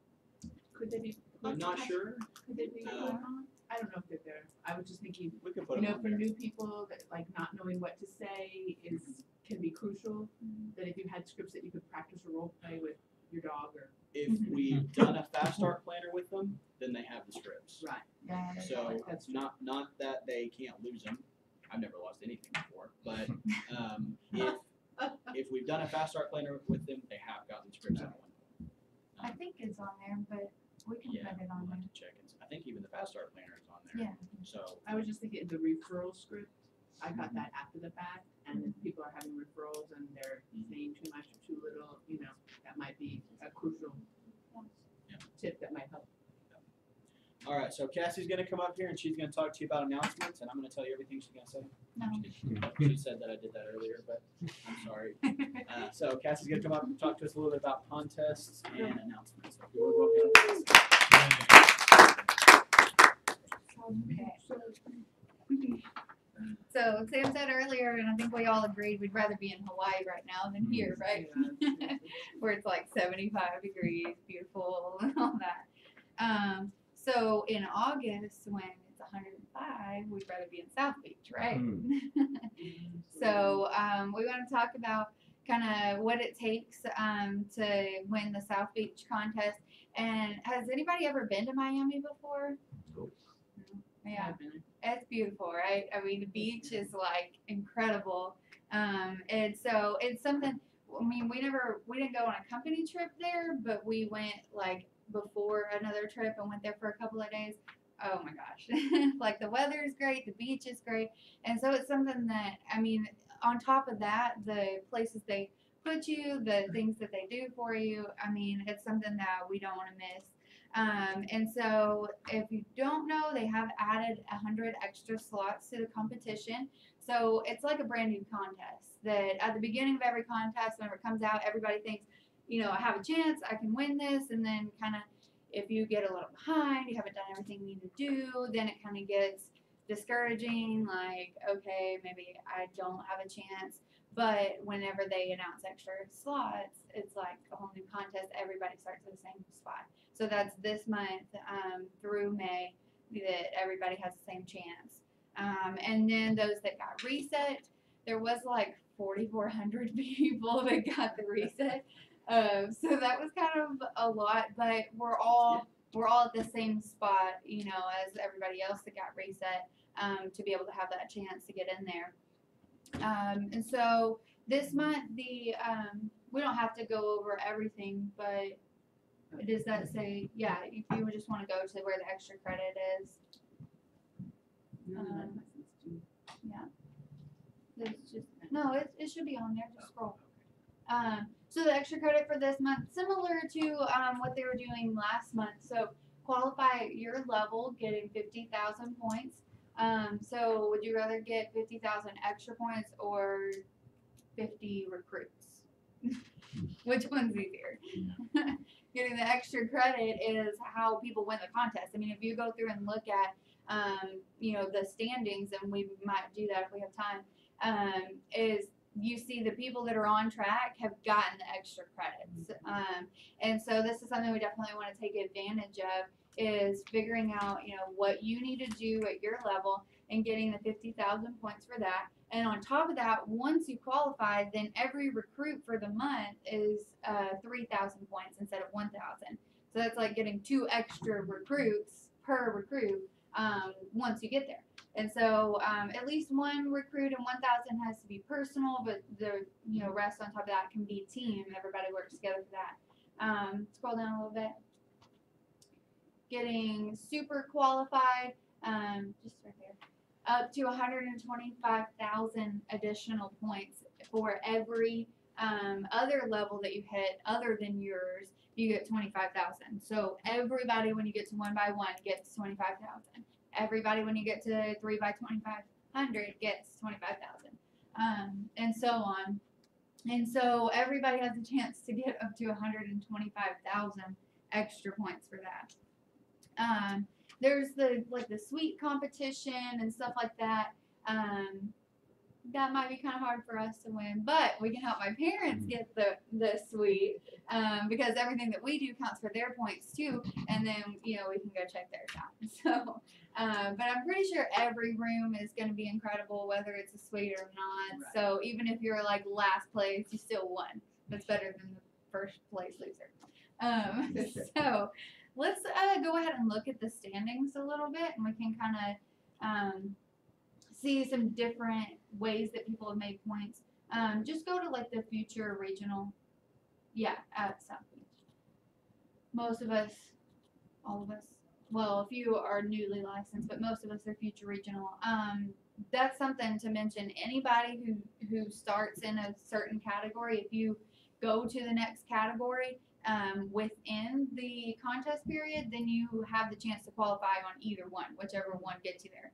Could they be? I'm not sure. Could they be put Uh, on? I don't know if they're there. I was just thinking, We could put you them know, on for there. new people that like not knowing what to say can be crucial. That if you had scripts that you could practice or role play with your dog or. If we've done a fast start planner with them, then they have the scripts. Right. Yeah. So That's not that they can't lose them. I've never lost anything before, but if we've done a fast start planner with them, they have gotten scripts at one point. I think it's on there, but we can Yeah, put it on we'll there. have to check. I think even the fast start planner is on there. Yeah. So I was just thinking the referral script. I got that after the fact, and if people are having referrals and they're saying too much or too little, you know, that might be a crucial tip that might help. all right, so Cassie's gonna come up here and she's gonna talk to you about announcements, and I'm gonna tell you everything she's gonna say. No. She said that I did that earlier, but I'm sorry. So Cassie's gonna come up and talk to us a little bit about contests and announcements. So if you would welcome Okay. So Sam said earlier, and I think we all agreed, we'd rather be in Hawaii right now than here, right? Where it's like 75 degrees, beautiful, and all that. So in August, when it's 105, we'd rather be in South Beach, right? So we want to talk about kind of what it takes to win the South Beach contest. And has anybody ever been to Miami before? Nope. Yeah, it's beautiful, right? I mean, the beach is like incredible. And so it's something, I mean, we didn't go on a company trip there, but we went like before another trip and went there for a couple of days. Oh my gosh. Like the weather is great, the beach is great. And so it's something that, I mean, on top of that, the places they put you, the things that they do for you, I mean, it's something that we don't want to miss. And so if you don't know, they have added 100 extra slots to the competition. So it's like a brand new contest that at the beginning of every contest, whenever it comes out, everybody thinks, you know, I have a chance, I can win this. And then kind of, if you get a little behind, you haven't done everything you need to do, then it kind of gets discouraging, like, okay, maybe I don't have a chance. But whenever they announce extra slots, it's like a whole new contest. Everybody starts at the same spot. So that's this month through May that everybody has the same chance. And then those that got reset, there was like 4,400 people that got the reset. So that was kind of a lot, but we're all at the same spot, you know, as everybody else that got reset to be able to have that chance to get in there. And so this month, we don't have to go over everything, but does that say, yeah, if you would just want to go to where the extra credit is. Yeah. It's just, no, it should be on there, just scroll. So the extra credit for this month, similar to what they were doing last month. So qualify at your level, getting 50,000 points. So would you rather get 50,000 extra points or 50 recruits? Which one's easier? Getting the extra credit is how people win the contest. I mean, if you go through and look at, you know, the standings, and we might do that if we have time, is you see the people that are on track have gotten the extra credits. And so this is something we definitely want to take advantage of, is figuring out, you know, what you need to do at your level and getting the 50,000 points for that. And on top of that, once you qualify, then every recruit for the month is 3,000 points instead of 1,000. So that's like getting 2 extra recruits per recruit once you get there. And so at least one recruit and 1,000 has to be personal, but the rest on top of that can be team. Everybody works together for that. Scroll down a little bit. Getting super qualified, just right there, up to 125,000 additional points for every other level that you hit other than yours. You get 25,000. So everybody, when you get to 1 by 1, gets 25,000. Everybody, when you get to 3 by 2,500, gets 25,000, and so on. And so everybody has a chance to get up to 125,000 extra points for that. There's the suite competition and stuff like that. that might be kind of hard for us to win, but we can help my parents get the suite because everything that we do counts for their points too, and then we can go check theirs out. So, but I'm pretty sure every room is going to be incredible, whether it's a suite or not. Right. So even if you're like last place, you still won. That's better than the first place loser. So let's go ahead and look at the standings a little bit, and we can kind of see some different ways that people have made points. Just go to like the future regional. Yeah, at South Beach. Most of us, all of us, well, a few are newly licensed, but most of us are future regional. That's something to mention. Anybody who starts in a certain category, if you go to the next category within the contest period, then you have the chance to qualify on either one, whichever one gets you there.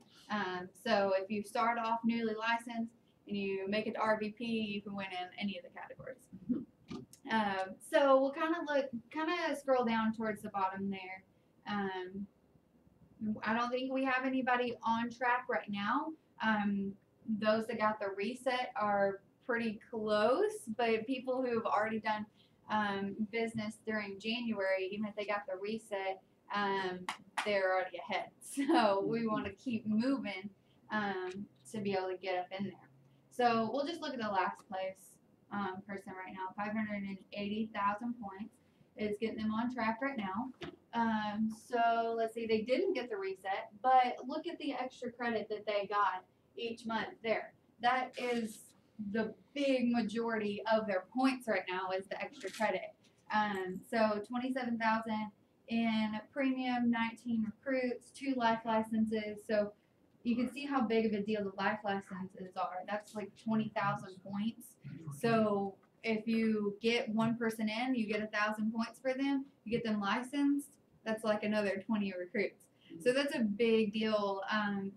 So if you start off newly licensed and you make it to RVP, you can win in any of the categories. So we'll kind of scroll down towards the bottom there. I don't think we have anybody on track right now. Those that got the reset are pretty close, but people who have already done business during January, even if they got the reset, they're already ahead. So we want to keep moving to be able to get up in there. So we'll just look at the last place person right now. 580,000 points is getting them on track right now. So let's see, they didn't get the reset, but look at the extra credit that they got each month there. That is the big majority of their points right now is the extra credit. So 27,000 in premium, 19 recruits, 2 life licenses. So you can see how big of a deal the life licenses are. That's like 20,000 points. So if you get one person in, you get 1,000 points for them. You get them licensed, that's like another 20 recruits. So that's a big deal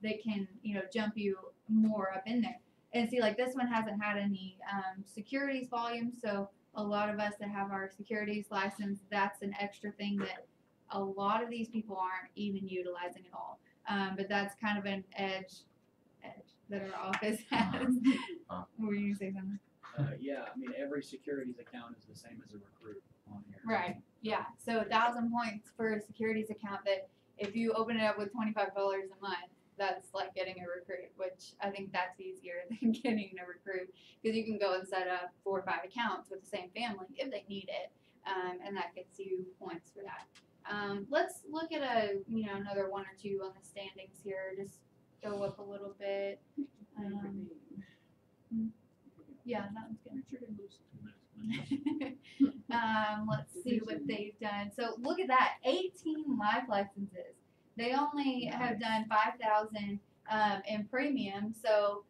that can jump you more up in there. And see, like this one hasn't had any securities volume, so a lot of us that have our securities license, that's an extra thing that a lot of these people aren't even utilizing at all. But that's kind of an edge that our office has. Were you gonna say something? Yeah, I mean every securities account is the same as a recruit on here. Right. Yeah. So 1,000 points for a securities account that if you open it up with $25 a month, that's like getting a recruit, which I think that's easier than getting a recruit because you can go and set up 4 or 5 accounts with the same family if they need it, and that gets you points for that. Let's look at another 1 or 2 on the standings here. Just go up a little bit. Yeah, that one's good. Let's see what they've done. So look at that, 18 life licenses. They only have done 5,000 in premium, so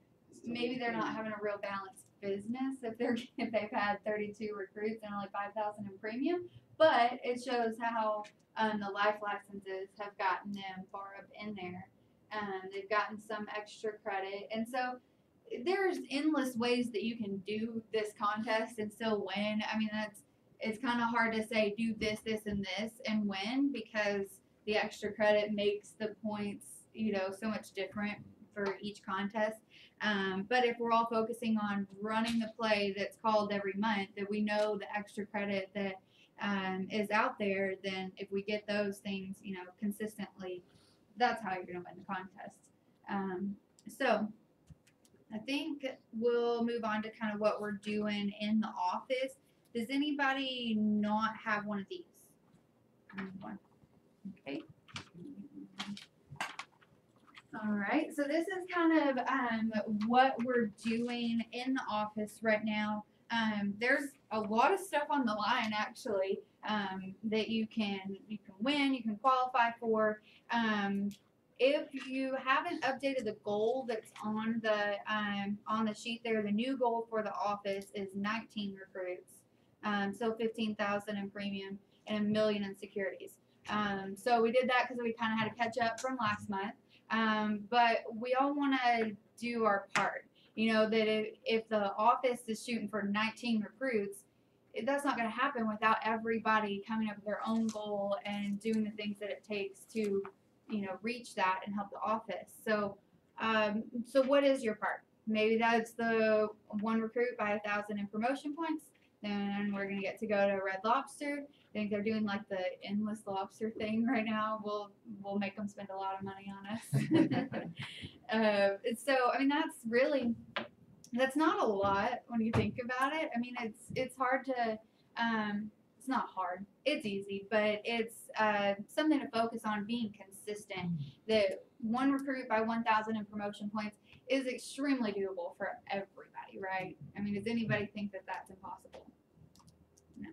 maybe they're not having a real balanced business if they've had 32 recruits and only 5,000 in premium. But it shows how the life licenses have gotten them far up in there. They've gotten some extra credit, and so there's endless ways that you can do this contest and still win. I mean, it's kind of hard to say do this, this, and this and win because the extra credit makes the points, so much different for each contest. But if we're all focusing on running the play that's called every month, that we know the extra credit that is out there, then if we get those things, consistently, that's how you're going to win the contest. So I think we'll move on to kind of what we're doing in the office. Does anybody not have one of these? Okay. All right. So this is kind of what we're doing in the office right now. There's a lot of stuff on the line actually that you can win, you can qualify for. If you haven't updated the goal that's on the sheet there, the new goal for the office is 19 recruits. So 15,000 in premium and $1 million in securities. So we did that because we kind of had to catch up from last month. But we all want to do our part. That if the office is shooting for 19 recruits, that's not going to happen without everybody coming up with their own goal and doing the things that it takes to reach that and help the office. So, so what is your part? maybe that's the one recruit by 1,000 in promotion points. Then we're gonna get to go to Red Lobster. I think they're doing like the endless lobster thing right now. We'll make them spend a lot of money on us. So I mean that's not a lot when you think about it. I mean it's hard to it's not hard. It's easy, but it's something to focus on being consistent. The one recruit by 1,000 in promotion points is extremely doable for everybody, right? I mean, does anybody think that that's impossible? No.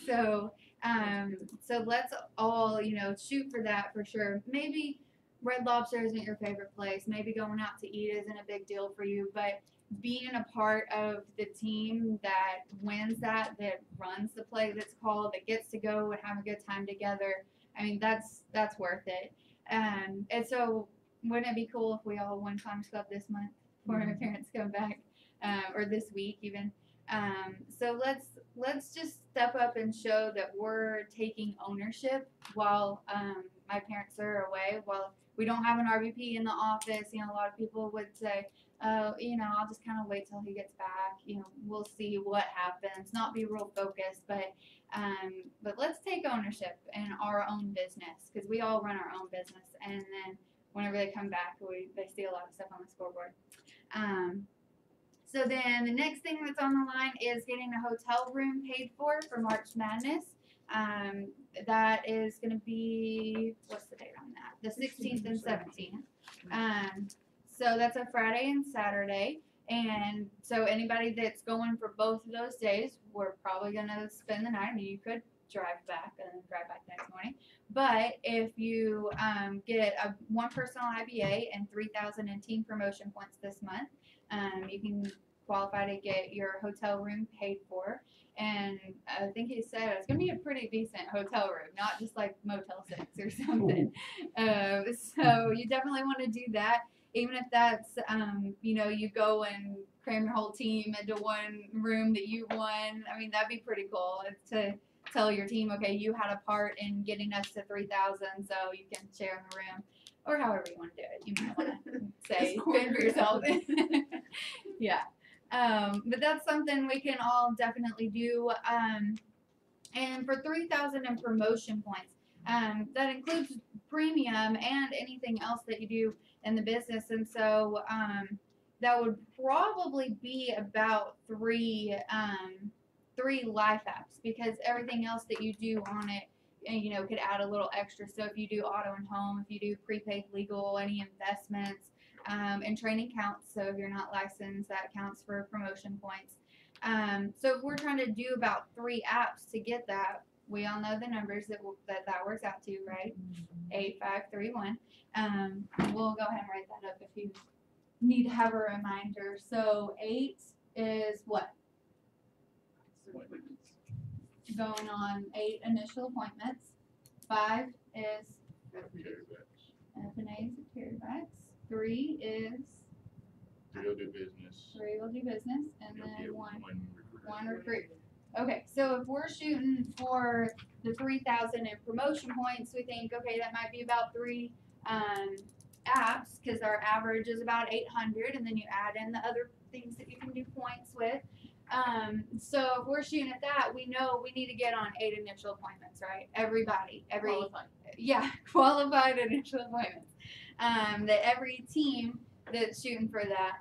So, so let's all, shoot for that for sure. Maybe Red Lobster isn't your favorite place. Maybe going out to eat isn't a big deal for you, but being a part of the team that wins that runs the play that's called, that gets to go and have a good time together, I mean, that's worth it. And so wouldn't it be cool if we all won Climbers Club this month before our parents come back, or this week even? So let's just step up and show that we're taking ownership while my parents are away, while we don't have an RVP in the office. A lot of people would say, I'll just kind of wait till he gets back. We'll see what happens. Not be real focused, but let's take ownership in our own business, because we all run our own business. And then whenever they come back, they see a lot of stuff on the scoreboard. So then the next thing that's on the line is getting a hotel room paid for March Madness. That is going to be, what's the date on that? The 16th and 17th. So that's a Friday and Saturday. And so anybody that's going for both of those days, we're probably going to spend the night. I mean, you could drive back and drive back the next morning. But if you get one personal IBA and 3,000 in team promotion points this month, you can qualify to get your hotel room paid for. And I think he said it's going to be a pretty decent hotel room, not just like Motel 6 or something. So you definitely want to do that. Even if that's, you go and cram your whole team into one room that you won. I mean, that'd be pretty cool. It's to tell your team, okay, you had a part in getting us to 3,000, so you can share in the room. Or however you want to do it. You might want to say, fend for yourself. Yeah. But that's something we can all definitely do. And for 3,000 in promotion points, that includes premium and anything else that you do in the business. And so that would probably be about three life apps, because everything else that you do on it, could add a little extra. So if you do auto and home, if you do prepaid legal, any investments, and training counts. So if you're not licensed, that counts for promotion points. So if we're trying to do about 3 apps to get that, we all know the numbers that works out to, right? 8531. We'll go ahead and write that up if you need to have a reminder. So 8 is what? Going on 8 initial appointments. 5 is FNAs and carrybacks. 3 is 3 will do business. 3 will do business, and then one recruit. Okay, so if we're shooting for the 3,000 in promotion points, we think, okay, that might be about 3 apps, because our average is about 800, and then you add in the other things that you can do points with. So if we're shooting at that, we know we need to get on 8 initial appointments, right? Qualified initial appointments. That every team that's shooting for that.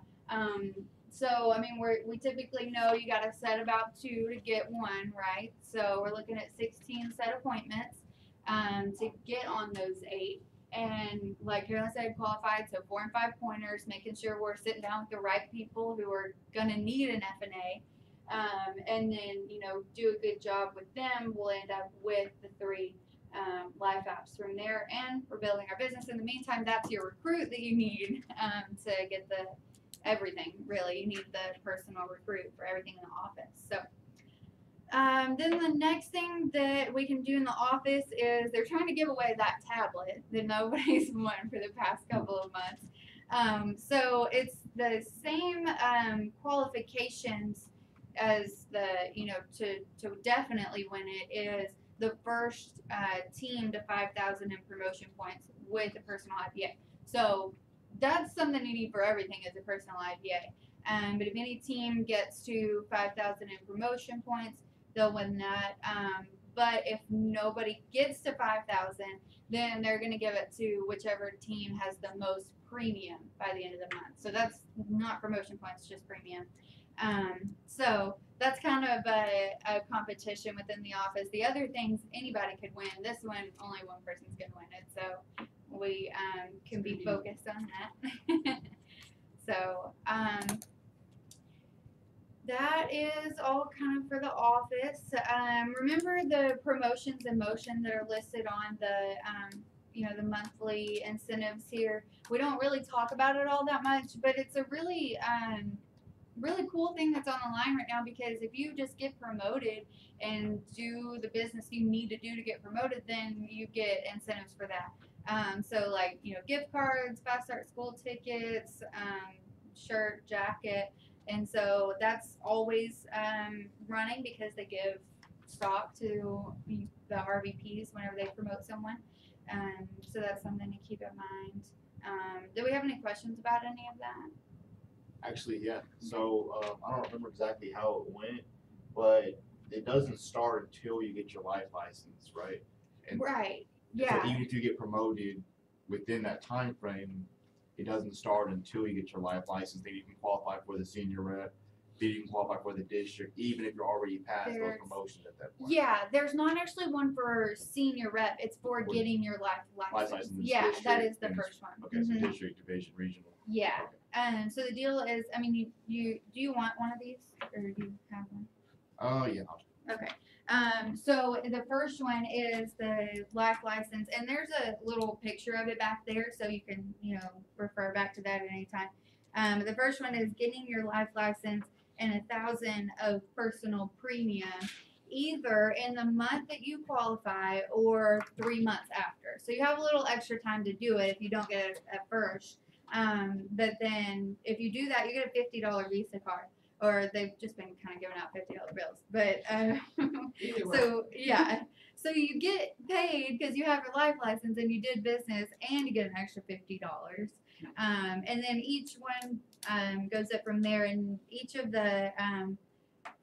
So I mean, we typically know you got to set about 2 to get 1, right? So we're looking at 16 set appointments to get on those 8. And like Carolyn said, qualified, so 4 and 5 pointers, making sure we're sitting down with the right people who are gonna need an FNA. And then, do a good job with them. We'll end up with the 3 life apps from there, and we're building our business. In the meantime, that's your recruit that you need to get the everything, really. You need the personal recruit for everything in the office. So then the next thing that we can do in the office is they're trying to give away that tablet that nobody's won for the past couple of months. So it's the same qualifications as the, to definitely win it is the first team to 5,000 in promotion points with a personal IPA. So that's something you need for everything, is a personal IPA. But if any team gets to 5,000 in promotion points, they'll win that. But if nobody gets to 5,000, then they're going to give it to whichever team has the most premium by the end of the month. So that's not promotion points, just premium. So that's kind of a competition within the office. The other things anybody could win. This one, only one person's going to win it. So we can be focused on that. So that is all kind of for the office. Remember the promotions in motion that are listed on the the monthly incentives here. We don't really talk about it all that much, but it's a really really cool thing that's on the line right now, because if you just get promoted and do the business you need to do to get promoted, then you get incentives for that. So like, gift cards, fast start school tickets, shirt, jacket. And so that's always running because they give stock to the RVPs whenever they promote someone. So that's something to keep in mind. Do we have any questions about any of that? Actually, yeah. So I don't remember exactly how it went, but it doesn't start until you get your life license, right? And right. So Yeah. even if you get promoted within that time frame, it doesn't start until you get your life license. Then you can qualify for the senior rep. Then you can qualify for the district, even if you're already past those promotions at that point. Yeah, there's not actually one for senior rep. It's for getting your life license. Yeah, that is the first one. Okay, so district, division, regional. Yeah. So the deal is, I mean, you do you want one of these, or do you have one? Oh yeah. Okay. So the first one is the life license, and there's a little picture of it back there, so you can, refer back to that at any time. The first one is getting your life license and 1,000 of personal premium, either in the month that you qualify or 3 months after. So you have a little extra time to do it if you don't get it at first. But then if you do that, you get a $50 Visa card. Or they've just been kind of giving out $50 bills. But so yeah, so you get paid because you have your life license and you did business, and you get an extra $50. And then each one goes up from there, and each of the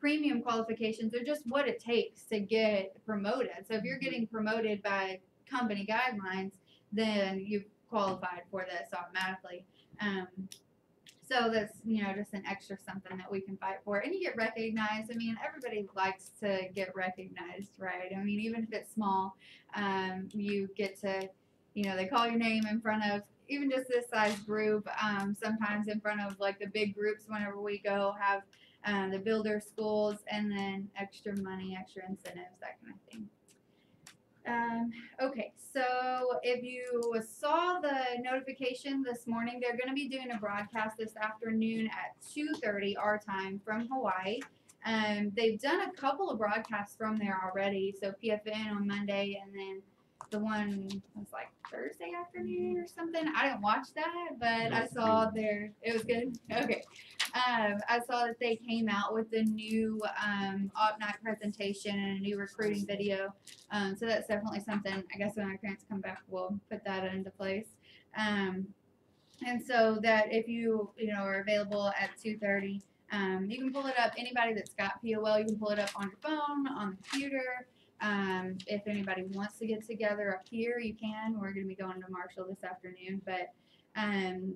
premium qualifications are just what it takes to get promoted. So if you're getting promoted by company guidelines, then you've qualified for this automatically. So that's, just an extra something that we can fight for. And you get recognized. I mean, everybody likes to get recognized, right? I mean, even if it's small, you get to, they call your name in front of even just this size group, sometimes in front of like the big groups whenever we go have the builder schools, and then extra money, extra incentives, that kind of thing. Okay, so if you saw the notification this morning, they're going to be doing a broadcast this afternoon at 2:30 our time from Hawaii. They've done a couple of broadcasts from there already, so PFN on Monday, and then the one was like Thursday afternoon or something. I didn't watch that, but I saw it was good. Okay. I saw that they came out with a new op night presentation and a new recruiting video. So that's definitely something, I guess when our parents come back, we'll put that into place. And so that if you are available at 2:30, you can pull it up. Anybody that's got POL, you can pull it up on your phone, on the computer. If anybody wants to get together up here, you can. We're going to be going to Marshall this afternoon, but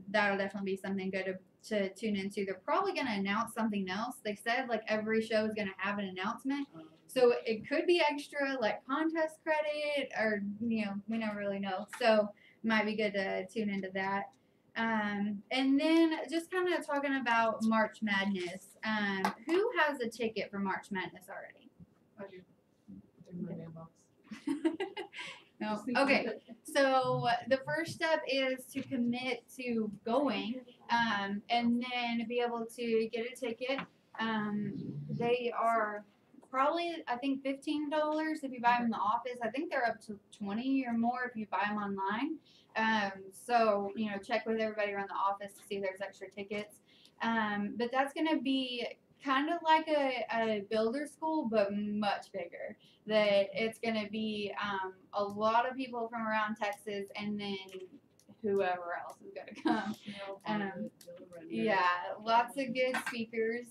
that'll definitely be something good to tune into. They're probably going to announce something else. They said like every show is going to have an announcement, so it could be extra like contest credit, or we never really know. So it might be good to tune into that. And then just kind of talking about March Madness. Who has a ticket for March Madness already? In my mailbox. No. Okay. So the first step is to commit to going, and then be able to get a ticket. They are probably, I think, $15 if you buy them in the office. I think they're up to $20 or more if you buy them online. So check with everybody around the office to see if there's extra tickets. But that's going to be kind of like a builder school, but much bigger. That it's going to be a lot of people from around Texas, and then whoever else is gonna come. Yeah, lots of good speakers.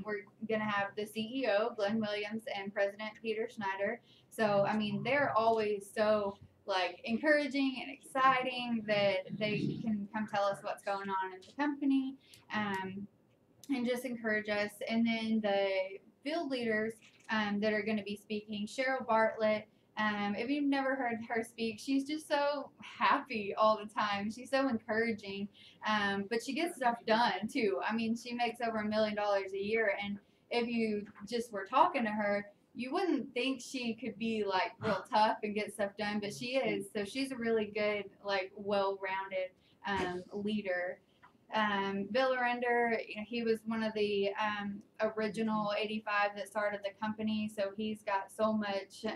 We're gonna have the CEO, Glenn Williams, and President Peter Schneider. So, I mean, they're always so like encouraging and exciting that they can come tell us what's going on in the company, and just encourage us. And then the field leaders that are going to be speaking, Cheryl Bartlett. If you've never heard her speak, she's just so happy all the time. She's so encouraging, but she gets stuff done too. I mean, she makes over $1 million a year, and if you just were talking to her, you wouldn't think she could be like real tough and get stuff done, but she is. So she's a really good, like, well-rounded leader. Bill Arender, you know, he was one of the original 85 that started the company, so he's got so much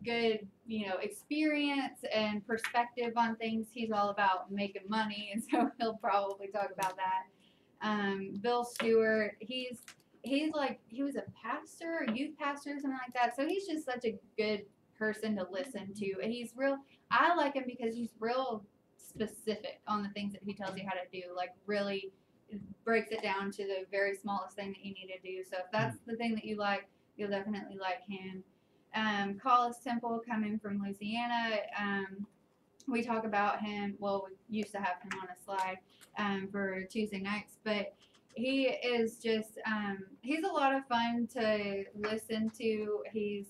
good, you know, experience and perspective on things. He's all about making money, and so he'll probably talk about that. Bill Stewart, he's like, he was a pastor, a youth pastor, or something like that. So he's just such a good person to listen to. And he's real, I like him because he's real specific on the things that he tells you how to do. Like, really breaks it down to the very smallest thing that you need to do. So if that's the thing that you like, you'll definitely like him. Collis Temple, coming from Louisiana. We talk about him, well, we used to have him on a slide for Tuesday nights, but he is just, he's a lot of fun to listen to. He's,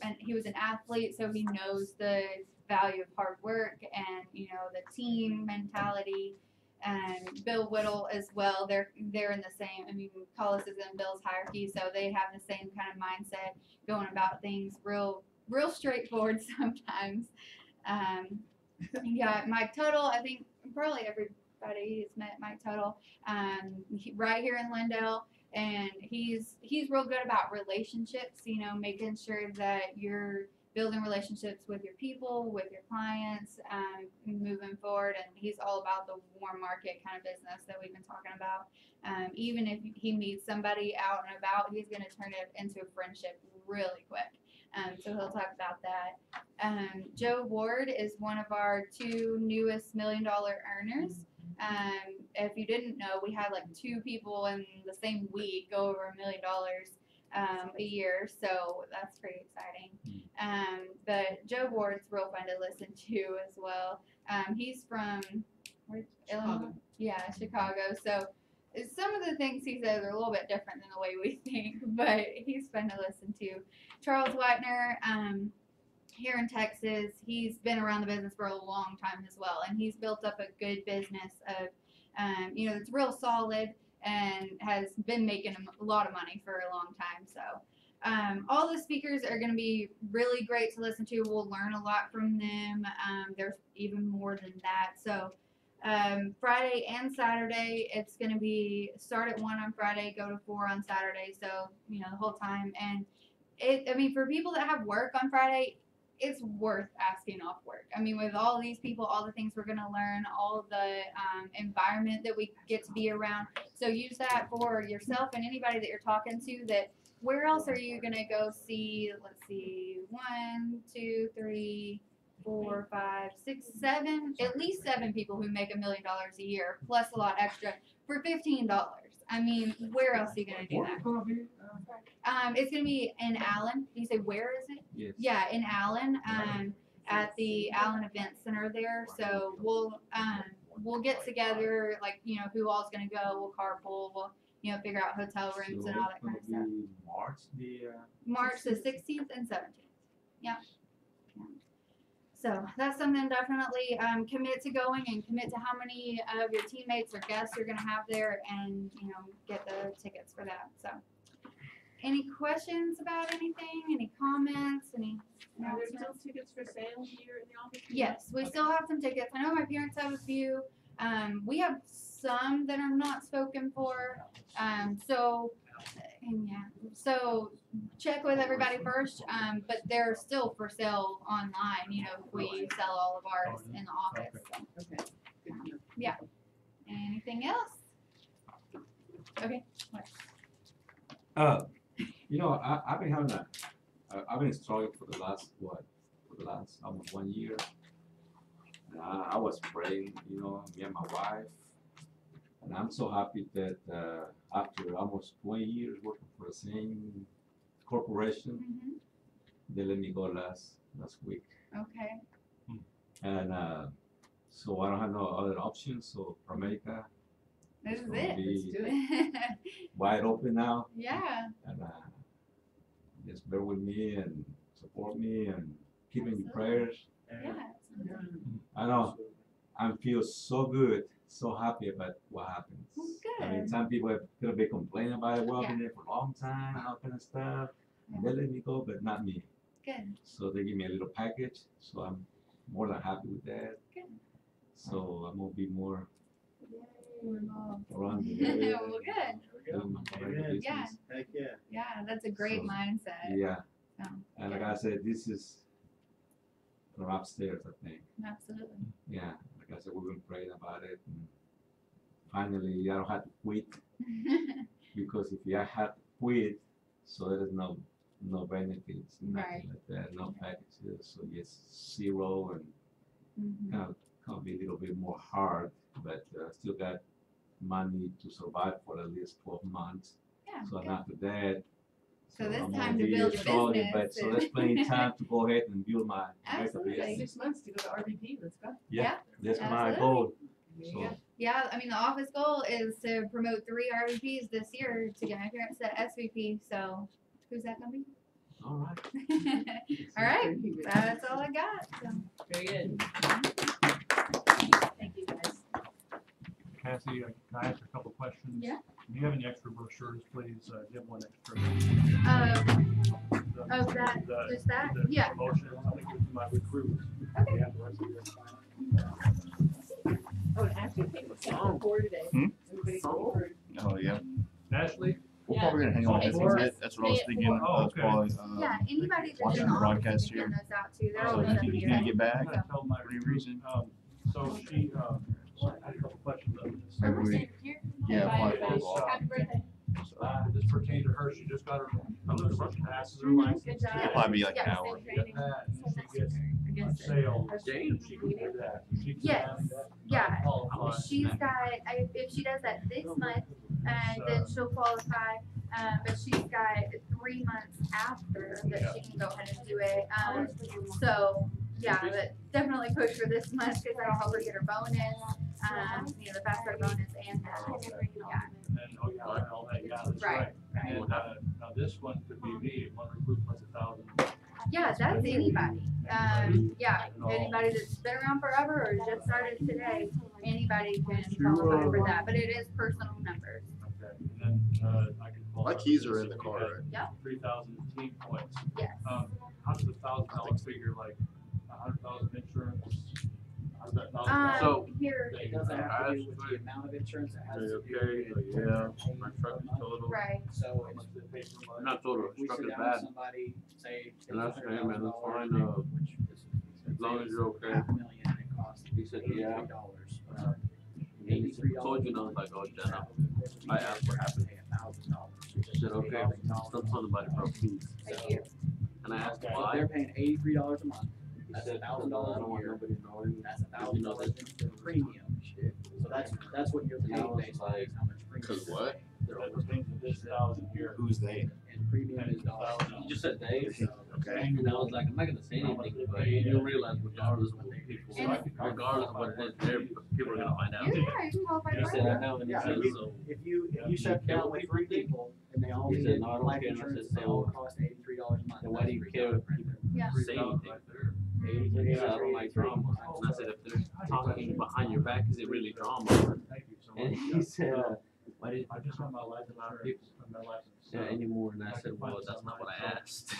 and he was an athlete, so he knows the value of hard work and, you know, the team mentality. And Bill Whittle as well, they're in the same, I mean, Collis is in Bill's hierarchy, so they have the same kind of mindset, going about things real straightforward sometimes. Yeah, Mike Tuttle, I think probably everybody has met Mike Tuttle, right here in Lindale, and he's real good about relationships, you know, making sure that you're building relationships with your people, with your clients, moving forward. And he's all about the warm market kind of business that we've been talking about. Even if he meets somebody out and about, he's going to turn it into a friendship really quick. So he'll talk about that. Joe Ward is one of our 2 newest $1 million earners. If you didn't know, we had like 2 people in the same week go over $1 million a year, so that's pretty exciting. But Joe Ward's real fun to listen to as well. He's from Illinois? Yeah, Chicago. So some of the things he says are a little bit different than the way we think, but he's fun to listen to. Charles Whitener, here in Texas, he's been around the business for a long time as well, and he's built up a good business of, you know, it's real solid and has been making a lot of money for a long time. So all the speakers are going to be really great to listen to. We'll learn a lot from them. There's even more than that. So Friday and Saturday, it's going to be start at 1 on Friday, go to 4 on Saturday. So, you know, the whole time. And I mean, for people that have work on Friday, it's worth asking off work. I mean, with all these people, all the things we're going to learn, all the environment that we get to be around. So use that for yourself and anybody that you're talking to. That where else are you going to go see, let's see, 1, 2, 3, 4, 5, 6, 7, at least 7 people who make $1 million a year, plus a lot extra for $15. I mean, where else are you going to do that? It's going to be in Allen. You say, where is it? Yes. Yeah, in Allen, at the Allen Event Center there. So we'll get together, like, you know, who all's going to go. We'll carpool. We'll, you know, figure out hotel rooms and all that kind of stuff. March the 16th and 17th. Yeah. So that's something definitely commit to going and commit to how many of your teammates or guests you're going to have there, and, you know, get the tickets for that. So any questions about anything? Any comments? Any Are there announcements? still tickets for sale here in the office? Yes, we still have some tickets. I know my parents have a few. We have some that are not spoken for. So check with everybody first. But they're still for sale online. You know, we sell all of ours in the office. So. Okay, good to know. Yeah. Anything else? Okay. What? You know, I've been having I've been struggling for the last almost 1 year. I was praying, me and my wife, and I'm so happy that after almost 20 years working for the same corporation, Mhm. they let me go last week, Okay. and so I don't have no other options. So ProMedica This is gonna it. be Let's do it. wide open now, Yeah. and just bear with me and support me and keep me in your Absolutely. prayers. Yeah. I know. I feel so good, so happy about what happens. Well, I mean, good. some people have could be complaining about it. Well, I've been Yeah. there for a long time, all kind of stuff. And Yeah. they let me go, but not me. Good. So they give me a little package, so I'm more than happy with that. Good. So I'm gonna be more We're involved. around the Well, area. good. doing my regular Yeah. business. Heck yeah. Yeah, that's a great So, mindset. Yeah. So, And like yeah. I said, this is from upstairs, I think. Absolutely. Yeah. Like I said, we've been praying about it. And finally, I don't have to quit. Because if I had to quit, so there is no benefits, nothing Right. like that, no packages, so just zero and Mhm. kind of be a little bit more hard, but still got money to survive for at least 12 months. Yeah, So and good. after that, So this I'm time gonna to be build your struggling, but business so and- there's plenty of time to go ahead and build my Absolutely. business. 6 months to go to RVP, let's go. Yeah, that's my Absolutely. goal. There you So go. Yeah, I mean, the office goal is to promote 3 RVPs this year to get my parents to SVP. So, who's that gonna be? all right. All right, that's all I got. So. Very good. Thank you, guys. Cassie, can I ask a couple questions? Yeah. Do you have any extra brochures, please? Do you have one extra? Of that, just that? The Yeah. promotion, I think it was my recruits. Okay. You have the rest of your Oh, and actually, people came before today. Everybody came for Oh, yeah. Ashley? We're Yeah. probably gonna hang on It's for a for- bit. That's what I was pay it thinking. for- I was okay. probably, Yeah, anybody that's watching in the the office broadcast can get here. those out too. They're So all if up you here. can't get back I'm gonna tell my for any recruit, reason. So she, I had a couple questions on this. Maybe we, yeah, Bye, probably everybody. fall off. Happy birthday. This pertained to her, she just got her, passes her Mhm. license. Good job. It'll probably be like an Yeah. hour. Get that, and she gets sales, she can do that. She can Yes. have that, Yeah. qualify. She's got, if she does that this month, then she'll qualify. But she's got 3 months after that she can go ahead and do it. So, yeah, but definitely push for this month because that'll help her get her bonus, the fast start bonus and that. Yeah. And then, oh yeah, all that, yeah, that's Right, right. right. And, now this one could be me, one recruit plus 1,000. Yeah, that's anybody. Yeah, anybody that's been around forever or just started today, anybody can qualify for that. But it is personal numbers. Okay, and then, I can. My keys are in the car, right? Yep. 3,000 team points. Yes. How does the $1,000 figure, like, 100,000 insurance? How does that $1,000? Here, It doesn't have to do with the amount of insurance, it has to do Okay, with. yeah, my truck is total. right. So How it's, much they pay per month? Not total, if we truck sit is down with bad. somebody, say. And that's okay, man, that's $100,000, fine, which is- as long as you're okay. $500,000 and it costs He said, yeah. $83. He told you, and I was like, oh, Jenna. I asked what happened. She said, okay, don't tell nobody, bro, please. Thank you. And I asked So if why. they're paying $83 a month. He That's said, $1,000 I don't a want year. nobody knowing. That's $1,000 in premium. So that's what you're And I paying was based on like, is how much premium. Cause you're what? paying. That pertains to this 1,000 here. Who's they? And premium is dollars. You just said Dave. Okay. And I was like, I'm not gonna say anything, but you realize regardless of what people, regardless of what it is, people are gonna find out. Yeah, you can qualify You for said it. I know, and he Yeah, said, if so. you sat down with 3 people and they all He said, needed no, I don't life care. And I insurance, said, they all so- cost $83 a month. Then why do you That's care if $3 people Yeah. say anything? Mhm. He said, I don't like drama. And I said, if they're talking behind your back, is it really drama? Thank you so And much. he said, why did I just want my life insurance, and my license. yeah, anymore? And I said, well, that's not what I asked.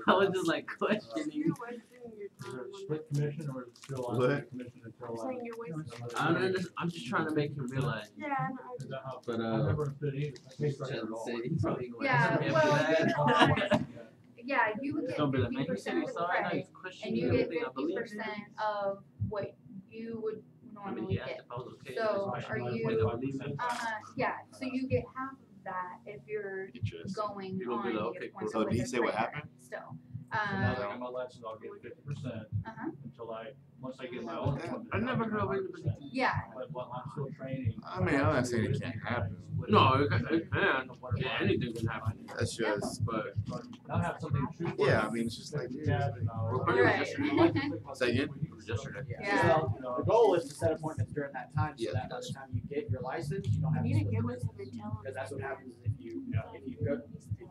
I was just like questioning. Is there a split commission or is it still on What? the commission until? Saying you're wasting I don't understand. I'm just trying to make him realize. Yeah, I know. Is that how? But, I never understood either. I think that's Jen at all. said he's probably going Yeah, to well, that. Yeah, you would It's get gonna be like, man, 50% he said he of the saw it, now credit, he's and questioning you get everything I believe. 50% of what you would I mean, normally he asked get. if I was okay. So, That's are why I you- believe him. Yeah, so you get half of that if you're Interesting. going You're gonna on be like, the okay, appointment So did he with a say what trainer happened? still. So now that I'm a licensed, I'll get 50% until once I get my own appointment. I never heard of anybody. Yeah. But while I'm still training. I mean, I'm not saying it can't happen. No, it can. Yeah, anything can happen. That's just, But I'll have something true. yeah, I mean, it's just like, we're pretty Right. yesterday. say again? It was yesterday. Yeah. Well, the goal is to set appointments during that time, so Yeah. that by the time you get your license, you don't have to split the distance. Because that's what happens is if you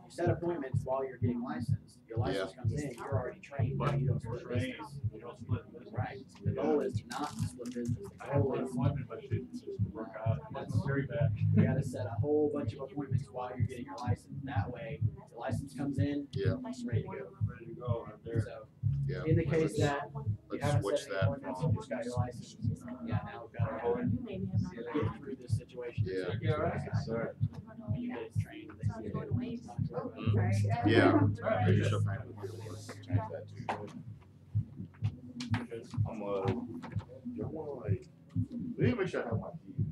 set appointments while you're getting licensed, your license comes in, you're already trained, now you don't split Trained, business. you don't split the business. Right, the goal is not to split business, I the have goal one is, appointment, but it just didn't work out. That's very bad. you gotta set a whole bunch of appointments while you're getting your license, that way, the license comes in, Yeah. it's ready to go. Ready to go right there. So, Yeah. in the case that you Let's haven't switch set any that appointments, you just got your license, yeah, now we've got to get through this situation. Yeah. Yeah, right. Sir. When you get trained, they say, Yeah. Alright. Maybe she'll find it. I'm we need to make sure I have my key.